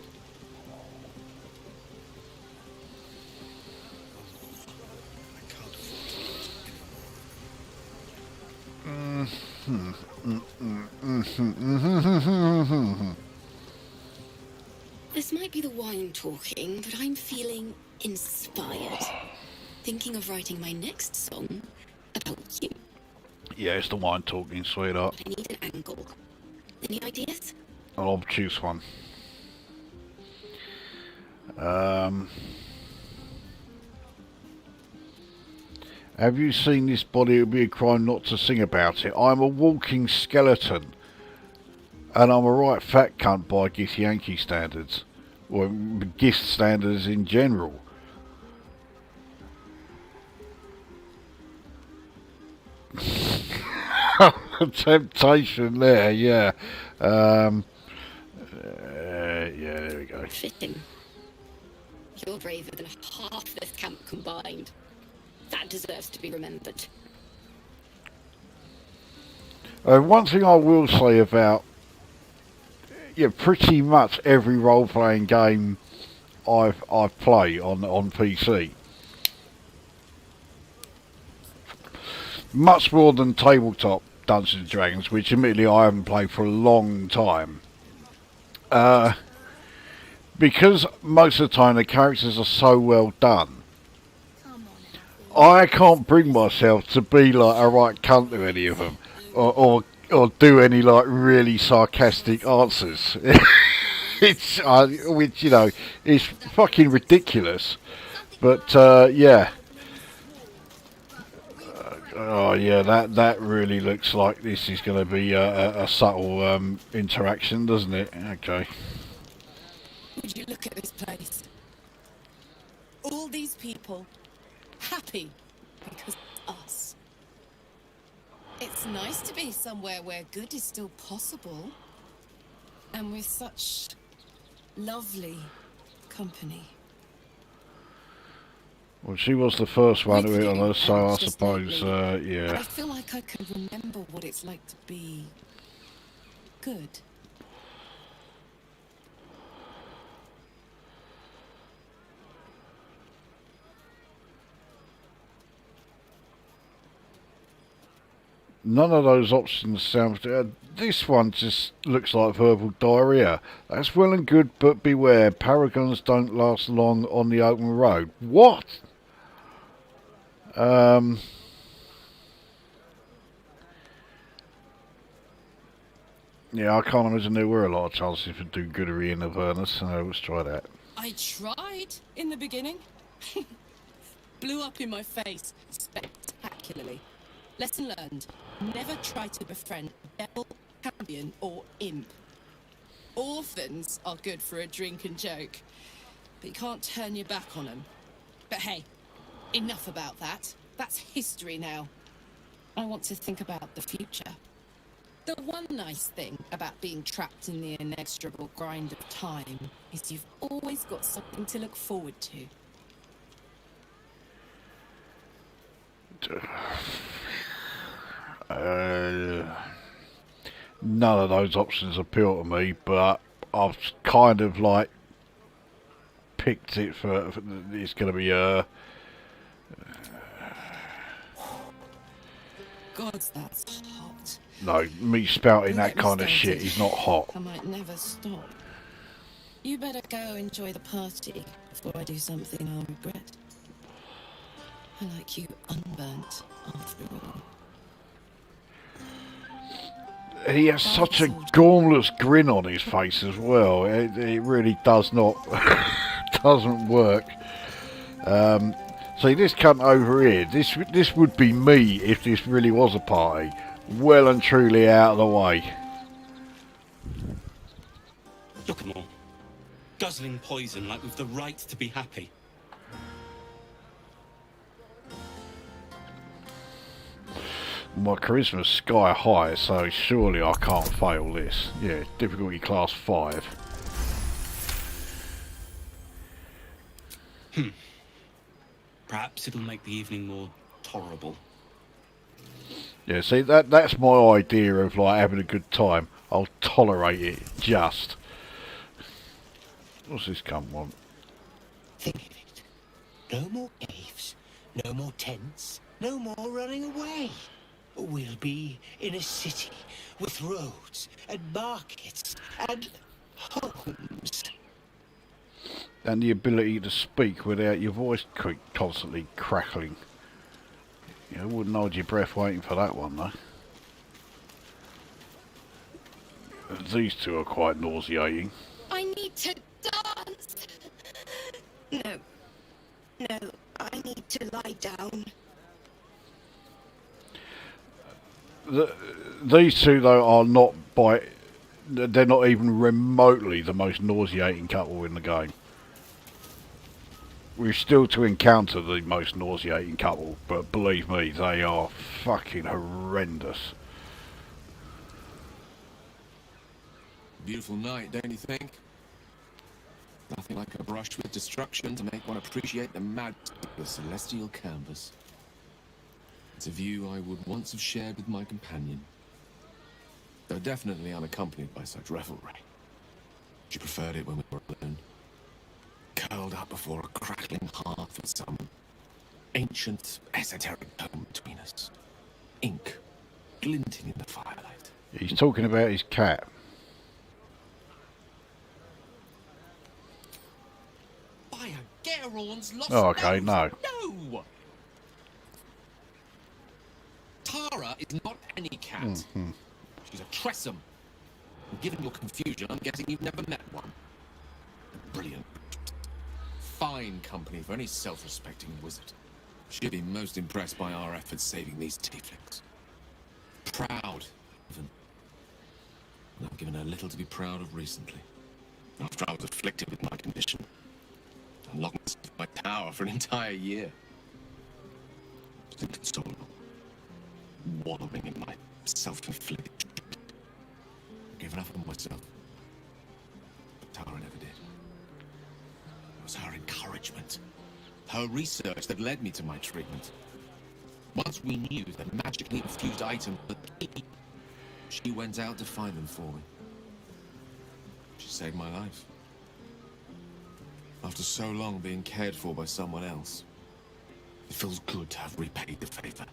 This might be the wine talking, but I'm feeling inspired. Thinking of writing my next song about you. Yeah, it's the wine talking, sweetheart. I need an angle. Any ideas? I'll choose one. Have you seen this body? It would be a crime not to sing about it. I'm a walking skeleton. And I'm a right fat cunt by Githyanki standards. Or Gith standards in general. Temptation there, yeah. Yeah, there we go. Fitting. You're braver than half this camp combined. That deserves to be remembered. One thing I will say about pretty much every role-playing game I've played on PC, much more than tabletop Dungeons and Dragons, which admittedly I haven't played for a long time, because most of the time the characters are so well done. I can't bring myself to be like a right cunt to any of them, or do any like really sarcastic answers. It's which is fucking ridiculous. But yeah. Oh yeah, that really looks like this is going to be a subtle interaction, doesn't it? Okay. Would you look at this place? All these people happy because of us. It's nice to be somewhere where good is still possible, and with such lovely company. Well, she was the first one to hit on us, so I suppose, yeah. I feel like I can remember what it's like to be good. None of those options sound... this one just looks like verbal diarrhea. That's well and good, but beware. Paragons don't last long on the open road. What? Yeah, I can't imagine there were a lot of chances for do-goodery in Avernus, so let's try that. I tried in the beginning. Blew up in my face spectacularly. Lesson learned. Never try to befriend devil, champion, or imp. Orphans are good for a drink and joke, but you can't turn your back on them. But hey, enough about that. That's history now. I want to think about the future. The one nice thing about being trapped in the inexorable grind of time is you've always got something to look forward to. None of those options appeal to me, but I've kind of like picked it for it's going to be God, that's hot. no, me spouting that kind of shit is not hot. I might never stop. You better go enjoy the party before I do something I'll regret. I like you unburnt, after all. He has such a gormless grin on his face as well. It really does not doesn't work. See, this cunt over here, this would be me if this really was a party. Well and truly out of the way. Look at them all. Guzzling poison like we've the right to be happy. My charisma's sky high, so surely I can't fail this. Yeah, difficulty class 5. Perhaps it'll make the evening more tolerable. Yeah, see, that's my idea of like having a good time. I'll tolerate it, just. What's this cunt want? Think of it. No more caves, no more tents, no more running away. We'll be in a city with roads and markets and homes. And the ability to speak without your voice constantly crackling. You wouldn't hold your breath waiting for that one, though. These two are quite nauseating. I need to dance. No. No, I need to lie down. These two, though, are not they're not even remotely the most nauseating couple in the game. We're still to encounter the most nauseating couple, but believe me, they are fucking horrendous. Beautiful night, don't you think? Nothing like a brush with destruction to make one appreciate the majesty of the celestial canvas. It's a view I would once have shared with my companion, though definitely unaccompanied by such revelry. She preferred it when we were alone, curled up before a crackling hearth with some ancient, esoteric tome between us, ink glinting in the firelight. He's talking about his cat. By a Gerorn's lost Oh, okay, nose. no. No! Tara is not any cat. Mm-hmm. She's a Tressum. And given your confusion, I'm guessing you've never met one. Brilliant. Fine company for any self-respecting wizard. She'd be most impressed by our efforts saving these tieflings. Proud, even. And I've given her little to be proud of recently. After I was afflicted with my condition. And locked in my tower for an entire year. It's inconsolable. Wallowing in my self-inflicted. Given up on myself. But Tara never did. It was her encouragement, her research that led me to my treatment. Once we knew that magically infused items were the key, she went out to find them for me. She saved my life. After so long being cared for by someone else, it feels good to have repaid the favor.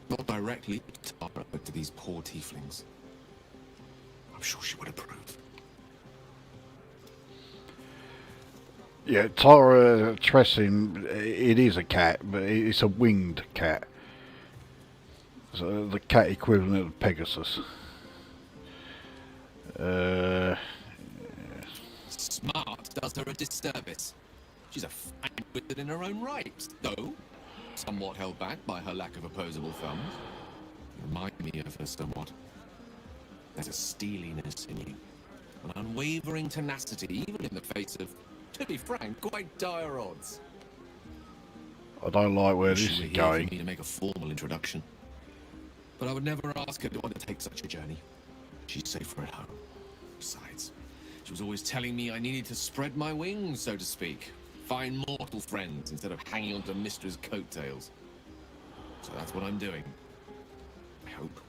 Not directly to Tara, but to these poor tieflings. I'm sure she would approve. Yeah, Tara Tressing, it is a cat, but it's a winged cat. So the cat equivalent of Pegasus. Smart does her a disservice. She's a fine wizard in her own right, though somewhat held back by her lack of opposable thumbs. You remind me of her somewhat. There's a steeliness in you, an unwavering tenacity, even in the face of, to be frank, quite dire odds. I don't like where this is For going. me to make a formal introduction, but I would never ask her to undertake such a journey. She's safer at home. Besides, she was always telling me I needed to spread my wings, so to speak. Find mortal friends instead of hanging onto Mistress' coattails. So that's what I'm doing. I hope.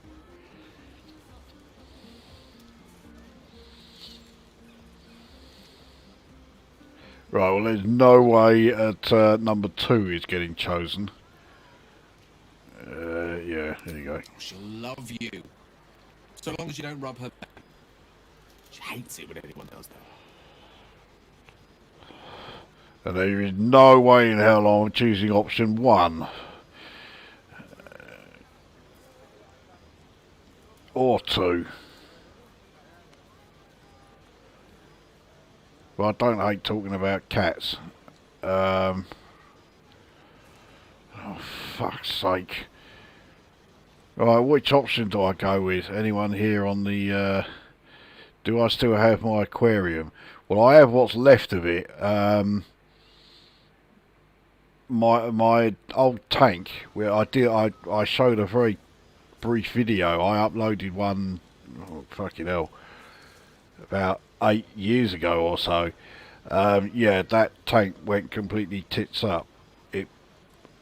Right, well, there's no way that number 2 is getting chosen. Yeah, there you go. She'll love you. So long as you don't rub her back. She hates it when anyone does that. And there is no way in hell I'm choosing option 1. Or 2. Well, I don't hate talking about cats. Oh, fuck's sake. Right, which option do I go with? Anyone here on the... do I still have my aquarium? Well, I have what's left of it. My old tank, where I showed a very brief video. I uploaded one, oh, fucking hell, about 8 years ago or so. Yeah, that tank went completely tits up. It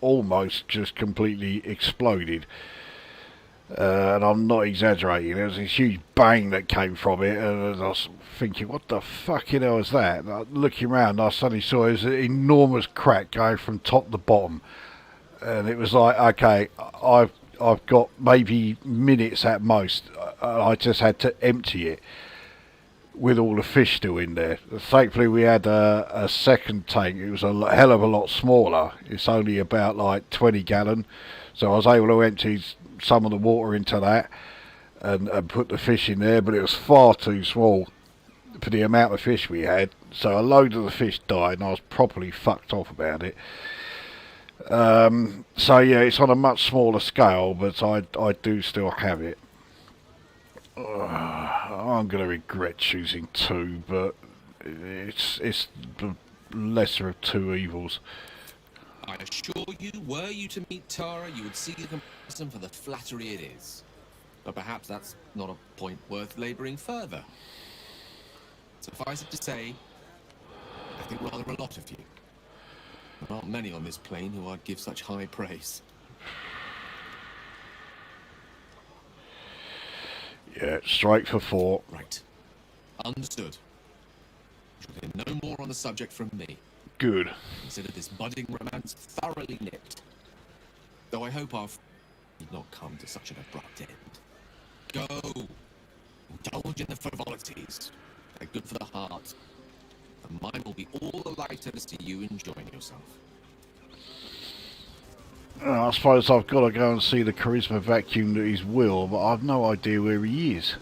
almost just completely exploded. And I'm not exaggerating. There was this huge bang that came from it, and I was thinking, what the fucking hell is that? And looking around, I suddenly saw it was an enormous crack going from top to bottom. And it was like, okay, I've got maybe minutes at most. I just had to empty it with all the fish still in there. Thankfully, we had a second tank. It was a hell of a lot smaller. It's only about like 20 gallon. So I was able to empty some of the water into that and put the fish in there, but it was far too small for the amount of fish we had. So a load of the fish died and I was properly fucked off about it. So yeah, it's on a much smaller scale, but I do still have it. I'm going to regret choosing 2, but it's the lesser of 2 evils. I assure you, were you to meet Tara, you would see the comparison for the flattery it is. But perhaps that's not a point worth labouring further. Suffice it to say, I think rather a lot of you. There aren't many on this plane who I'd give such high praise. Yeah, straight for 4. Right. Understood. You'll hear no more on the subject from me. Good. Consider this budding romance thoroughly nipped. Though I hope our did not come to such an abrupt end. Go. Indulge in the frivolities. They're good for the heart. And mine will be all the lighter to see you enjoying yourself. I suppose I've got to go and see the charisma vacuum that is Will, but I've no idea where he is.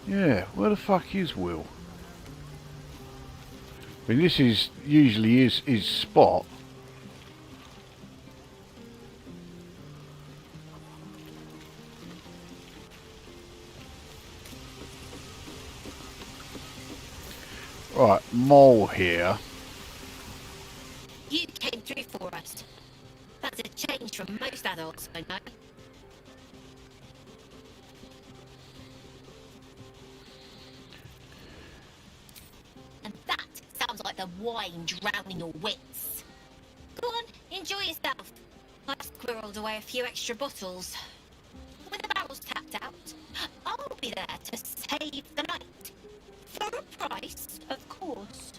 Yeah, where the fuck is Will? I mean, this is usually his spot. Right, Mole here. You came through for us. That's a change from most adults I know. And that sounds like the wine drowning your wits. Go on, enjoy yourself. I've squirreled away a few extra bottles. When the barrel's tapped out, I'll be there to save the night. For a price, of course.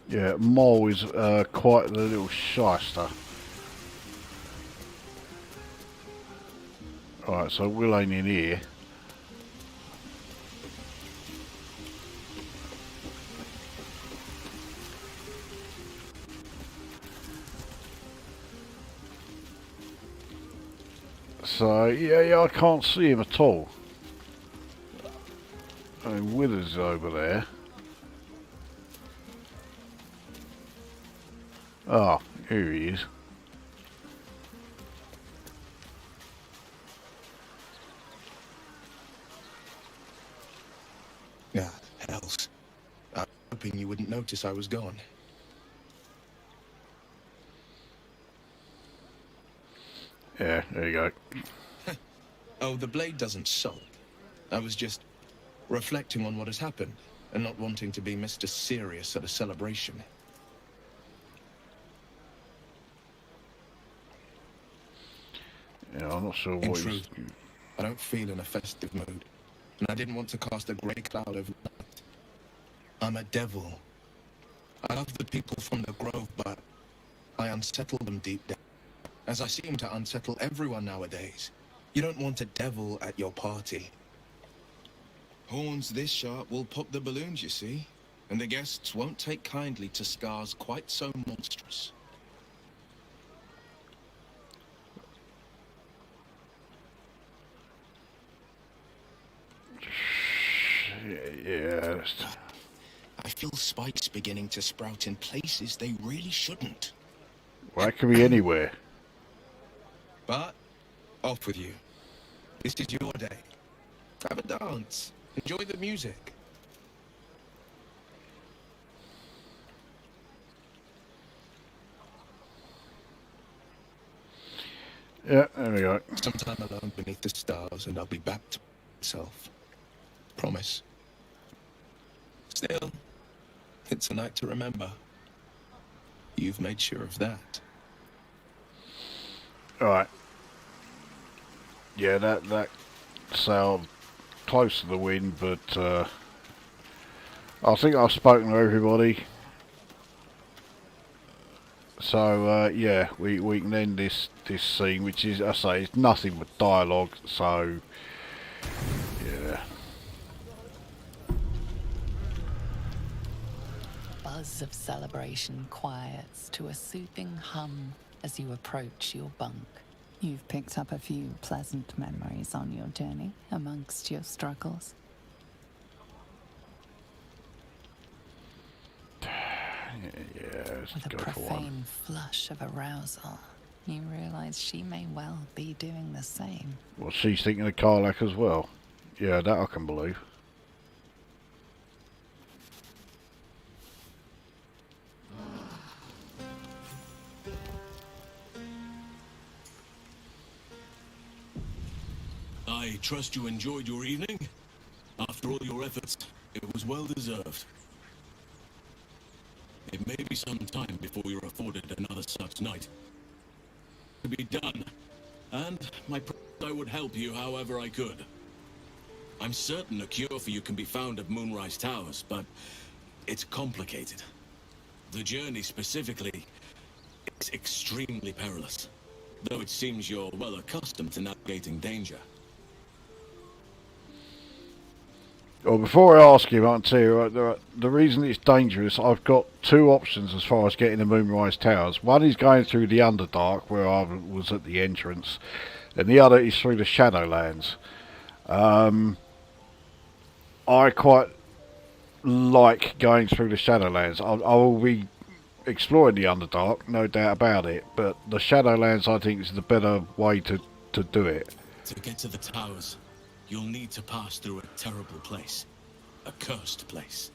Yeah, Mole is quite the little shyster. Alright, so Will ain't in here. So, yeah, I can't see him at all. I mean, Withers over there. Oh, here he is. Ah, hells. I was hoping you wouldn't notice I was gone. Yeah, there you go. Oh, the blade doesn't sulk. I was just reflecting on what has happened and not wanting to be Mr. Serious at a celebration. Yeah, I'm not sure In what truth, I don't feel in a festive mood, and I didn't want to cast a grey cloud over the night. I'm a devil. I love the people from the grove, but I unsettle them deep down, as I seem to unsettle everyone nowadays. You don't want a devil at your party. Horns this sharp will pop the balloons, you see, and the guests won't take kindly to scars quite so monstrous. Yeah. I feel spikes beginning to sprout in places they really shouldn't. Well, that could be anywhere. But, off with you. This is your day. Have a dance. Enjoy the music. Yeah, there we go. Sometime alone beneath the stars, and I'll be back to myself. Promise. Still, it's a night to remember. You've made sure of that. Alright. Yeah, that sounds close to the wind, but I think I've spoken to everybody. So yeah, we can end this scene, which is, I say, it's nothing but dialogue. So yeah. Buzz of celebration quiets to a soothing hum as you approach your bunk. You've picked up a few pleasant memories on your journey amongst your struggles. Yeah, With a profane flush of arousal, you realize she may well be doing the same. Well, she's thinking of Karlak as well. Yeah, that I can believe. I trust you enjoyed your evening. After all your efforts, it was well deserved. It may be some time before you're afforded another such night. To be done, and I would help you however I could. I'm certain a cure for you can be found at Moonrise Towers, but it's complicated. The journey specifically is extremely perilous, though it seems you're well accustomed to navigating danger. Well, before I ask you, I can tell you, the reason it's dangerous, I've got two options as far as getting to Moonrise Towers. One is going through the Underdark, where I was at the entrance, and the other is through the Shadowlands. I quite like going through the Shadowlands. I will be exploring the Underdark, no doubt about it, but the Shadowlands I think is the better way to do it. To get to the towers, you'll need to pass through a terrible place. A cursed place.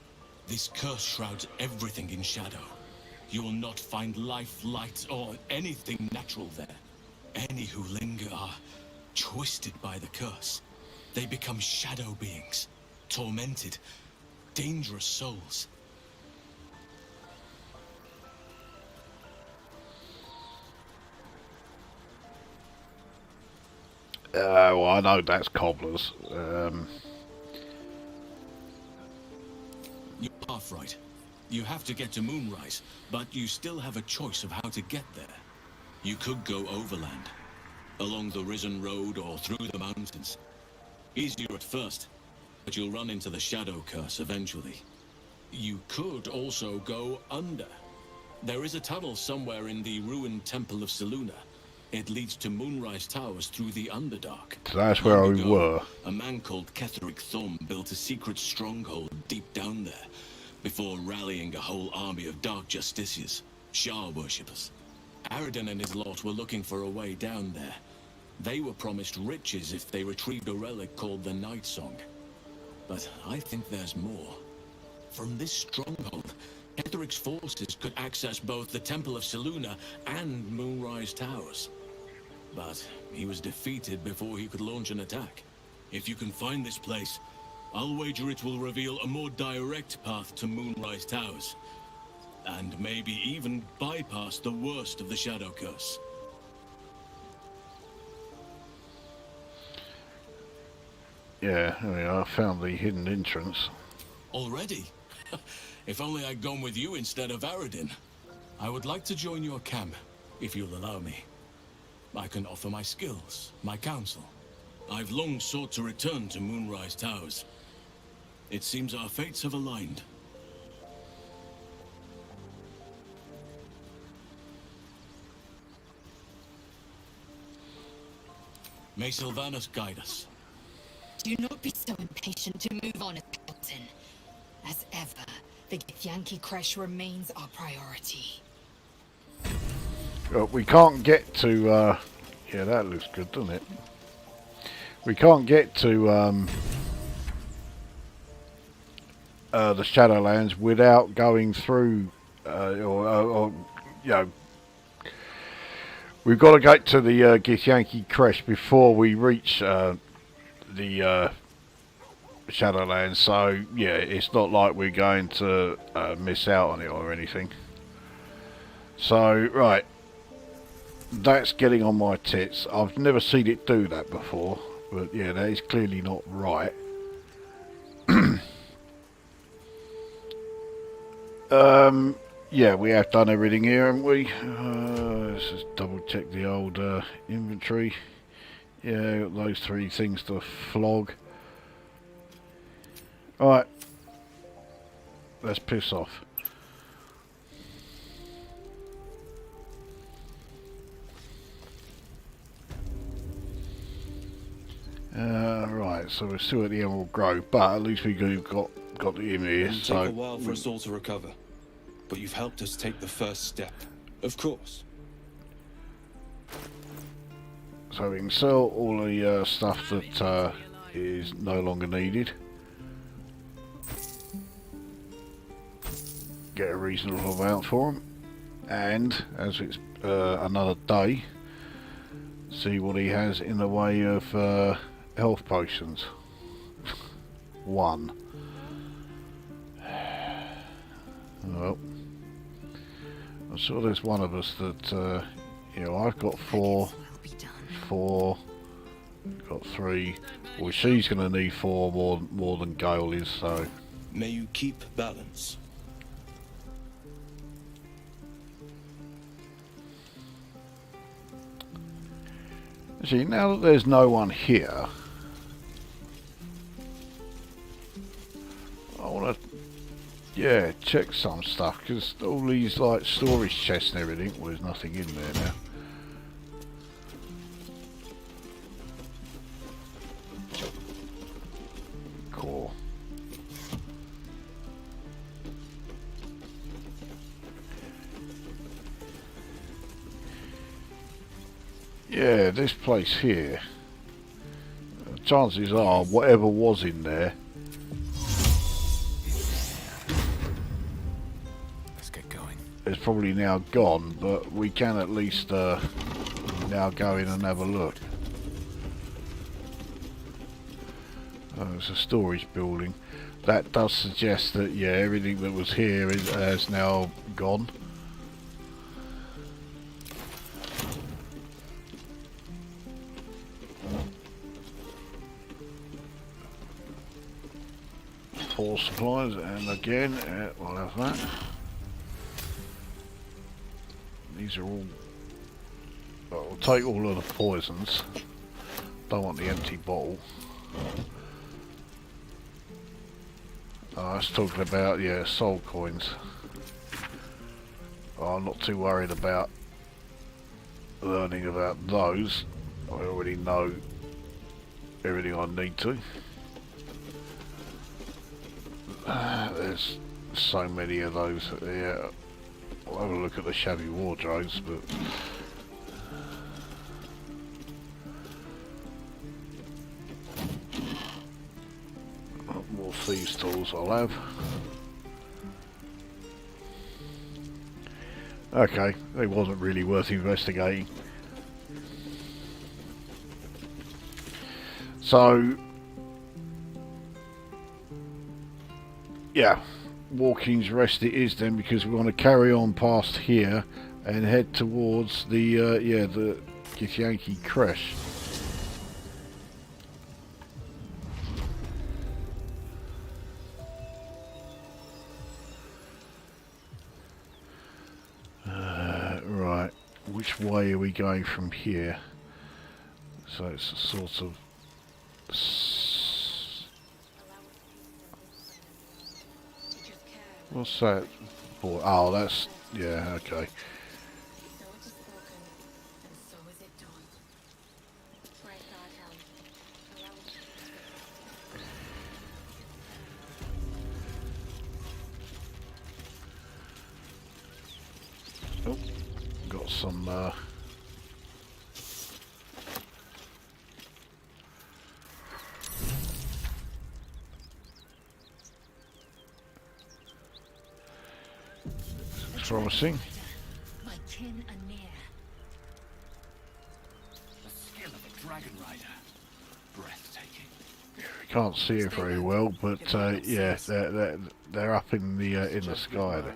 This curse shrouds everything in shadow. You will not find life, light, or anything natural there. Any who linger are twisted by the curse. They become shadow beings, tormented, dangerous souls. Well, I know that's cobblers. You're half right. You have to get to Moonrise, but you still have a choice of how to get there. You could go overland, along the Risen Road or through the mountains. Easier at first, but you'll run into the Shadow Curse eventually. You could also go under. There is a tunnel somewhere in the ruined Temple of Selûne. It leads to Moonrise Towers through the Underdark. So that's where we were. A man called Ketheric Thorm built a secret stronghold deep down there, before rallying a whole army of Dark Justiciars, Shah worshippers. Aradin and his lot were looking for a way down there. They were promised riches if they retrieved a relic called the Night Song. But I think there's more. From this stronghold, Ketheric's forces could access both the Temple of Selûne and Moonrise Towers. But he was defeated before he could launch an attack. If you can find this place, I'll wager it will reveal a more direct path to Moonrise Towers. And maybe even bypass the worst of the Shadow Curse. Yeah, I found the hidden entrance. Already? If only I'd gone with you instead of Aradin. I would like to join your camp, if you'll allow me. I can offer my skills, my counsel. I've long sought to return to Moonrise Towers. It seems our fates have aligned. May Sylvanas guide us. Do not be so impatient to move on, Halsin. As ever, the Githyanki Creche remains our priority. We can't get to... yeah, that looks good, doesn't it? We can't get to the Shadowlands without going through... or you know... We've got to get to the Githyanki Creche before we reach the Shadowlands, so yeah, it's not like we're going to miss out on it or anything. So, right, that's getting on my tits. I've never seen it do that before, but yeah, that is clearly not right. Yeah, we have done everything here, haven't we? Let's just double check the old inventory. Yeah, got those 3 things to flog. Alright, let's piss off. Right, so we're still at the Emerald Grove, but at least we've got the in here. It'll So take a while for us all to recover, but you've helped us take the first step. Of course. So we can sell all the stuff that is no longer needed. Get a reasonable amount for them. And, as it's another day, see what he has in the way of health potions. 1. Well, I'm sure there's one of us that, you know, I've got 4, got 3. Well, she's going to need 4 more than Gale is, so. May you keep balance. See, now that there's no one here, I want to, yeah, check some stuff, because all these, like, storage chests and everything, well, there's nothing in there now. Cool. Yeah, this place here, chances are whatever was in there, Let's get going. is probably now gone, but we can at least now go in and have a look. Oh, it's a storage building. That does suggest that, yeah, everything that was here has now gone. Supplies, and again, we'll have that. These are all. Well, we'll take all of the poisons. Don't want the empty bottle. I was talking about, yeah, soul coins. I'm not too worried about learning about those. I already know everything I need to. There's so many of those. Yeah, I'll have a look at the shabby wardrobes, but more thieves' tools I'll have. Okay, it wasn't really worth investigating. So, yeah, Walking's Rest it is then, because we want to carry on past here and head towards the yeah, the Githyanki Creche. Right, which way are we going from here? So it's a sort of what's that for? Oh, that's, yeah, okay. Oh, got some promising. My kin are near. The skill of a dragon rider. Breathtaking. Here we can't see it very well, but yeah, they're up in the sky there.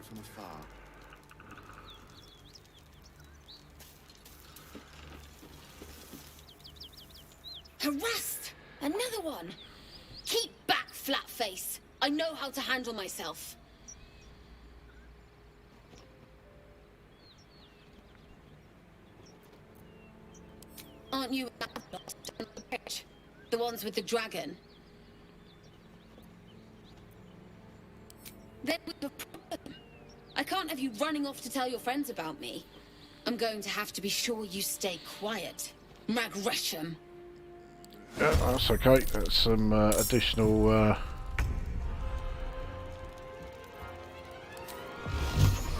Harassed! Another one! Keep back, Flatface! I know how to handle myself. Aren't you the ones with the dragon? Then we have a problem. I can't have you running off to tell your friends about me. I'm going to have to be sure you stay quiet. Magresham. Yeah, that's okay. That's some additional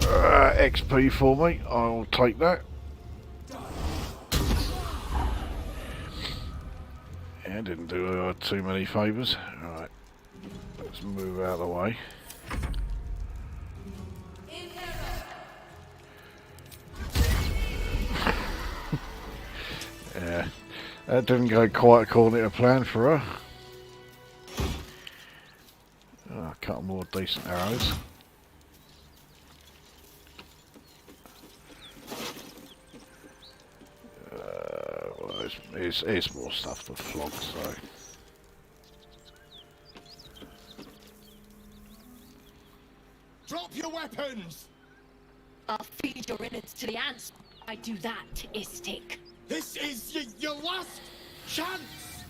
XP for me. I'll take that. Yeah, didn't do too many favours. Alright, let's move out of the way. Yeah, that didn't go quite according to plan for her. Oh, a couple more decent arrows. Well, it's more stuff to flog, so. Drop your weapons! I'll feed your innards to the ants. I do that, Istik. This is your last chance!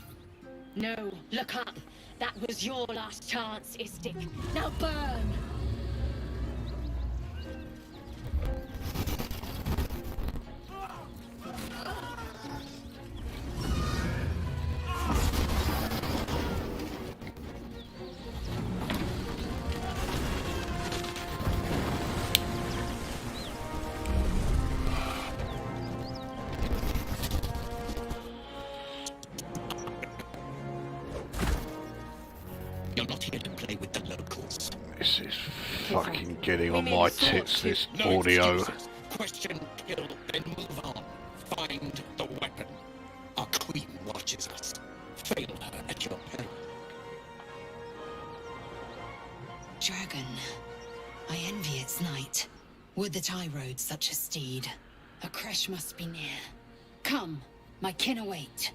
No, look up. That was your last chance, Istik. Now burn! You're not here to play with the locals. This is fucking getting on my tits, this audio. Excuses. Question, kill, then move on. Find the weapon. Our queen watches us. Fail her at your peril. Dragon. I envy its knight. Would that I rode such a steed. A creche must be near. Come, my kin await.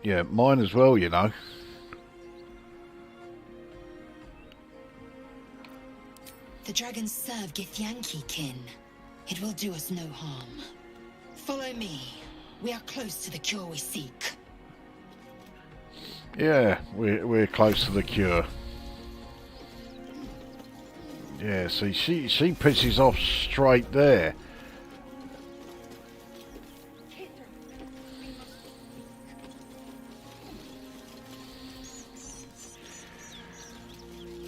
Yeah, mine as well, you know. The dragons serve Githyanki kin. It will do us no harm. Follow me. We are close to the cure we seek. Yeah, we're close to the cure. Yeah, see, she pisses off straight there.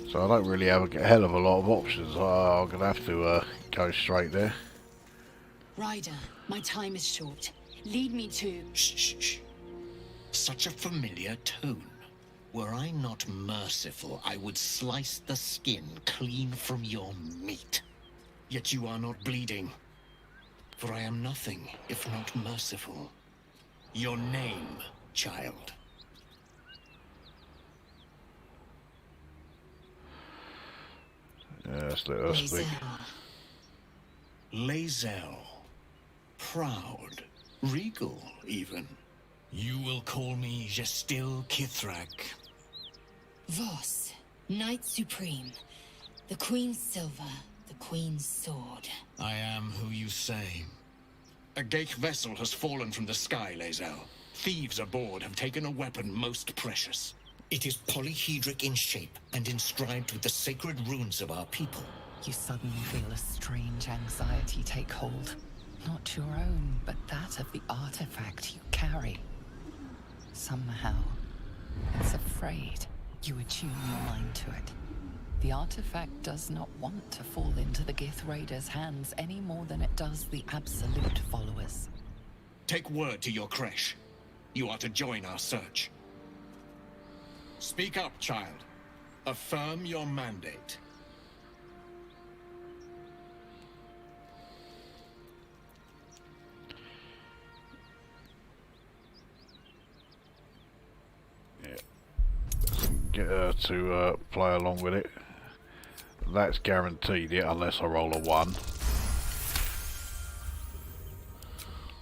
So I don't really have a hell of a lot of options. I'm going to have to go straight there. Ryder, my time is short. Lead me to... Shh, shh, shh. Such a familiar tone. Were I not merciful, I would slice the skin clean from your meat. Yet you are not bleeding. For I am nothing if not merciful. Your name, child. Yes, let us speak. Lae'zel. Proud. Regal, even. You will call me Gestil Kithrak. Voss, Knight Supreme. The Queen's silver, the Queen's sword. I am who you say. A Geich vessel has fallen from the sky, Lae'zel. Thieves aboard have taken a weapon most precious. It is polyhedric in shape and inscribed with the sacred runes of our people. You suddenly feel a strange anxiety take hold. Not your own, but that of the artifact you carry. Somehow, it's afraid. You attune your mind to it. The artifact does not want to fall into the Gith Raiders' hands any more than it does the Absolute followers. Take word to your creche. You are to join our search. Speak up, child. Affirm your mandate. get her to play along with it. That's guaranteed, yeah, unless I roll a 1.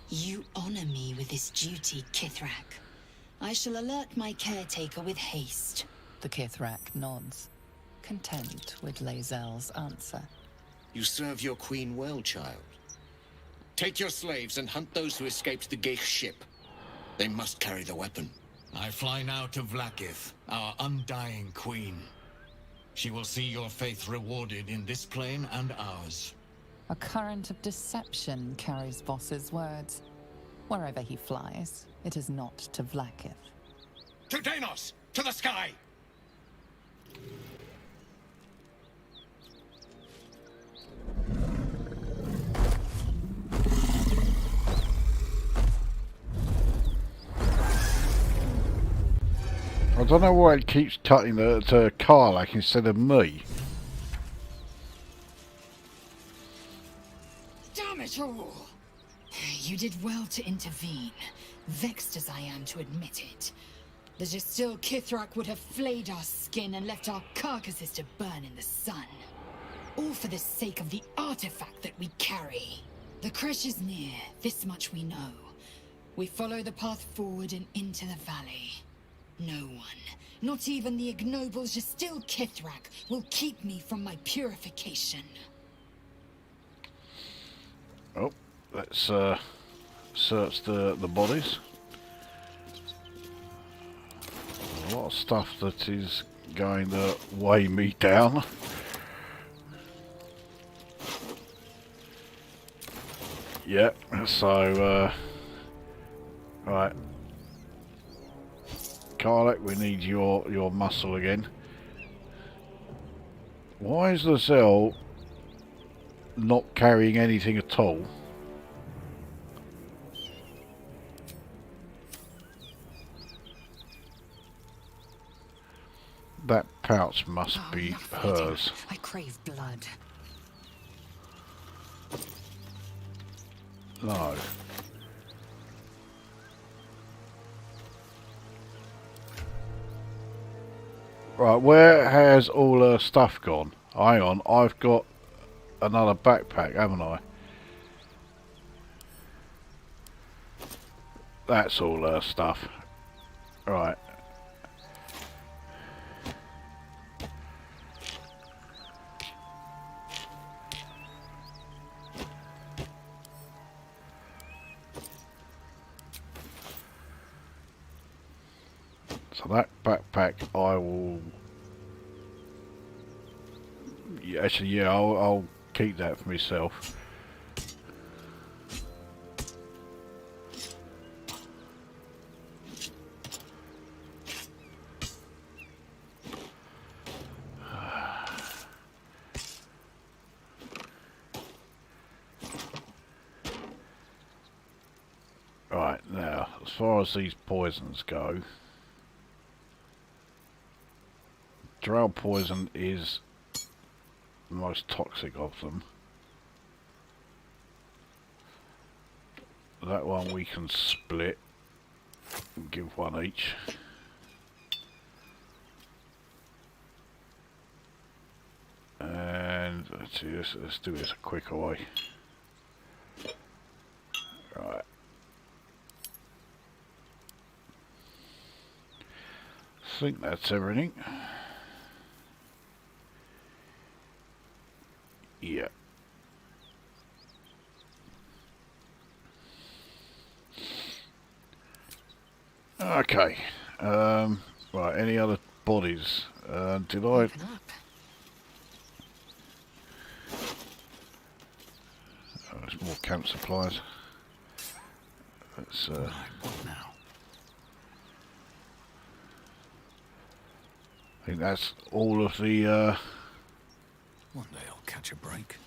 You honor me with this duty, Kithrak. I shall alert my caretaker with haste. The Kithrak nods, content with Lae'zel's answer. You serve your queen well, child. Take your slaves and hunt those who escaped the Geich ship. They must carry the weapon. I fly now to Vlaakith, our undying queen. She will see your faith rewarded in this plane and ours. A current of deception carries Voss's words. Wherever he flies, it is not to Vlaakith. To Danos! To the sky! I don't know why it keeps cutting to Karlach instead of me. Damn it all! You did well to intervene, vexed as I am to admit it. The Gestil Kithrak would have flayed our skin and left our carcasses to burn in the sun. All for the sake of the artifact that we carry. The Creche is near, this much we know. We follow the path forward and into the valley. No one, not even the ignoble Gestil Kithrak, will keep me from my purification. Oh, let's search the bodies. A lot of stuff that is going to weigh me down. Yeah, so right. Karlach, we need your muscle again. Why is the cell not carrying anything at all? That pouch must be hers. I crave blood. No. Right, where has all her stuff gone? Hang on, I've got another backpack, haven't I? That's all her stuff. Right. So that backpack I will... Yeah, actually, yeah, I'll keep that for myself. Right, now, as far as these poisons go, drow poison is the most toxic of them. That one we can split and give one each. And let's see this, let's do this a quicker way. Right. I think that's everything. Yeah. Okay. Right, any other bodies? Did I... Oh, there's more camp supplies. Let's, Right, what now? I think that's all of the, One day I'll catch a break.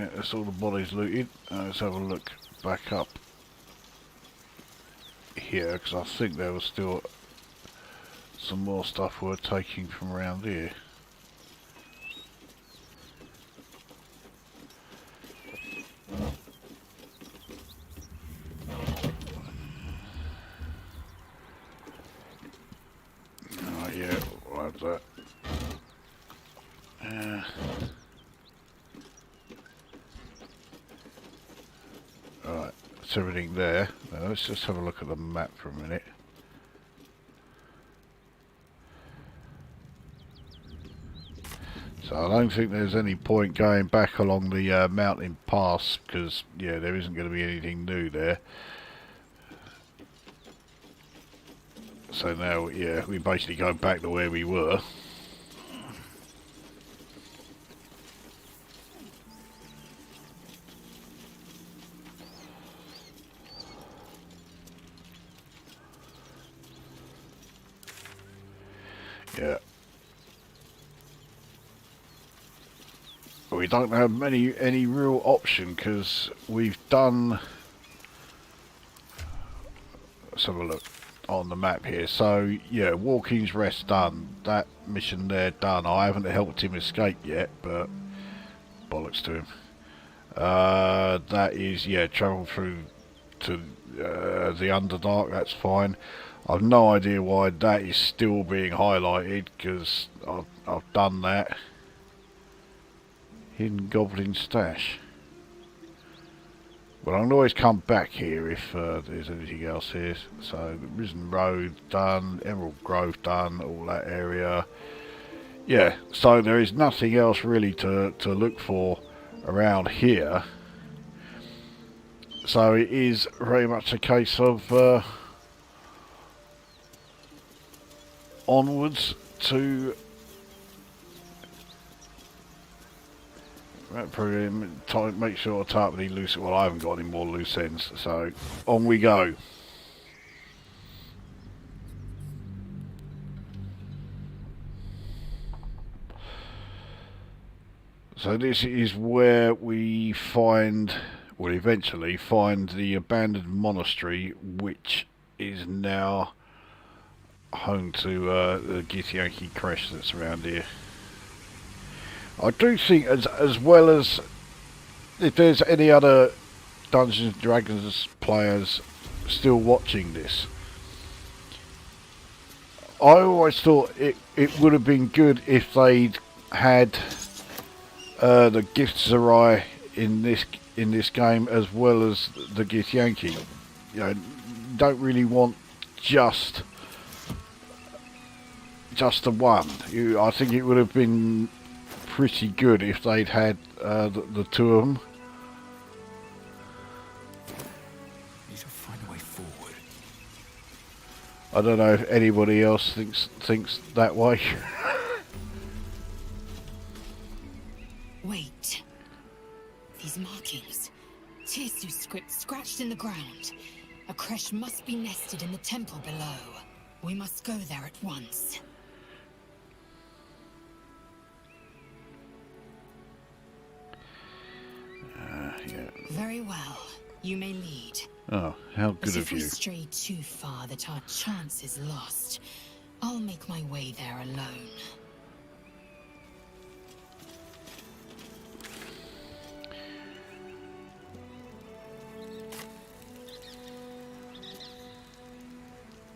yeah, that's all the bodies looted. Let's have a look back up here, because I think there was still some more stuff we're taking from around here. that? Right, that's everything there. Now let's just have a look at the map for a minute. So I don't think there's any point going back along the mountain pass, because yeah, there isn't going to be anything new there. So now, yeah, we basically go back to where we were. Yeah. We don't have any real option, because we've done... Let's have a look on the map here. So yeah, Walking's Rest done. That mission there done. I haven't helped him escape yet, but bollocks to him. That is, yeah, travel through to the Underdark. That's fine. I've no idea why that is still being highlighted, because I've done that. Hidden Goblin Stash. Well, I can always come back here if there's anything else here. So, the Risen Road done, Emerald Grove done, all that area. Yeah, so there is nothing else really to look for around here. So it is very much a case of onwards to... Make sure I tie up any loose... Well, I haven't got any more loose ends, so on we go. So this is where we find... Well, eventually find the abandoned monastery, which is now home to the Githyanki Creche that's around here. I do think, as well as if there's any other Dungeons & Dragons players still watching this, I always thought it would have been good if they'd had the Githzerai in this game as well as the Githyanki. You know, don't really want just the one. I think it would have been pretty good if they'd had the two of them. Need to find a way forward. I don't know if anybody else thinks that way. Wait. These markings. Tirsu's script scratched in the ground. A creche must be nested in the temple below. We must go there at once. Yeah. Very well. You may lead. Oh, how good But of if we you. stray too far that our chance is lost, I'll make my way there alone.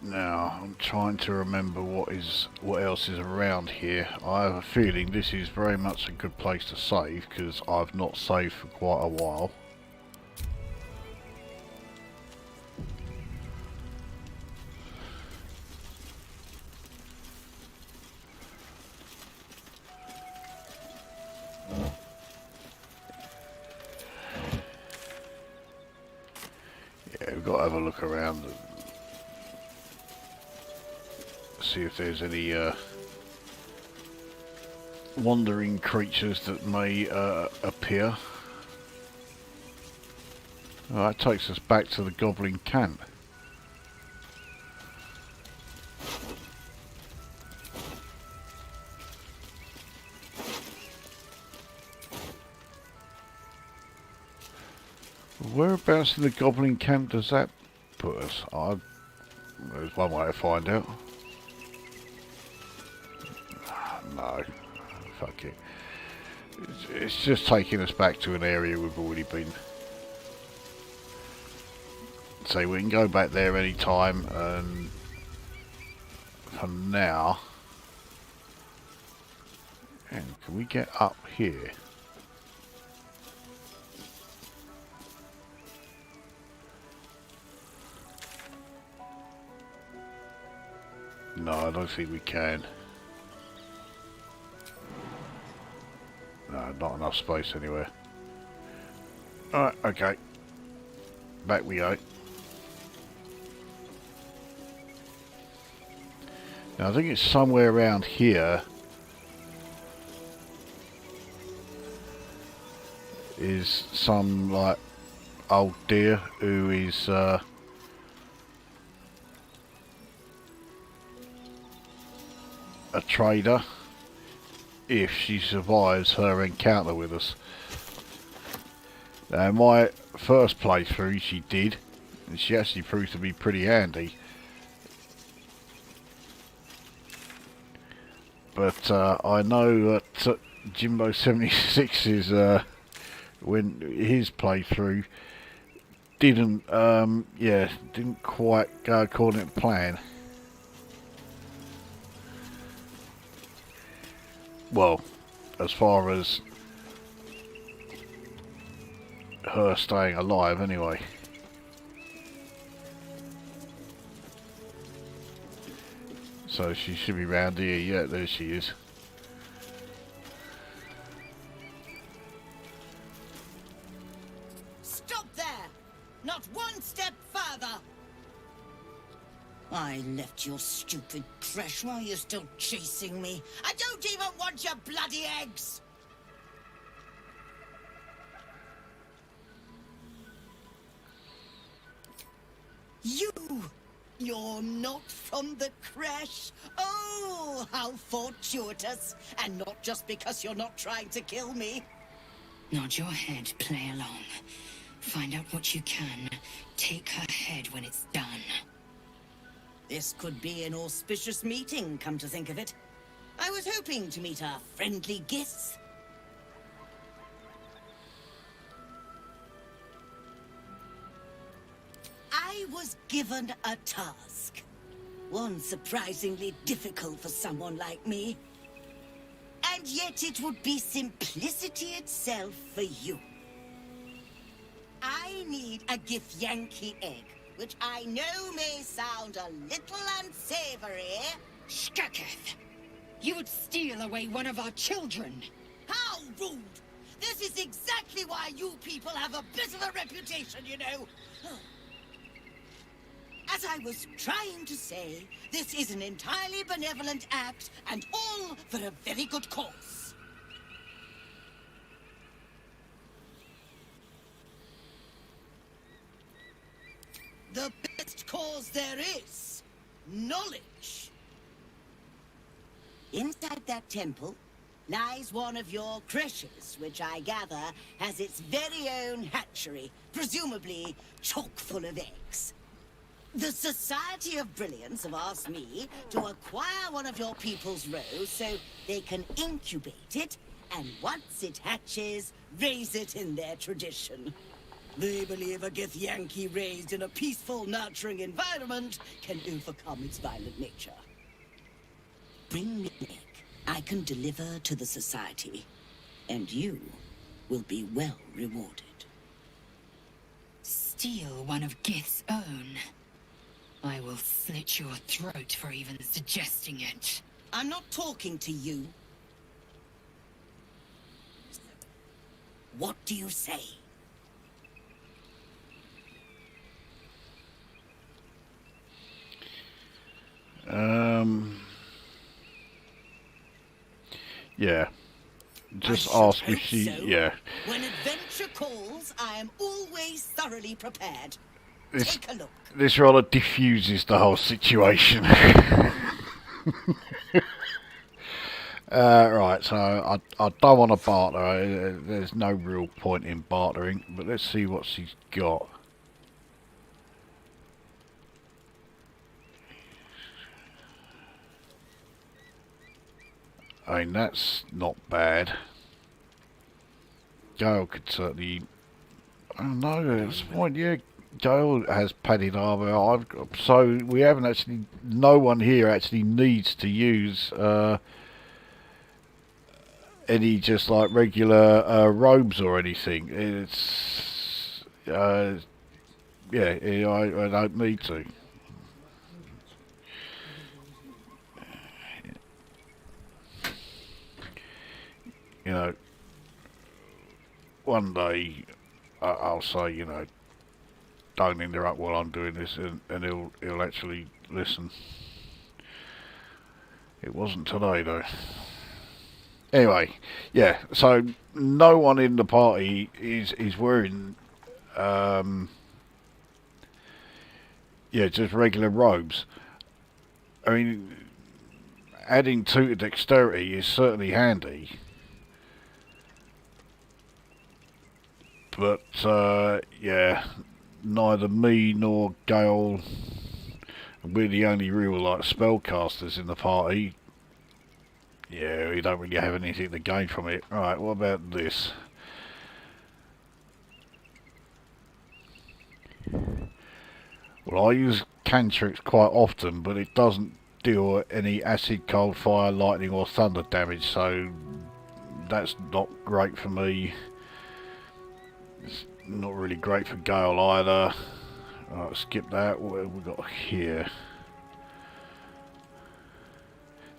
Now, I'm trying to remember what else is around here. I have a feeling this is very much a good place to save, because I've not saved for quite a while. Yeah, we've got to have a look around. See if there's any wandering creatures that may appear. Oh, that takes us back to the Goblin camp. Whereabouts in the Goblin camp does that put us? There's one way to find out. No, fuck it. It's just taking us back to an area we've already been. So we can go back there any time, and for now And can we get up here? No, I don't think we can. No, not enough space anywhere. Alright, okay. Back we go. Now I think it's somewhere around here is some like old deer who is a trader if she survives her encounter with us. Now in my first playthrough she did, and she actually proved to be pretty handy. But I know that Jimbo76 is when his playthrough didn't didn't quite go according to plan. Well, as far as her staying alive anyway. So she should be round here. Yeah, there she is. Stop there! Not one step further! I left your stupid creche while you're still chasing me. I don't even want your bloody eggs! You're not from the creche? Oh, how fortuitous! And not just because you're not trying to kill me. Nod your head, play along. Find out what you can. Take her head when it's done. This could be an auspicious meeting, come to think of it. I was hoping to meet our friendly guests. I was given a task. One surprisingly difficult for someone like me. And yet it would be simplicity itself for you. I need a Githyanki egg, which I know may sound a little unsavory. Skaketh! You would steal away one of our children! How rude! This is exactly why you people have a bit of a reputation, you know. As I was trying to say, this is an entirely benevolent act, and all for a very good cause. The best cause there is, knowledge. Inside that temple lies one of your creches, which I gather has its very own hatchery, presumably chock full of eggs. The Society of Brilliance have asked me to acquire one of your people's rows so they can incubate it, and once it hatches, raise it in their tradition. They believe a Githyanki raised in a peaceful, nurturing environment can overcome its violent nature. Bring me an egg I can deliver to the Society, and you will be well rewarded. Steal one of Gith's own. I will slit your throat for even suggesting it. I'm not talking to you. What do you say? Yeah. Just ask if she... So. Yeah. When adventure calls, I am always thoroughly prepared. This, Take a look. this rather diffuses the whole situation. Right, so I don't want to barter. There's no real point in bartering, but let's see what she's got. I mean, that's not bad. Gale could certainly... I don't know, it's fine, yeah. Gale has padded armour. So we haven't actually... No one here actually needs to use any just like regular robes or anything. It's yeah, I don't need to. You know, one day I'll say, you know, don't interrupt while I'm doing this, and he'll actually listen. It wasn't today though. Anyway, yeah. So no one in the party is wearing, yeah, just regular robes. I mean, adding 2 to dexterity is certainly handy. But, yeah, neither me nor Gale, we're the only real, like, spellcasters in the party. Yeah, we don't really have anything to gain from it. Right, what about this? Well, I use cantrips quite often, but it doesn't deal any acid, cold, fire, lightning or thunder damage, so that's not great for me. It's not really great for Gale either. Alright, skip that. What have we got here?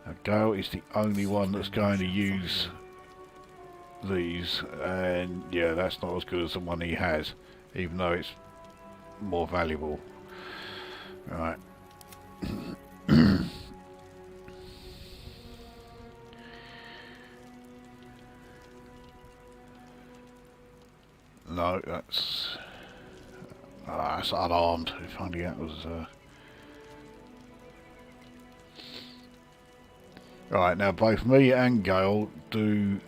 Now, Gale is the only one that's going to use these, and yeah, that's not as good as the one he has, even though it's more valuable. Right. No, that's unarmed. If only that was. Right, now both me and Gale do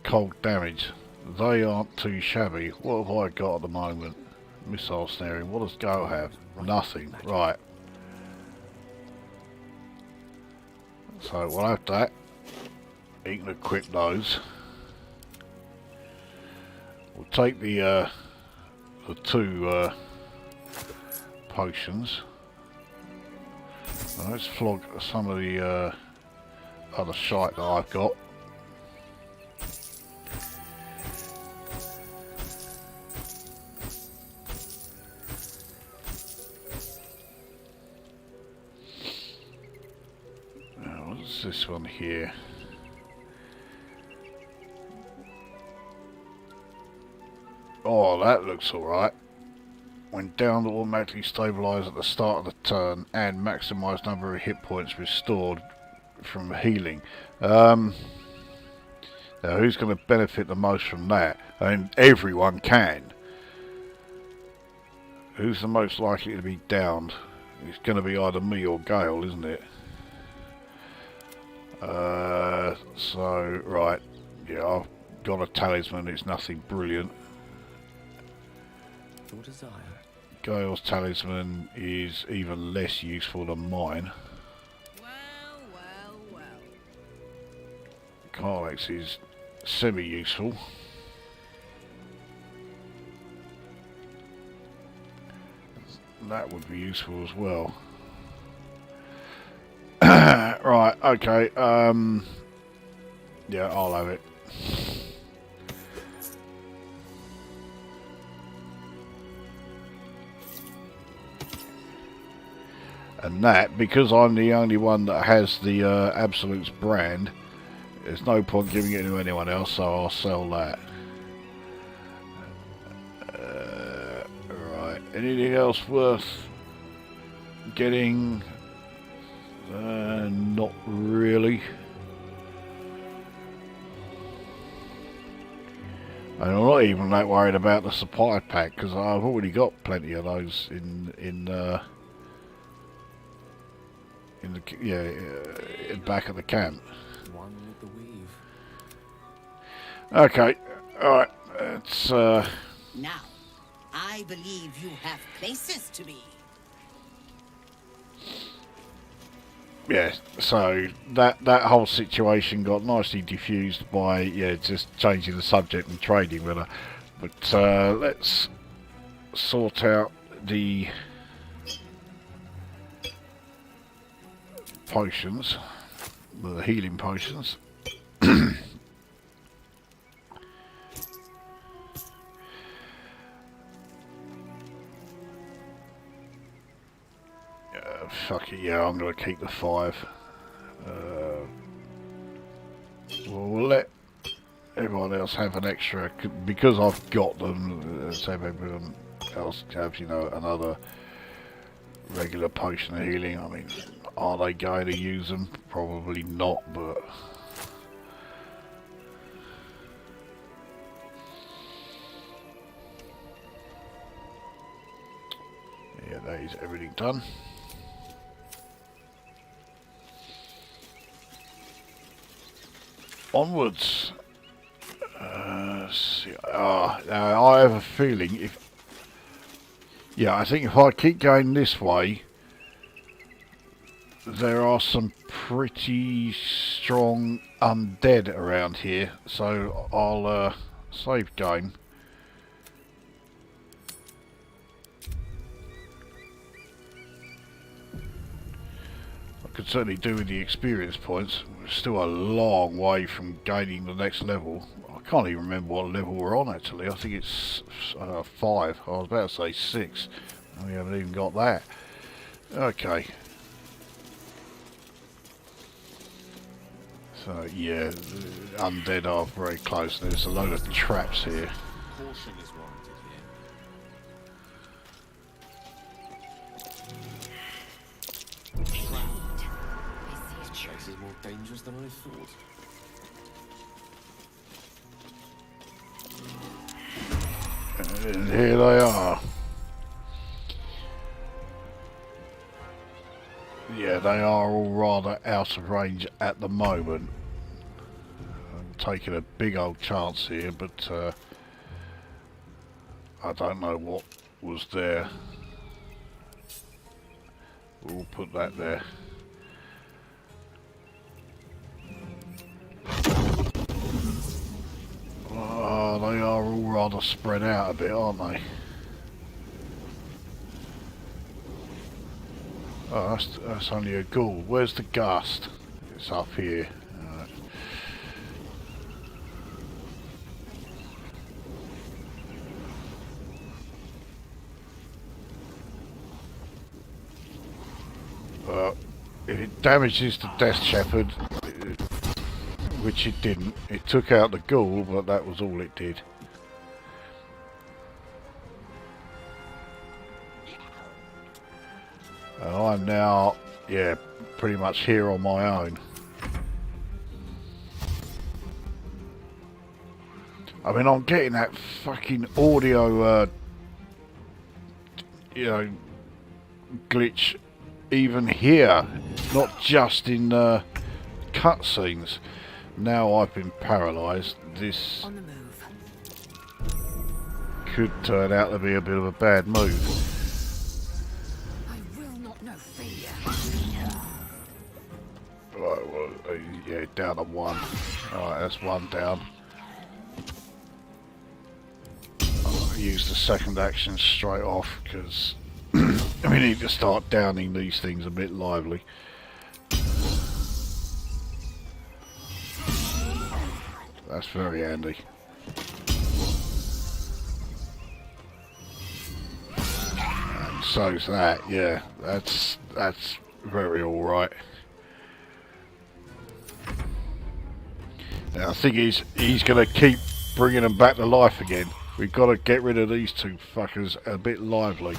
cold damage. They aren't too shabby. What have I got at the moment? Missile snaring. What does Gale have? Nothing. Right. So we'll have that. He can equip those. We'll take the 2 potions. Now let's flog some of the other shite that I've got. Now, what's this one here? Oh, that looks alright. When down, automatically stabilise at the start of the turn and maximise number of hit points restored from healing. Now, who's going to benefit the most from that? I mean, everyone can. Who's the most likely to be downed? It's going to be either me or Gale, isn't it? So, right. Yeah, I've got a talisman. It's nothing brilliant. Your desire. Gale's talisman is even less useful than mine. Carlex is semi-useful. That would be useful as well. Right, okay. Yeah, I'll have it. And that, because I'm the only one that has the Absolutes brand, there's no point giving it to anyone else, so I'll sell that. Right, anything else worth getting? Not really. And I'm not even that worried about the supply pack, because I've already got plenty of those in the back of the camp. One with the weave. Okay, alright, it's Now, I believe you have places to be. yeah, so that whole situation got nicely diffused by just changing the subject and trading with her. But let's sort out the potions, the healing potions. fuck it, yeah, I'm going to keep the 5. We'll let everyone else have an extra, because I've got them, let's have everyone else have, you know, another regular potion of healing. I mean, are they going to use them? Probably not, but... yeah, that is everything done. Onwards. See, now I have a feeling if... yeah, I think if I keep going this way, there are some pretty strong undead around here. So I'll save game. I could certainly do with the experience points. We're still a long way from gaining the next level. I can't even remember what level we're on actually. I think it's 5. I was about to say 6. And we haven't even got that. Okay. So yeah, the undead are very close. There's a load of traps here. Caution is warranted here. This place is more dangerous than I thought. And here they are. Yeah, they are all rather out of range at the moment. I'm taking a big old chance here, but I don't know what was there. We'll put that there. Oh, they are all rather spread out a bit, aren't they? Oh, that's only a ghoul. Where's the gust? It's up here. Well, if it damages the Death Shepherd, which it didn't, it took out the ghoul, but that was all it did. I'm now, yeah, pretty much here on my own. I mean, I'm getting that fucking audio, you know, glitch even here, not just in cutscenes. Now I've been paralysed. This could turn out to be a bit of a bad move. Right, well, yeah, down to 1. Alright, that's 1 down. I'll use the second action straight off because we need to start downing these things a bit lively. That's very handy. And so's that, yeah, that's very alright. Now, I think he's going to keep bringing them back to life again. We've got to get rid of these 2 fuckers a bit lively.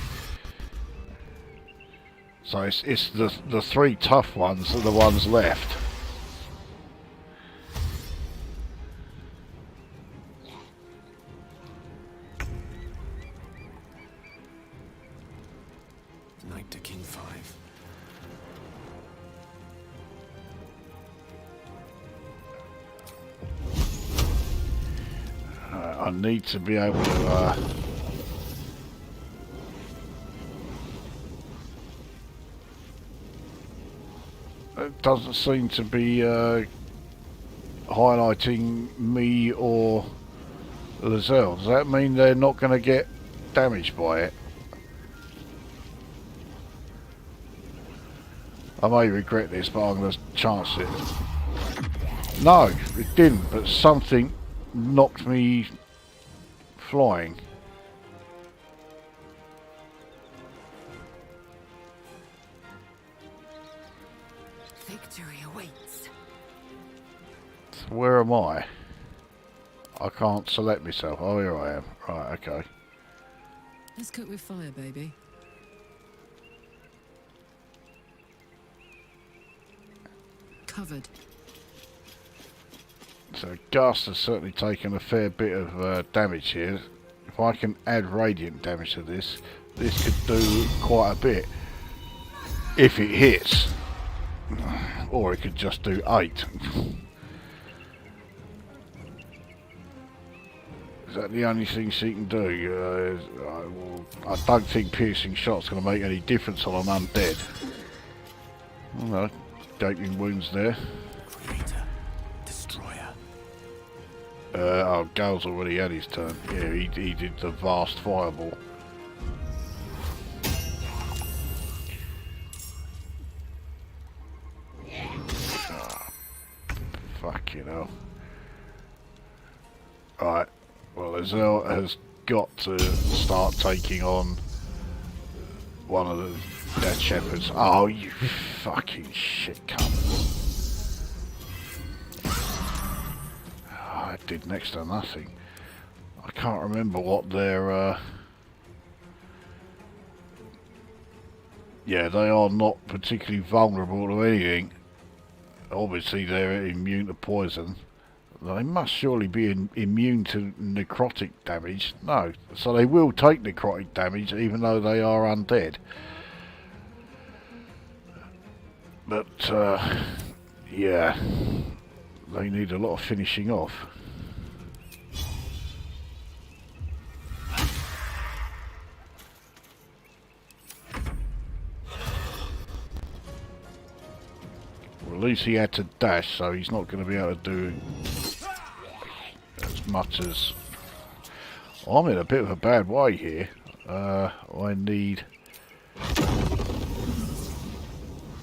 So it's the 3 tough ones are the ones left. Knight to King 5. I need to be able to it doesn't seem to be highlighting me or Lizelle. Does that mean they're not going to get damaged by it? I may regret this, but I'm going to chance it. No, it didn't, but something knocked me flying. victory awaits. So where am I? I can't select myself. Oh, here I am. Right, okay. Let's cook with fire, baby. Covered. So Gus has certainly taken a fair bit of damage here. If I can add radiant damage to this, this could do quite a bit. If it hits. Or it could just do 8. Is that the only thing she can do? I don't think piercing shots going to make any difference on an undead. Oh no, gaping wounds there. Creator, destroyer. Oh, Gale's already had his turn. Yeah, he did the vast fireball. Oh, fucking hell. Right. Well, Azelle has got to start taking on one of the dead shepherds. Oh, you fucking shit cunt. Oh, it did next to nothing. I can't remember what their... Yeah, they are not particularly vulnerable to anything. Obviously, they're immune to poison. They must surely be immune to necrotic damage. No, so they will take necrotic damage even though they are undead. But, yeah, they need a lot of finishing off. Well, at least he had to dash, so he's not going to be able to do as much as... I'm in a bit of a bad way here. I need...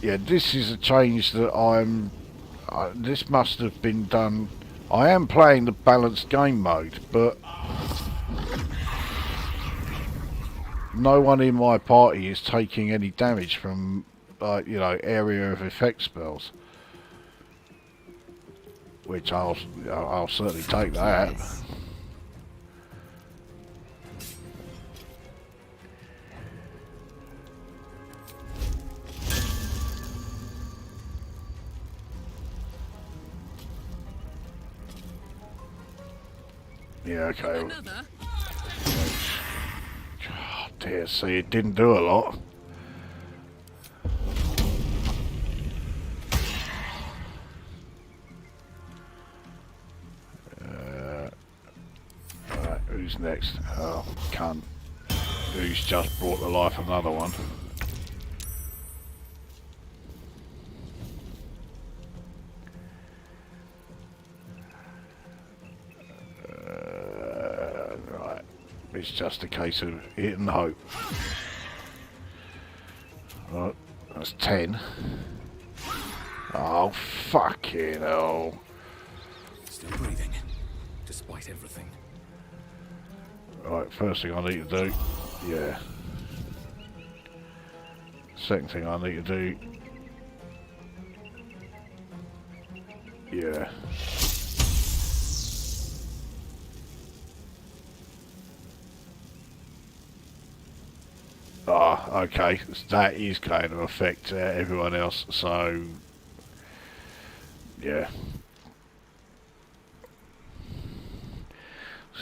Yeah, this is a change that this must have been done... I am playing the balanced game mode, but... no one in my party is taking any damage from, like, you know, area of effect spells. Which I'll certainly take that. Yeah, okay. Oh dear, see, it didn't do a lot. Right, who's next? Oh, cunt. Who's just brought to life another one? Right, it's just a case of hit and hope. Right, that's 10. Oh, fucking hell. Still breathing, despite everything. Right, first thing I need to do, yeah. Second thing I need to do, yeah. Ah, okay, that is going to affect everyone else, so, yeah.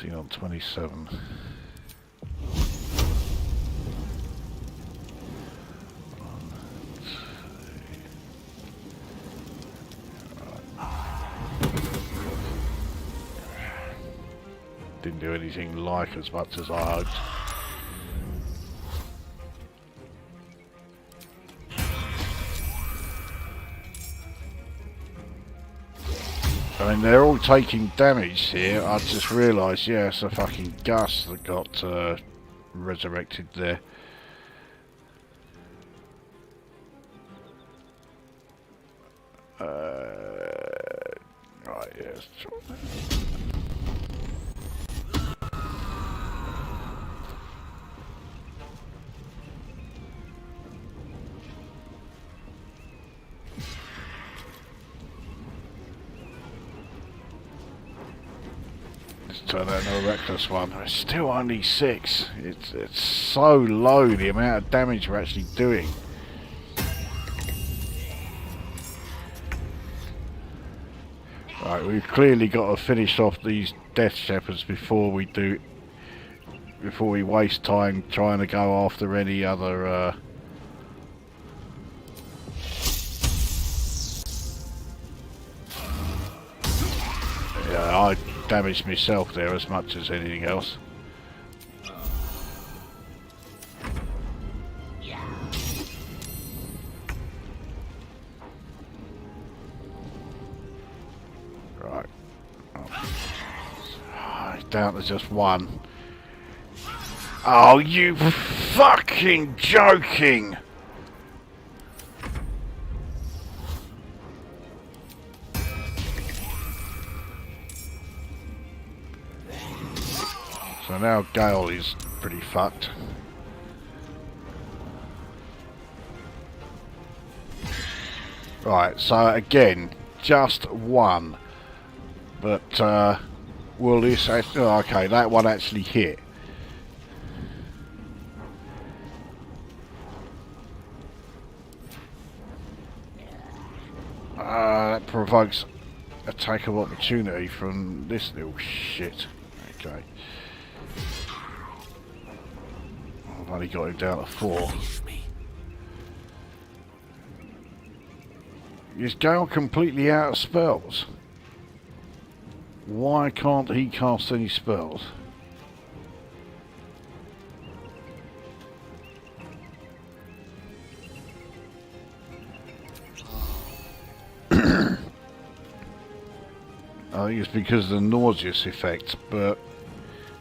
See on 27. Didn't do anything like as much as I hoped. I mean, they're all taking damage here. I just realised, yeah, it's a fucking Gus that got resurrected there. Right, yes. turn out into a reckless one. It's still only 6. It's so low, the amount of damage we're actually doing. Right, we've clearly got to finish off these Death Shepherds before we waste time trying to go after any other yeah, I damaged myself there as much as anything else. Right. Oh, down to just one. Oh, you fucking joking! So now Gale is pretty fucked. Right, so again, just one. But, will this actually... Oh, okay, that one actually hit. That provokes attack of opportunity from this little shit. Okay. I've only got him down to 4. Is Gale completely out of spells? Why can't he cast any spells? I think it's because of the nauseous effect, but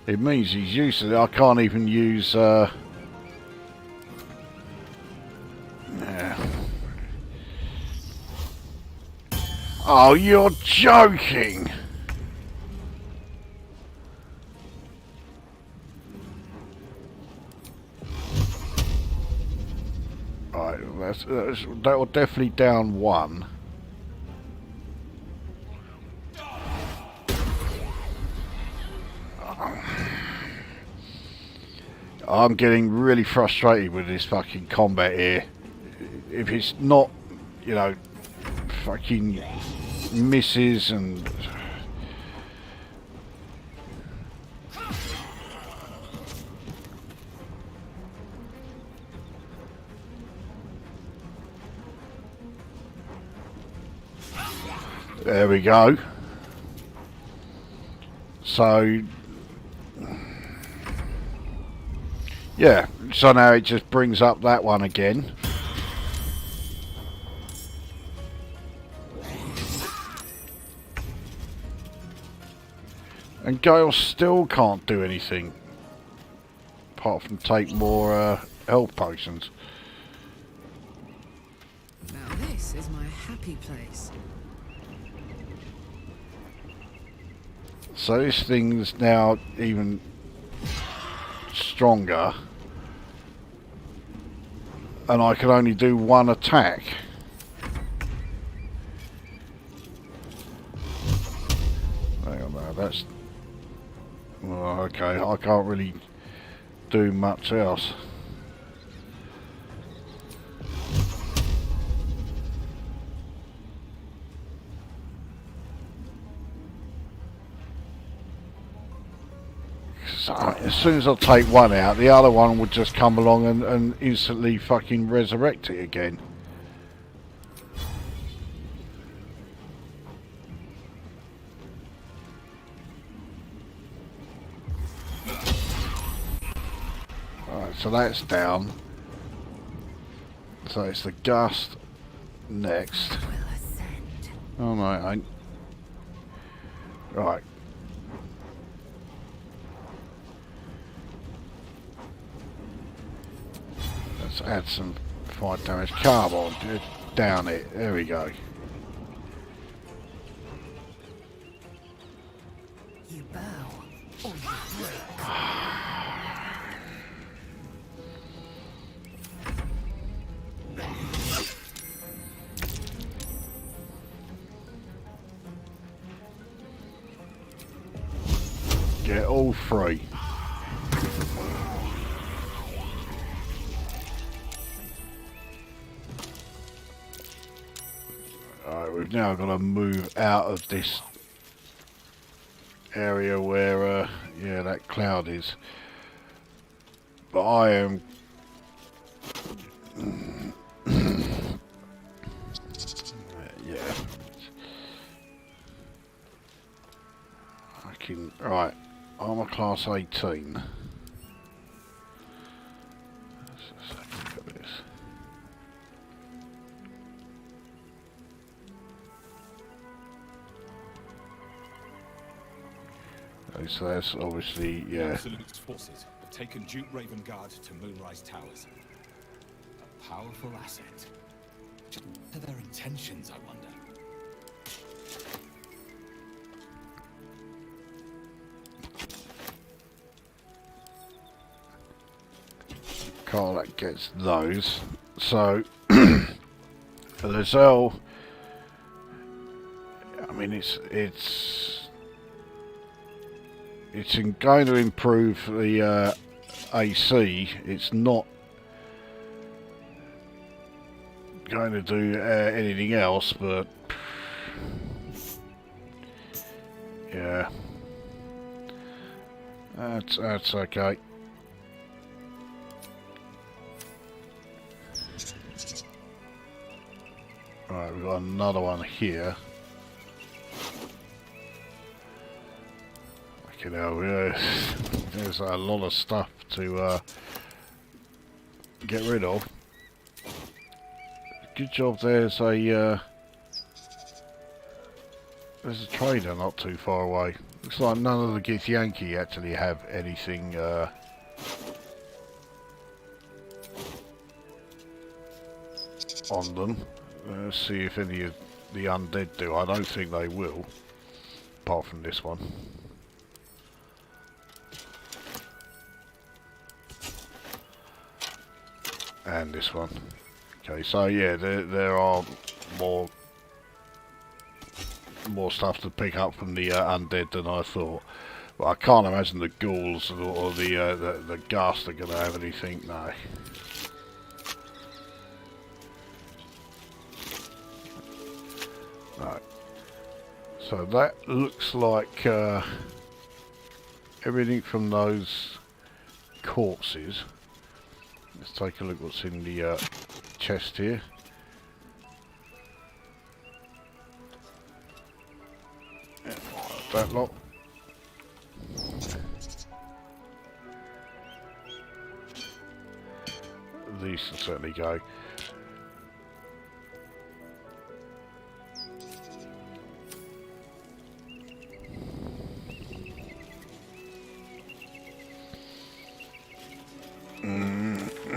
it means he's used to it. I can't even use yeah. Oh, you're joking! Right, that will definitely down 1. I'm getting really frustrated with this fucking combat here. If it's not, you know, fucking misses and... There we go. So... yeah, so now it just brings up that one again. And Gale still can't do anything apart from take more health potions. Now this is my happy place. So this thing's now even stronger. And I can only do 1 attack. Hang on now, that's... well, okay, I can't really do much else. So, as soon as I take one out, the other one would just come along and instantly fucking resurrect it again. Alright, so that's down. So it's the gust next. Oh no, it ain't. Right. Let's add some fire damage. Carbon, down it. There we go. You bow or you break. Get all three. Alright, we've now got to move out of this area where, yeah, that cloud is. But I am... yeah. I can... Right, armor class 18. Let's just have a look at this. Okay, so that's obviously, The yeah. Absolute's forces have taken Duke Raven Guard to Moonrise Towers. A powerful asset. Just what are their intentions, I wonder? Karlak gets those. So, for the Zell, I mean, it's going to improve the AC. It's not going to do anything else, but yeah, that's okay. Right, we've got another one here. You know, there's a lot of stuff to get rid of. Good job. There's a trader not too far away. Looks like none of the Githyanki actually have anything on them. Let's see if any of the undead do. I don't think they will, apart from this one. And this one. Okay, so yeah, there are more stuff to pick up from the undead than I thought. But I can't imagine the ghouls or the ghast are going to have anything. No. Right. So that looks like everything from those corpses. Let's take a look what's in the chest here. Yeah, that lot. These can certainly go.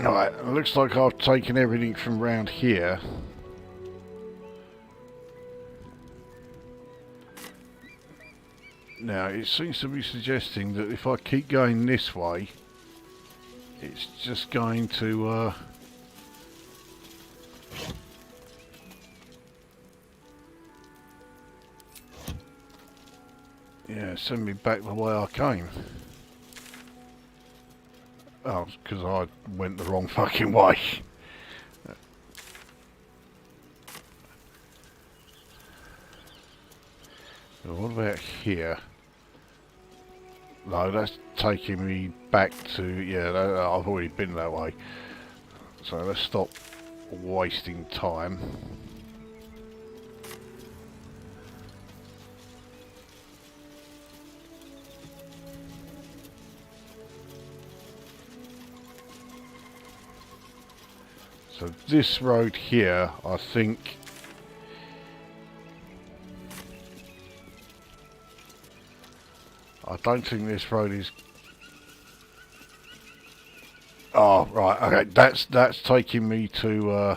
Right, it looks like I've taken everything from round here. Now, it seems to be suggesting that if I keep going this way, it's just going to yeah, send me back the way I came. Oh, because I went the wrong fucking way. So what about here? No, that's taking me back to... yeah, I've already been that way. So let's stop wasting time. So this road here, I think, I don't think this road is... oh, right, okay, that's taking me to,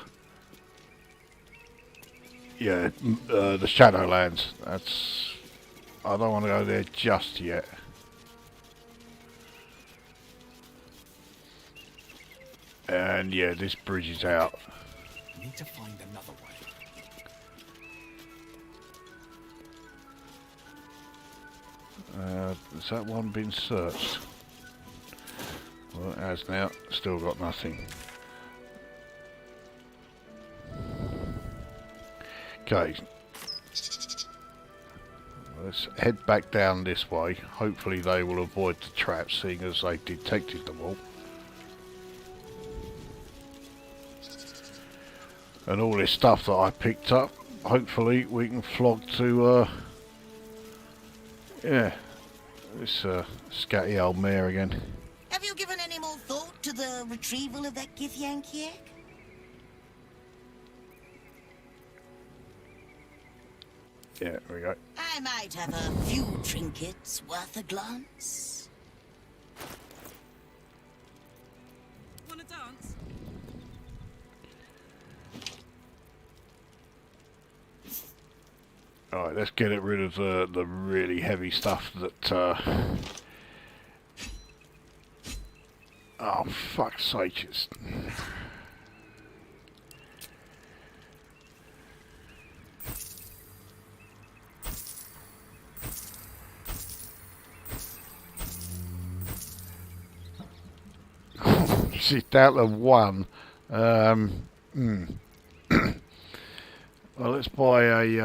yeah, the Shadowlands. That's... I don't want to go there just yet. And yeah, this bridge is out. Need to find another way. Has that one been searched? Well, it has now. Still got nothing. Okay. Let's head back down this way. Hopefully they will avoid the traps, seeing as they detected them all. And all this stuff that I picked up, hopefully we can flog to, yeah, this scatty old mare again. Have you given any more thought to the retrieval of that Githyanki egg? Yeah, there we go. I might have a few trinkets worth a glance. Wanna dance? Alright, let's get rid of the really heavy stuff that, oh, fuck's sake, it's... She's down to one. Well, let's buy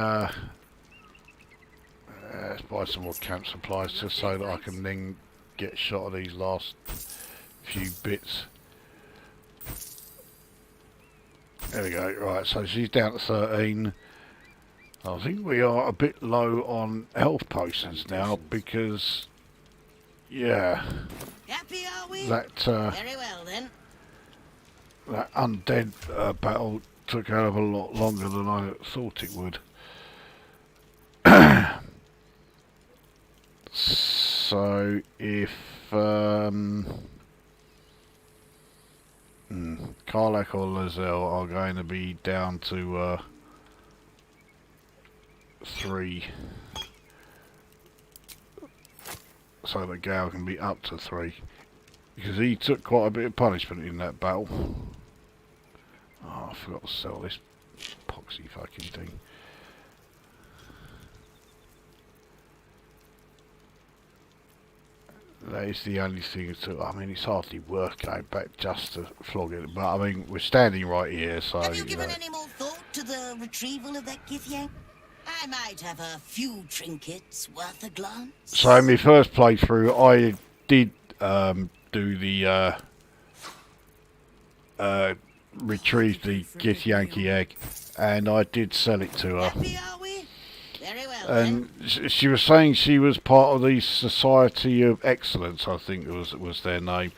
some more camp supplies just so that I can then get shot of these last few bits. There we go. Right, so she's down to 13. I think we are a bit low on health potions now because, yeah. Happy are we? That, Very well then. That undead battle took a hell of a lot longer than I thought it would. So if Karlach or Lizelle are going to be down to 3, so that Gale can be up to 3, because he took quite a bit of punishment in that battle. Oh, I forgot to sell this poxy fucking thing. That is the only thing that took. I mean, it's hardly worth going back just to flog it, but I mean, we're standing right here, so... Have you given any more thought to the retrieval of that Githyanki? I might have a few trinkets worth a glance. So in my first playthrough, I did do the retrieve the Githyanki egg, and I did sell it to her. Happy are we? Very well, and she was saying she was part of the Society of Excellence, I think was their name.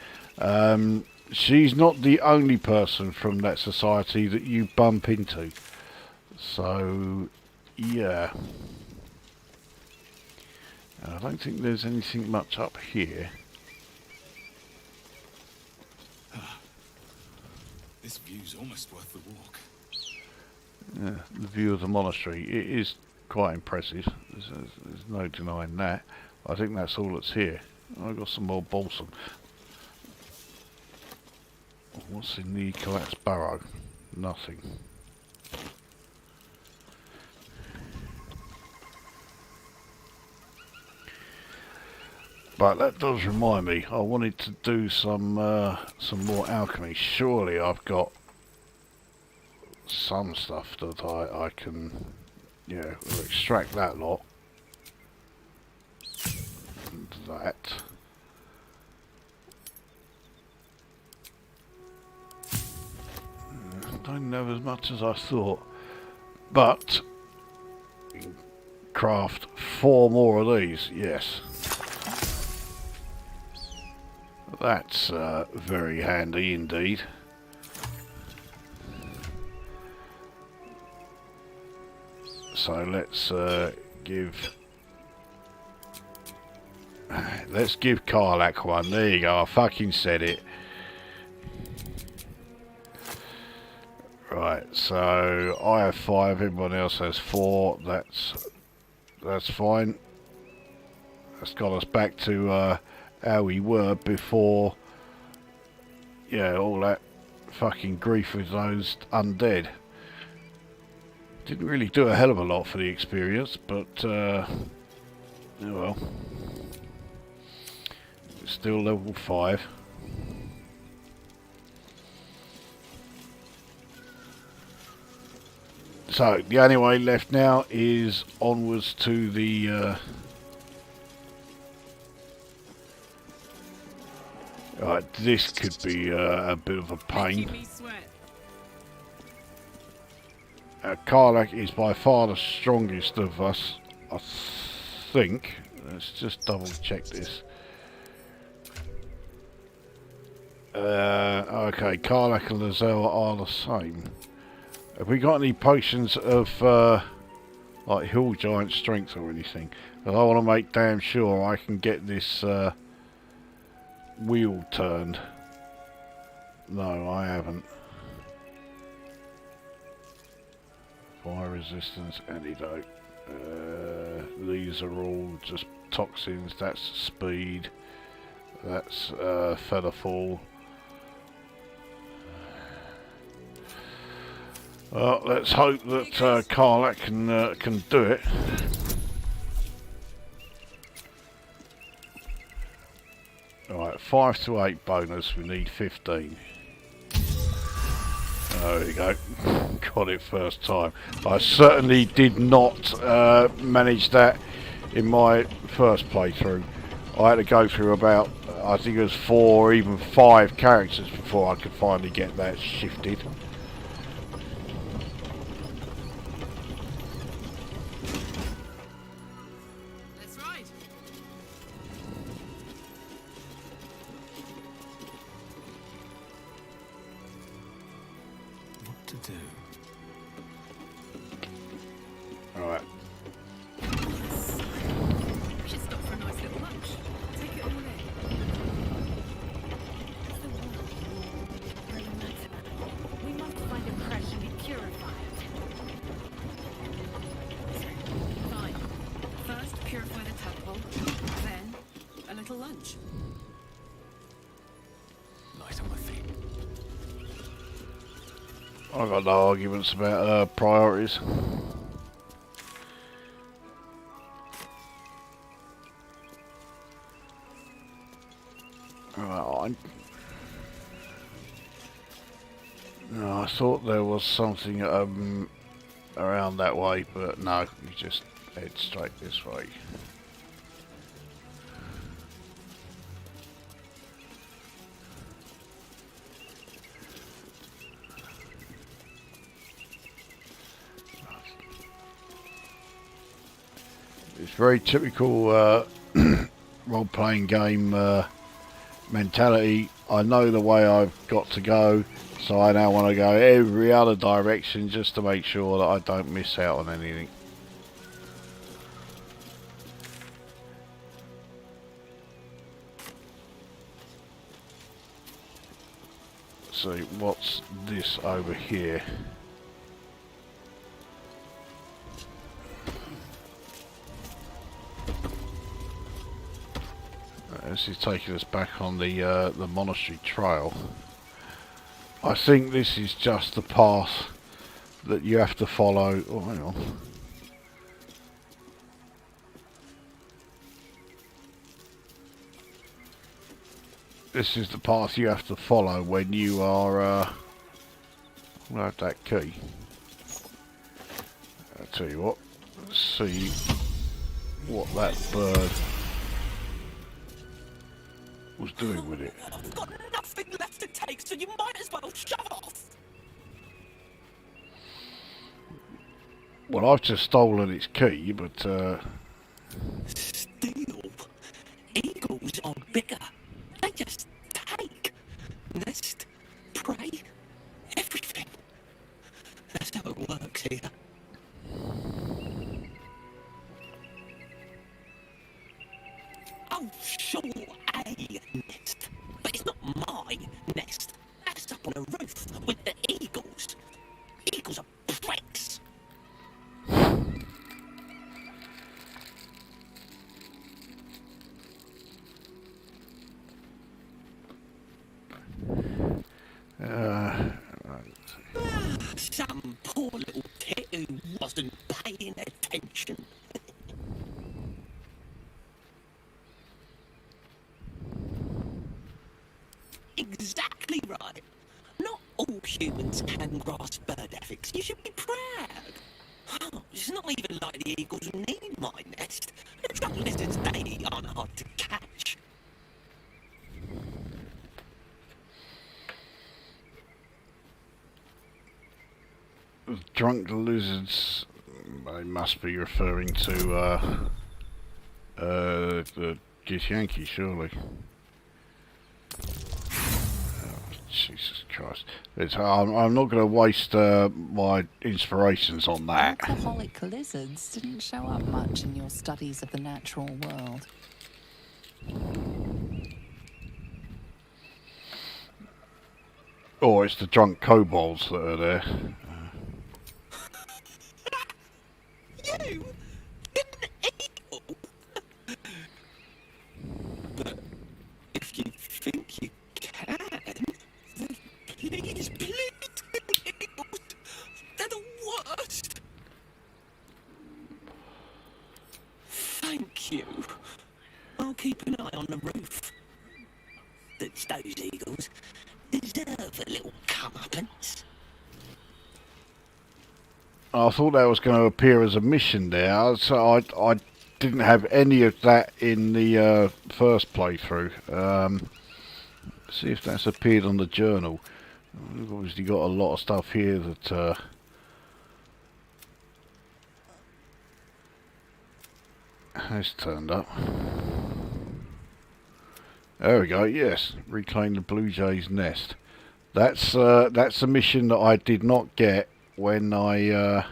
She's not the only person from that society that you bump into. So, yeah. I don't think there's anything much up here. This view's almost worth the walk. Yeah, the view of the monastery. It is quite impressive. There's no denying that. I think that's all that's here. I've got some more balsam. What's in the collapsed barrow? Nothing. But that does remind me, I wanted to do some more alchemy. Surely I've got some stuff that I can, yeah, we'll extract that lot. And that. Don't have as much as I thought, but craft 4 more of these. Yes, that's very handy indeed. So let's give Karlach one. There you go. I fucking said it. Right, so I have 5, everyone else has 4, that's fine. That's got us back to how we were before, yeah, all that fucking grief with those undead. Didn't really do a hell of a lot for the experience, but, oh well. Still level 5. So the only way left now is onwards to the right, this could be a bit of a pain. Karlach is by far the strongest of us, I think. Let's just double check this. Okay, Karlach and Lozelle are the same. Have we got any potions of like hill giant strength or anything? Because I want to make damn sure I can get this wheel turned. No, I haven't. Fire resistance, antidote. These are all just toxins. That's speed. That's featherfall. Well, let's hope that Karlach can do it. Alright, 5 to 8 bonus, we need 15. There we go. Got it first time. I certainly did not manage that in my first playthrough. I had to go through about, I think it was 4 or even 5 characters before I could finally get that shifted. Alright. We should stop for a nice little lunch. Take it all in. We must find a creche and purify it. Fine. First, purify the tadpole. Then, a little lunch. Light on my feet. I've got no arguments about priorities. Right. No, I thought there was something around that way, but no, you just head straight this way. It's very typical role-playing game mentality. I know the way I've got to go, so I now want to go every other direction just to make sure that I don't miss out on anything. So what's this over here? This is taking us back on the monastery trail. I think this is just the path that you have to follow. Oh, hang on. This is the path you have to follow when you are. I'll have that key. I'll tell you what. Let's see what that bird was doing with it. I've got nothing left to take, so you might as well shove off. Well, I've just stolen its key, but Steal? Eagles are bigger. They just take. Nest, prey, everything. That's how it works here. Oh, sure, a nest. But it's not my nest. That's up on a roof with the eagles. Eagles are pricks. Some poor little tit who wasn't paying attention. humans can grasp bird ethics. You should be proud. Oh, it's not even like the eagles need my nest. The trouble is that they aren't hard to catch. Drunk lizards, they must be referring to the Githyanki, surely. Oh, Jesus Christ. I'm not going to waste my inspirations on that. Alcoholic lizards didn't show up much in your studies of the natural world. Or it's the drunk kobolds that are there. You? An eagle? But if you think you can, then please, eagles. They're the worst. Thank you. I'll keep an eye on the roof. Those eagles deserve a little comeuppance. I thought that was going to appear as a mission there, so I didn't have any of that in the first playthrough. See if that's appeared on the journal. We've obviously got a lot of stuff here that has turned up. There we go. Yes, reclaim the blue jay's nest. That's a mission that I did not get when I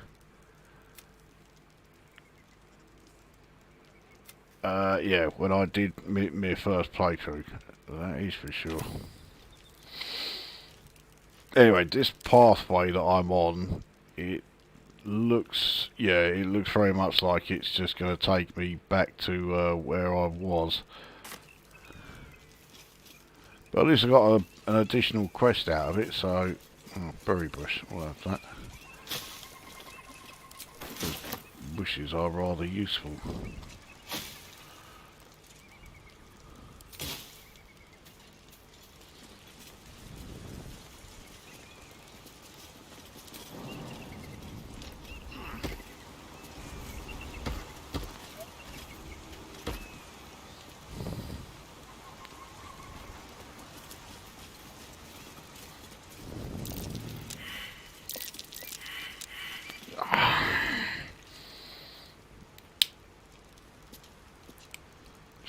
when I did my first playthrough. That is for sure. Anyway, this pathway that I'm on, it looks very much like it's just going to take me back to where I was. But at least I got an additional quest out of it, so berry bush, we'll have that. Those bushes are rather useful.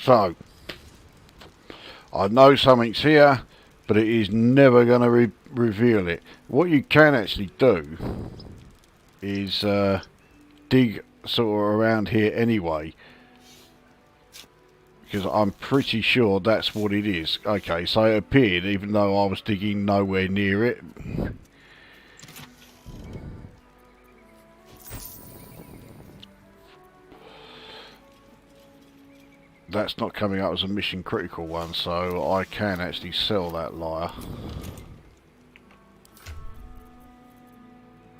So, I know something's here, but it is never going to reveal it. What you can actually do is dig sort of around here anyway, because I'm pretty sure that's what it is. Okay, so it appeared even though I was digging nowhere near it. That's not coming up as a mission critical one, so I can actually sell that lyre.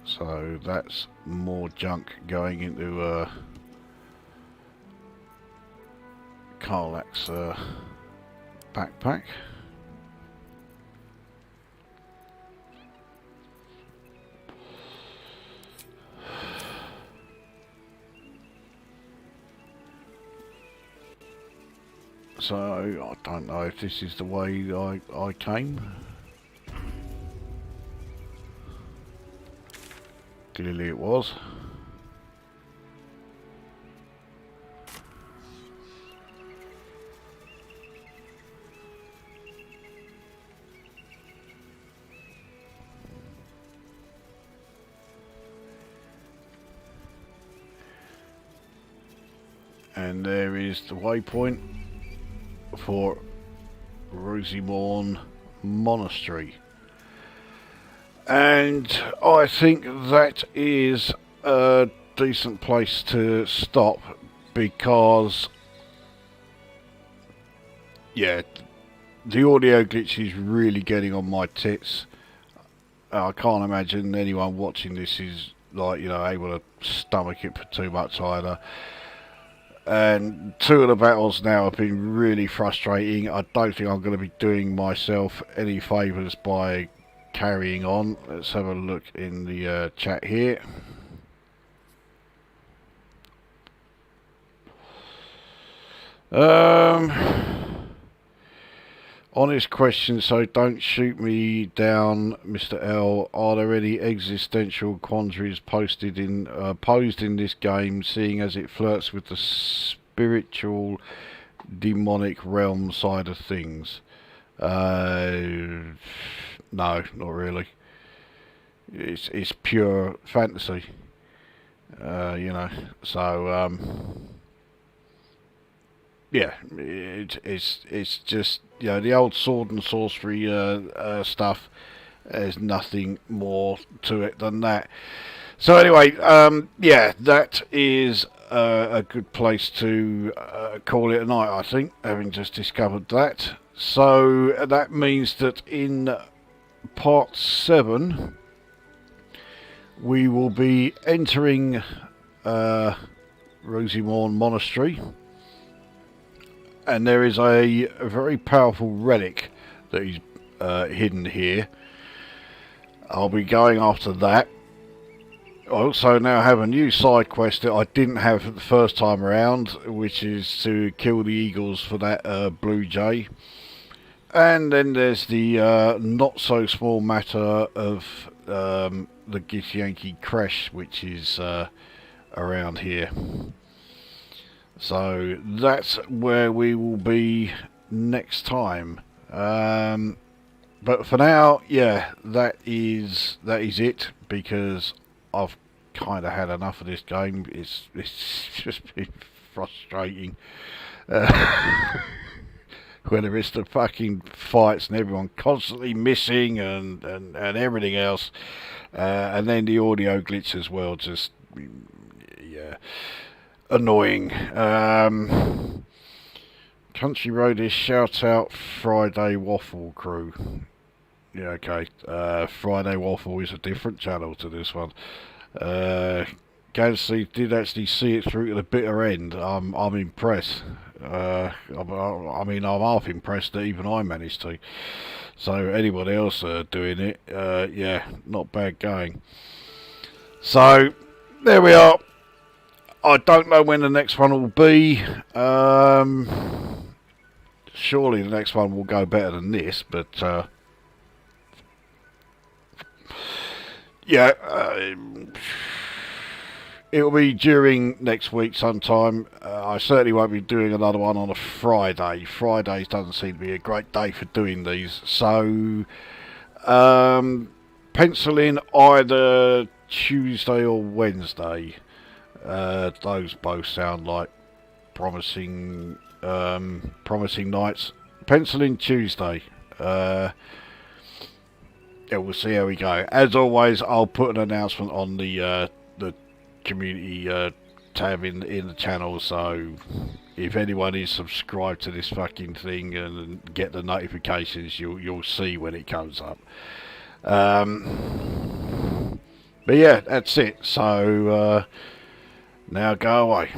So that's more junk going into Karlak's backpack. So, I don't know if this is the way I came. Clearly it was. And there is the waypoint for Rosemorn Monastery, and I think that is a decent place to stop, because yeah, the audio glitch is really getting on my tits. I can't imagine anyone watching this is, like, you know, able to stomach it for too much either. And two of the battles now have been really frustrating. I don't think I'm going to be doing myself any favours by carrying on, let's have a look in the chat here. Honest question, so don't shoot me down, Mr. L. Are there any existential quandaries posed in this game, seeing as it flirts with the spiritual, demonic realm side of things? No, not really. It's pure fantasy, you know. So yeah, it's just, you know, the old sword and sorcery stuff. There's nothing more to it than that. So anyway, yeah, that is a good place to call it a night, I think, having just discovered that. So that means that in part 7 we will be entering Rosimorn Monastery, and there is a very powerful relic that is hidden here. I'll be going after that. I also now have a new side quest that I didn't have the first time around, which is to kill the eagles for that blue jay. And then there's the not so small matter of the Githyanki Creche, which is around here. So that's where we will be next time. But for now, yeah, that is it, because I've kind of had enough of this game. It's just been frustrating. Whether it's the fucking fights and everyone constantly missing and everything else, and then the audio glitch as well, just, yeah, annoying. Country Road is shout out Friday Waffle Crew. Yeah, okay. Friday Waffle is a different channel to this one. Gansey did actually see it through to the bitter end. I'm impressed. I mean, I'm half impressed that even I managed to. So anybody else doing it, yeah, not bad going. So there we are. I don't know when the next one will be. Surely the next one will go better than this, but yeah, it will be during next week sometime. I certainly won't be doing another one on a Friday. Fridays doesn't seem to be a great day for doing these. So pencil in either Tuesday or Wednesday. Those both sound like promising nights. Pencil in Tuesday. Yeah, we'll see how we go. As always, I'll put an announcement on the community tab in the channel, so if anyone is subscribed to this fucking thing and get the notifications, you'll see when it comes up. But yeah, that's it. So now go away.